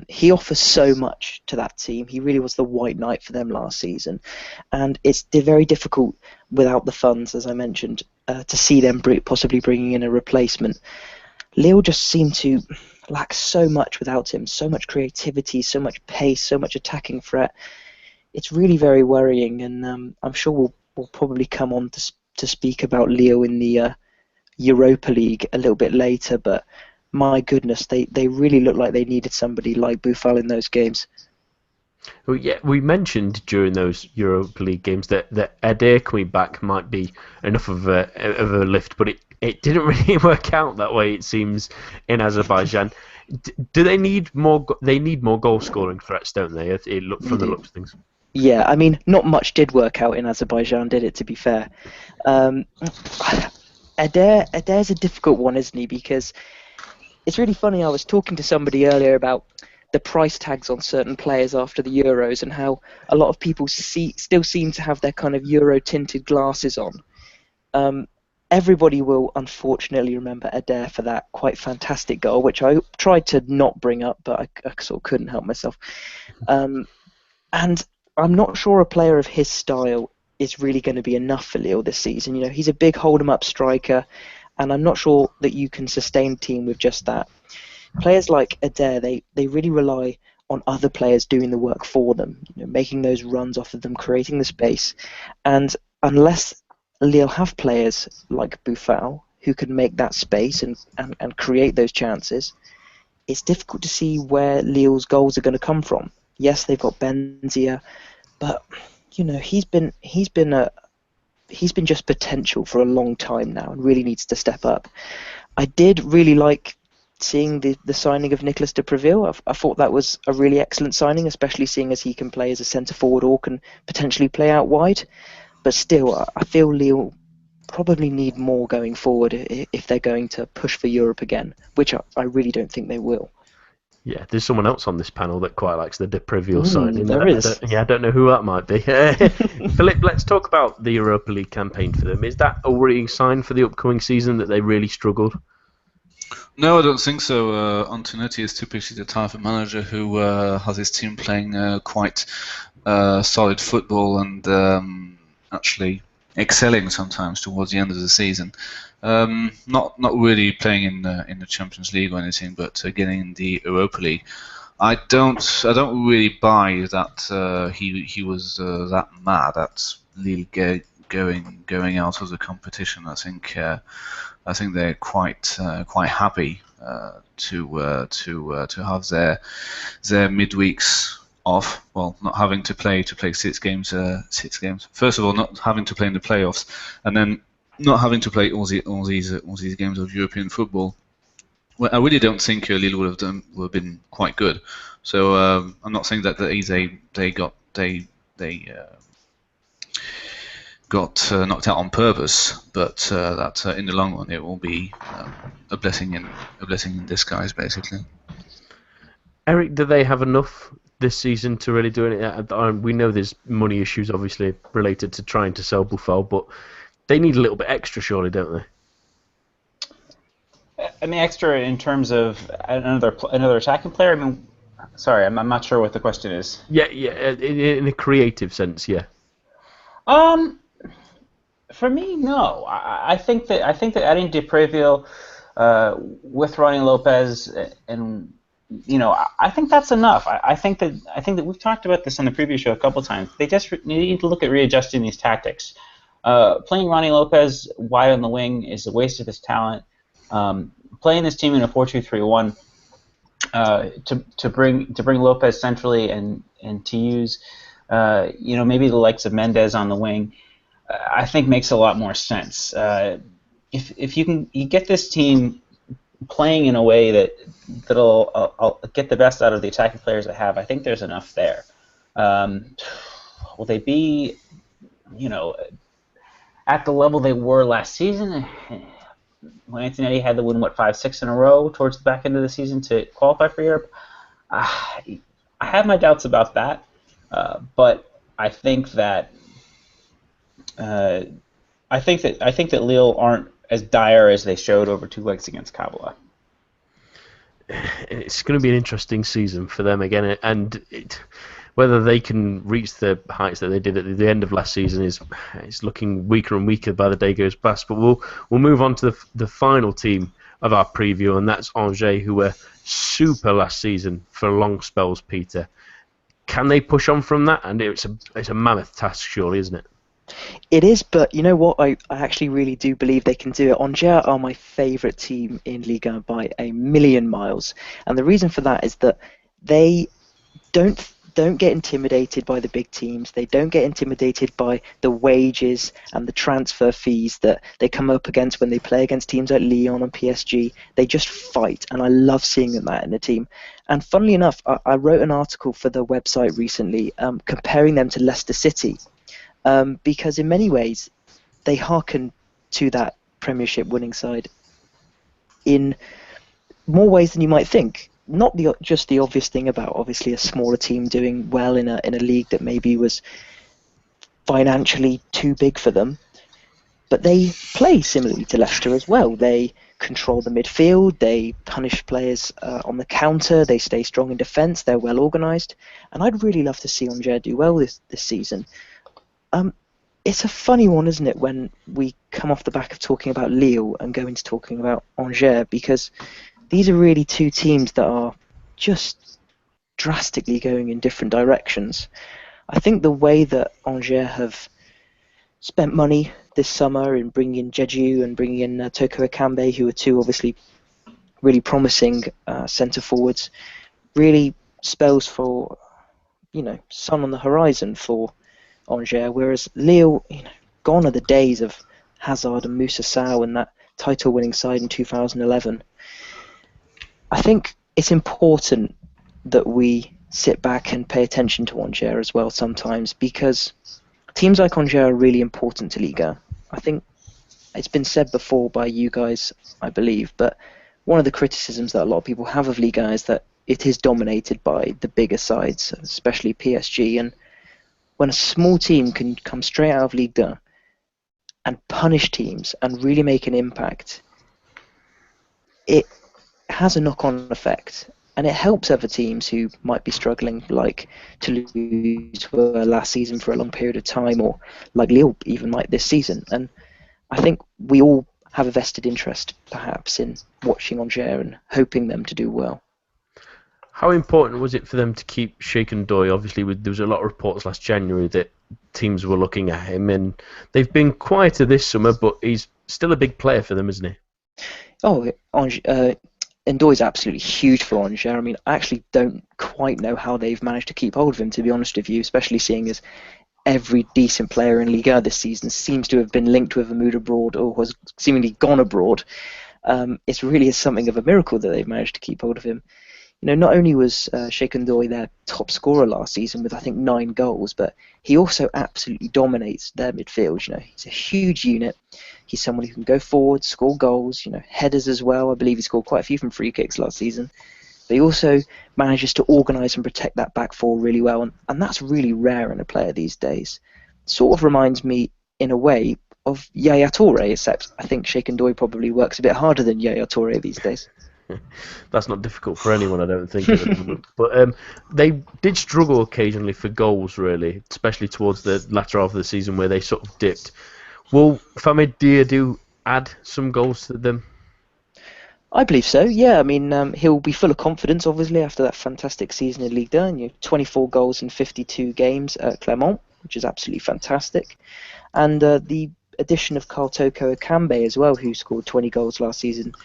He offers so much to that team. He really was the white knight for them last season, and it's very difficult without the funds, as I mentioned, to see them possibly bringing in a replacement. Lille just seem to lack so much without him, so much creativity, so much pace, so much attacking threat. It's really very worrying, and I'm sure we'll probably come on to speak about Lille in the Europa League a little bit later, but my goodness, they really look like they needed somebody like Bouffal in those games. Well, yeah, we mentioned during those Europa League games that Adair coming back might be enough of a lift, but it didn't really work out that way, it seems, in Azerbaijan. Do they need more? They need more goal scoring threats, don't they? It looked from the looks of things. Yeah, I mean, not much did work out in Azerbaijan, did it? To be fair, Adair's a difficult one, isn't he? Because it's really funny. I was talking to somebody earlier about the price tags on certain players after the Euros and how a lot of people still seem to have their kind of Euro-tinted glasses on. Everybody will unfortunately remember Adair for that quite fantastic goal, which I tried to not bring up, but I sort of couldn't help myself. And I'm not sure a player of his style is really going to be enough for Lille this season. You know, he's a big hold-em-up striker, and I'm not sure that you can sustain a team with just that. Players like Adair, they really rely on other players doing the work for them, you know, making those runs off of them, creating the space. And unless Lille have players like Bouffal who can make that space and create those chances, it's difficult to see where Lille's goals are going to come from. Yes, they've got Benzia, but you know he's been just potential for a long time now and really needs to step up. I did really like seeing the signing of Nicolas de Preville. I thought that was a really excellent signing, especially seeing as he can play as a centre forward or can potentially play out wide. But still, I feel Lille probably need more going forward if they're going to push for Europe again, which I really don't think they will. Yeah, there's someone else on this panel that quite likes the de Preville signing. There is. I don't know who that might be. Philip, let's talk about the Europa League campaign for them. Is that a worrying sign for the upcoming season that they really struggled? No, I don't think so. Antonetti is typically the type of manager who has his team playing quite solid football and actually excelling sometimes towards the end of the season. Not really playing in the Champions League or anything, but getting in the Europa League. I don't really buy that he was that mad at Lille going out of the competition. I think they're quite happy to have their midweeks off. Well, not having to play 6 games. First of all, not having to play in the playoffs, and then not having to play all these games of European football. Well, I really don't think Lille would have been quite good. So I'm not saying that they got knocked out on purpose, but that in the long run it will be a blessing in disguise, basically. Eric, do they have enough this season to really do it? We know there's money issues, obviously, related to trying to sell Bouffal, but they need a little bit extra, surely, don't they? I mean, extra in terms of another attacking player. I mean, sorry, I'm not sure what the question is. Yeah, in a creative sense, yeah. For me, no. I think that adding Depreville with Ronnie Lopez and I think that's enough. I think that we've talked about this on the previous show a couple times. They just need to look at readjusting these tactics. Playing Ronnie Lopez wide on the wing is a waste of his talent. Playing this team in a 4-2-3-1 to bring Lopez centrally and to use maybe the likes of Mendez on the wing, I think makes a lot more sense. If you get this team playing in a way that'll get the best out of the attacking players they have, I think there's enough there. Will they be, at the level they were last season? When Antonetti had to win 5-6 in a row towards the back end of the season to qualify for Europe, I have my doubts about that. But I think that Lille aren't as dire as they showed over 2 legs against Kabbalah. It's going to be an interesting season for them again, and whether they can reach the heights that they did at the end of last season is looking weaker and weaker by the day goes past. But we'll move on to the final team of our preview, and that's Angers, who were super last season for long spells. Peter, can they push on from that? And it's a mammoth task, surely, isn't it? It is, but you know what? I actually really do believe they can do it. Angers are my favourite team in Ligue 1 by a million miles, and the reason for that is that they don't get intimidated by the big teams. They don't get intimidated by the wages and the transfer fees that they come up against when they play against teams like Lyon and PSG. They just fight, and I love seeing that in the team. And funnily enough, I wrote an article for the website recently comparing them to Leicester City. Because in many ways they hearken to that Premiership winning side in more ways than you might think. Not just the obvious thing about obviously a smaller team doing well in a league that maybe was financially too big for them, but they play similarly to Leicester as well. They control the midfield, they punish players on the counter, they stay strong in defence, they're well organised, and I'd really love to see Angers do well this season. It's a funny one, isn't it, when we come off the back of talking about Lille and go into talking about Angers, because these are really two teams that are just drastically going in different directions. I think the way that Angers have spent money this summer in bringing in Jeju and bringing in Toko Ekambi, who are two obviously really promising centre forwards, really spells for sun on the horizon for Angers, whereas Lille, gone are the days of Hazard and Moussa Sow and that title-winning side in 2011. I think it's important that we sit back and pay attention to Angers as well sometimes, because teams like Angers are really important to Liga. I think it's been said before by you guys, I believe, but one of the criticisms that a lot of people have of Liga is that it is dominated by the bigger sides, especially PSG, and when a small team can come straight out of Ligue 1 and punish teams and really make an impact, it has a knock-on effect, and it helps other teams who might be struggling, like Toulouse were last season for a long period of time, or like Lille even might this season. And I think we all have a vested interest, perhaps, in watching Angers and hoping them to do well. How important was it for them to keep Sheikh Ndoye? Obviously, there was a lot of reports last January that teams were looking at him, and they've been quieter this summer, but he's still a big player for them, isn't he? Oh, Ndoye's absolutely huge for Angers. I mean, I actually don't quite know how they've managed to keep hold of him, to be honest with you, especially seeing as every decent player in Ligue 1 this season seems to have been linked with a move abroad or has seemingly gone abroad. It's really something of a miracle that they've managed to keep hold of him. Not only was Sheikh Ndoye their top scorer last season with, I think, 9 goals, but he also absolutely dominates their midfield. He's a huge unit. He's someone who can go forward, score goals, headers as well. I believe he scored quite a few from free kicks last season. But he also manages to organise and protect that back four really well, and that's really rare in a player these days. Sort of reminds me, in a way, of Yaya Touré, except I think Sheikh Ndoye probably works a bit harder than Yaya Touré these days. That's not difficult for anyone, I don't think. But they did struggle occasionally for goals, really, especially towards the latter half of the season where they sort of dipped. Will Famid Diédhiou add some goals to them? I believe so. Yeah, I mean, he'll be full of confidence, obviously, after that fantastic season in Ligue 1. 24 goals in 52 games at Clermont, which is absolutely fantastic. And the addition of Karl Toko Ekambi as well, who scored 20 goals last season.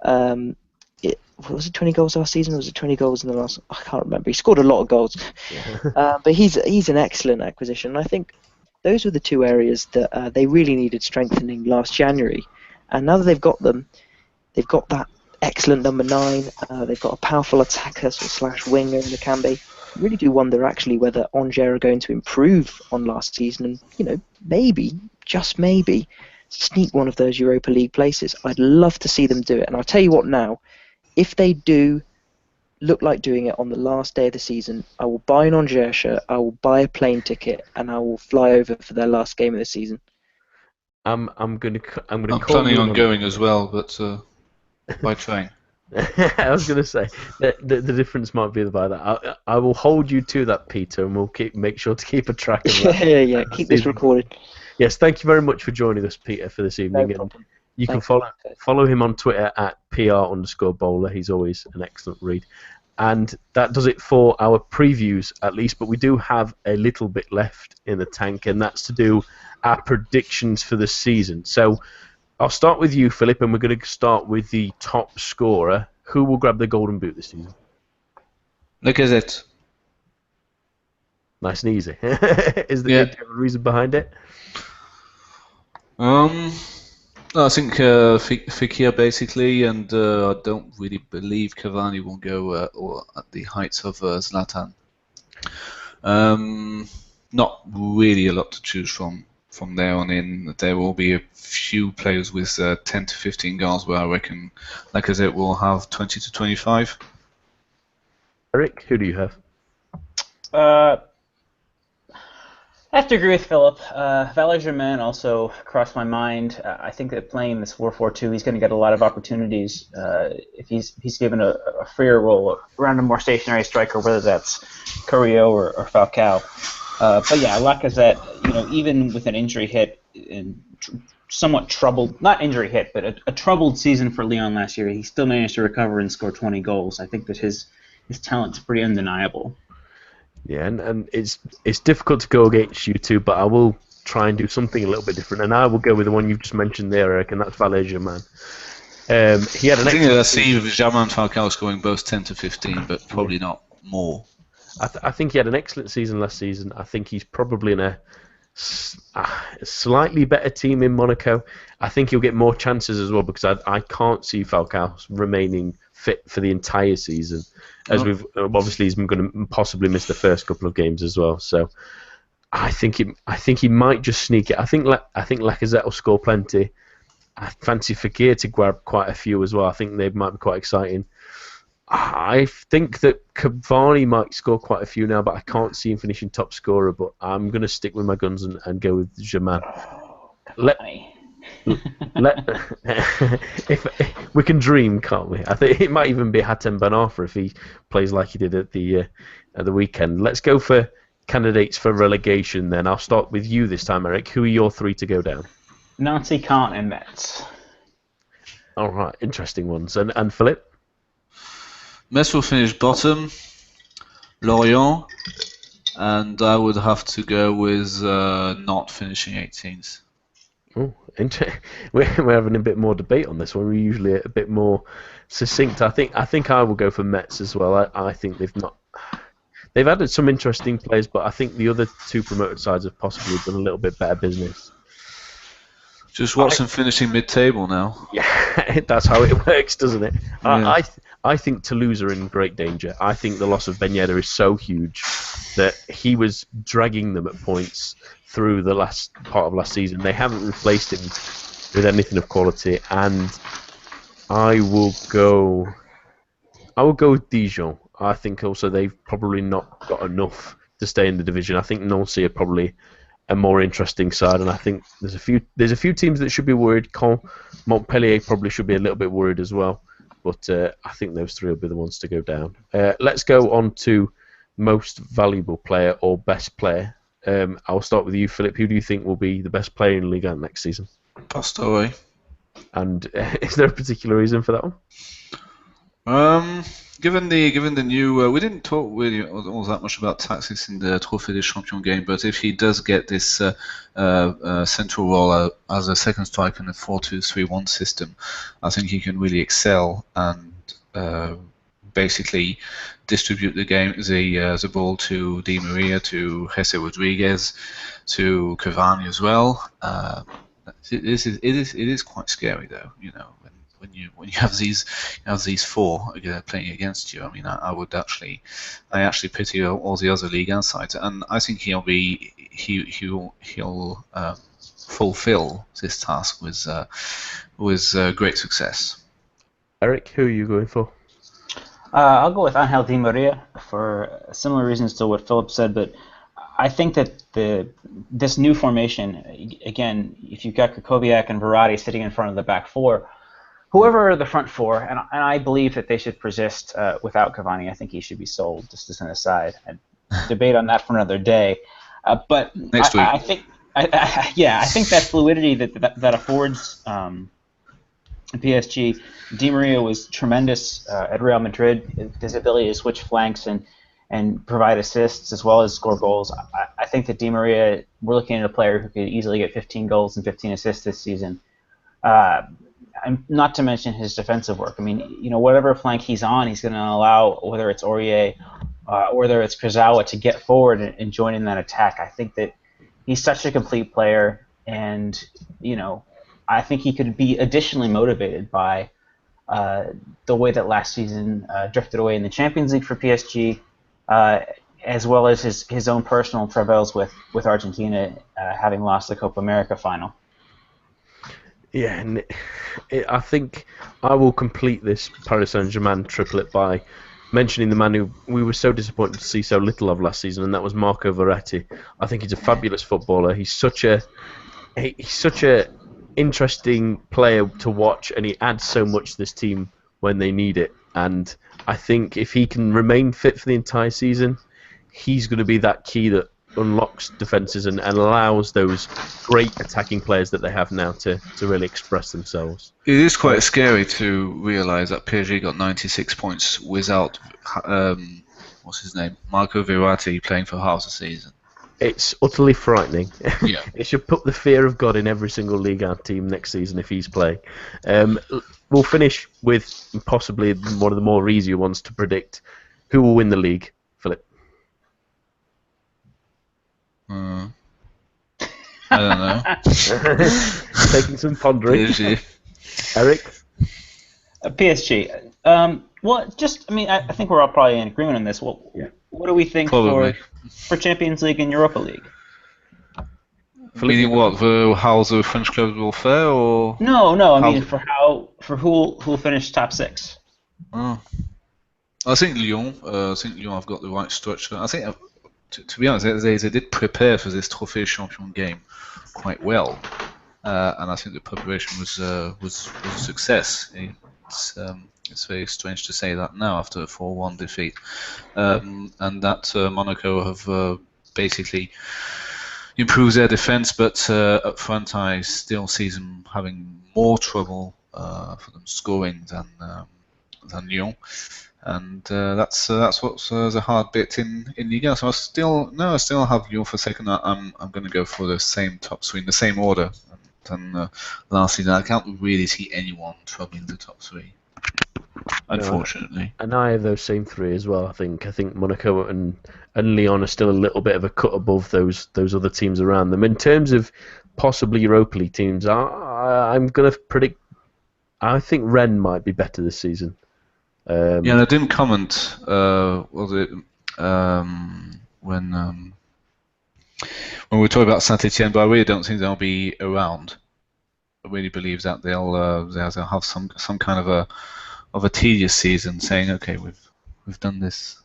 Was it 20 goals last season, or was it 20 goals in the last? I can't remember. He scored a lot of goals. But he's an excellent acquisition. And I think those were the two areas that they really needed strengthening last January. And now that they've got them, they've got that excellent number 9. They've got a powerful attacker slash winger in Ekambi. I really do wonder actually whether Angers are going to improve on last season and, maybe, just maybe, sneak one of those Europa League places. I'd love to see them do it. And I'll tell you what now, if they do look like doing it on the last day of the season, I will buy an Angers shirt, I will buy a plane ticket, and I will fly over for their last game of the season. I'm planning on going as well, but by train. I was going to say the difference might be by that. I will hold you to that, Peter, and we'll make sure to keep a track of that. yeah. Keep this recorded. Yes, thank you very much for joining us, Peter, for this evening. No and you can follow him on Twitter at PR_bowler. He's always an excellent read. And that does it for our previews, at least. But we do have a little bit left in the tank, and that's to do our predictions for the season. So I'll start with you, Philip, and we're going to start with the top scorer. Who will grab the Golden Boot this season? Lacazette. Nice and easy. Is there a reason behind it? I think Fekir basically, and I don't really believe Cavani will go at the heights of Zlatan. Not really a lot to choose from there on in. There will be a few players with 10 to 15 goals, where I reckon Lacazette will have 20 to 25. Eric, who do you have? I have to agree with Philip. Saint-Germain also crossed my mind. I think that playing this 4-4-2, he's going to get a lot of opportunities if he's given a freer role around a more stationary striker, whether that's Carrillo or Falcao. But yeah, Lacazette, even with an injury hit and somewhat troubled, not injury hit, but a troubled season for Lyon last year, he still managed to recover and score 20 goals. I think that his talent's pretty undeniable. Yeah, and it's difficult to go against you two, but I will try and do something a little bit different, and I will go with the one you've just mentioned there, Eric, and that's Saint-Germain. He had an. I think I see Germain and Falcao scoring both 10 to 15, but probably not more. I think he had an excellent season last season. I think he's probably in a slightly better team in Monaco. I think he'll get more chances as well, because I can't see Falcao remaining fit for the entire season, as we've obviously he's going to possibly miss the first couple of games as well. So I think he might just sneak it. I think Lacazette will score plenty. I fancy Fekir to grab quite a few as well. I think they might be quite exciting. I think that Cavani might score quite a few now, but I can't see him finishing top scorer. But I'm going to stick with my guns and go with Germain. If we can dream, can't we? I think it might even be Hatem Ben Arfa if he plays like he did at the weekend. Let's go for candidates for relegation then. I'll start with you this time, Eric. Who are your 3 to go down? Nancy, Caen, and Metz. All right, interesting ones. And Philip? Metz will finish bottom. Lorient, and I would have to go with not finishing 18th. Oh, we're having a bit more debate on this one. We're usually a bit more succinct. I think I will go for Metz as well. I think they've added some interesting players, but I think the other 2 promoted sides have possibly done a little bit better business. Just watch them finishing mid-table now. Yeah, that's how it works, doesn't it? Yeah. I think Toulouse are in great danger. I think the loss of Ben Yedder is so huge that he was dragging them at points through the last part of last season. They haven't replaced him with anything of quality, and I will go with Dijon. I think also they've probably not got enough to stay in the division. I think Nancy are probably a more interesting side, and I think there's a few teams that should be worried. Montpellier probably should be a little bit worried as well, but I think those 3 will be the ones to go down. Let's go on to most valuable player or best player. I'll start with you, Philip. Who do you think will be the best player in Liga next season? Pastore. And is there a particular reason for that one? Given the new, we didn't talk really all that much about tactics in the Trophée des Champions game, but if he does get this central role as a second striker in a 4-2-3-1 system, I think he can really excel and basically distribute the ball to Di Maria, to Jesse Rodriguez, to Cavani as well. It is quite scary though, when you have these four playing against you. I mean, I actually pity all the other Ligue 1 sides, and I think he'll fulfill this task with great success. Eric, who are you going for? I'll go with Angel Di Maria for similar reasons to what Philip said, but I think that this new formation, again, if you've got Krakowiak and Verratti sitting in front of the back four, whoever are the front four, and I believe that they should persist without Cavani. I think he should be sold, just as an aside. And debate on that for another day. But next week. I think that fluidity that affords PSG. Di Maria was tremendous at Real Madrid. His ability to switch flanks and provide assists as well as score goals. I think that Di Maria, we're looking at a player who could easily get 15 goals and 15 assists this season. And not to mention his defensive work. I mean, whatever flank he's on, he's going to allow, whether it's Aurier, whether it's Kurzawa, to get forward and join in that attack. I think that he's such a complete player, and I think he could be additionally motivated by the way that last season drifted away in the Champions League for PSG, as well as his own personal travails with Argentina, having lost the Copa America final. Yeah, and I think I will complete this Paris Saint-Germain triplet by mentioning the man who we were so disappointed to see so little of last season, and that was Marco Verratti. I think he's a fabulous footballer. He's such a interesting player to watch, and he adds so much to this team when they need it. And I think if he can remain fit for the entire season, he's going to be that key that unlocks defences and allows those great attacking players that they have now to really express themselves. It is quite scary to realise that PSG got 96 points without what's his name, Marco Verratti, playing for half the season. It's utterly frightening. Yeah. It should put the fear of God in every single Ligue 1 team next season if he's playing. We'll finish with possibly one of the more easier ones to predict. Who will win the league, Philip? I don't know. Taking some pondering. PSG. Eric? PSG. I think we're all probably in agreement on this. Well, yeah. What do we think for Champions League and Europa League? Meaning what? How the French clubs will fare, or no? I mean for who will finish top six. Oh. I think Lyon. Have got the right structure. I think, to be honest, they did prepare for this Trophée Champion game quite well, and I think the preparation was a success. It's very strange to say that now after a 4-1 defeat, and that Monaco have basically improved their defense, but up front I still see them having more trouble for them scoring than Lyon, and that's what's the hard bit in Liga. So I still have Lyon for second. I'm going to go for the same top three in the same order than last season. I can't really see anyone troubling the top three, unfortunately. And I have those same three as well. I think Monaco and Lyon are still a little bit of a cut above those other teams around them. In terms of possibly Europa League teams, I'm going to predict. I think Rennes might be better this season. I didn't comment. Was it when we were talking about Saint-Etienne? But I really don't think they'll be around. I really believe that they'll have some kind of a tedious season, saying, okay, we've done this.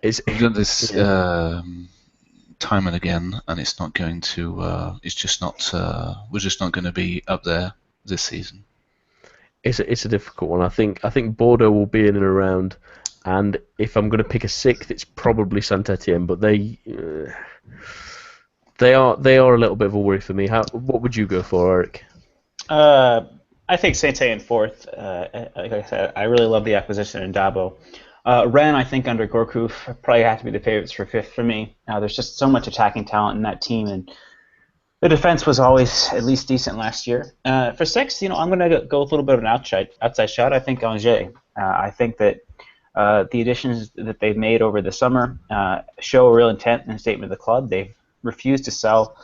We've done this time and again, and it's not going to. It's just not. We're just not going to be up there this season. It's a difficult one. I think Bordeaux will be in and around, And if I'm going to pick a sixth, it's probably Saint-Etienne, but they are a little bit of a worry for me. What would you go for, Eric? I think Saint-Etienne fourth. Like I said, I really love the acquisition in Dabo. Rennes, I think, under Gourcuff, probably have to be the favorites for fifth for me. There's just so much attacking talent in that team, and the defense was always at least decent last year. For sixth, I'm going to go with a little bit of an outside shot. I think Angers. I think that the additions that they've made over the summer show a real intent and statement of the club. They've refused to sell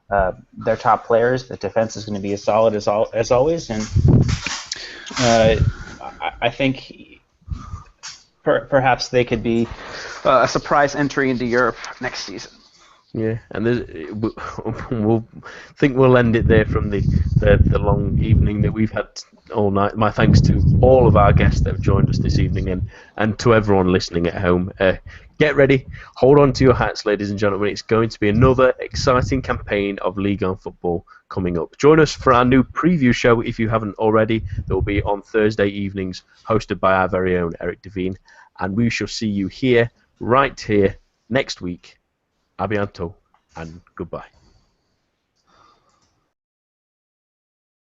their top players. The defense is going to be as solid as always, and I think perhaps they could be a surprise entry into Europe next season. Yeah, and we'll end it there from the long evening that we've had all night. My thanks to all of our guests that have joined us this evening, and to everyone listening at home. Get ready, hold on to your hats, ladies and gentlemen. It's going to be another exciting campaign of Ligue 1 football coming up. Join us for our new preview show if you haven't already. That will be on Thursday evenings, hosted by our very own Eric Devine, and we shall see you right here next week. A bientôt and goodbye.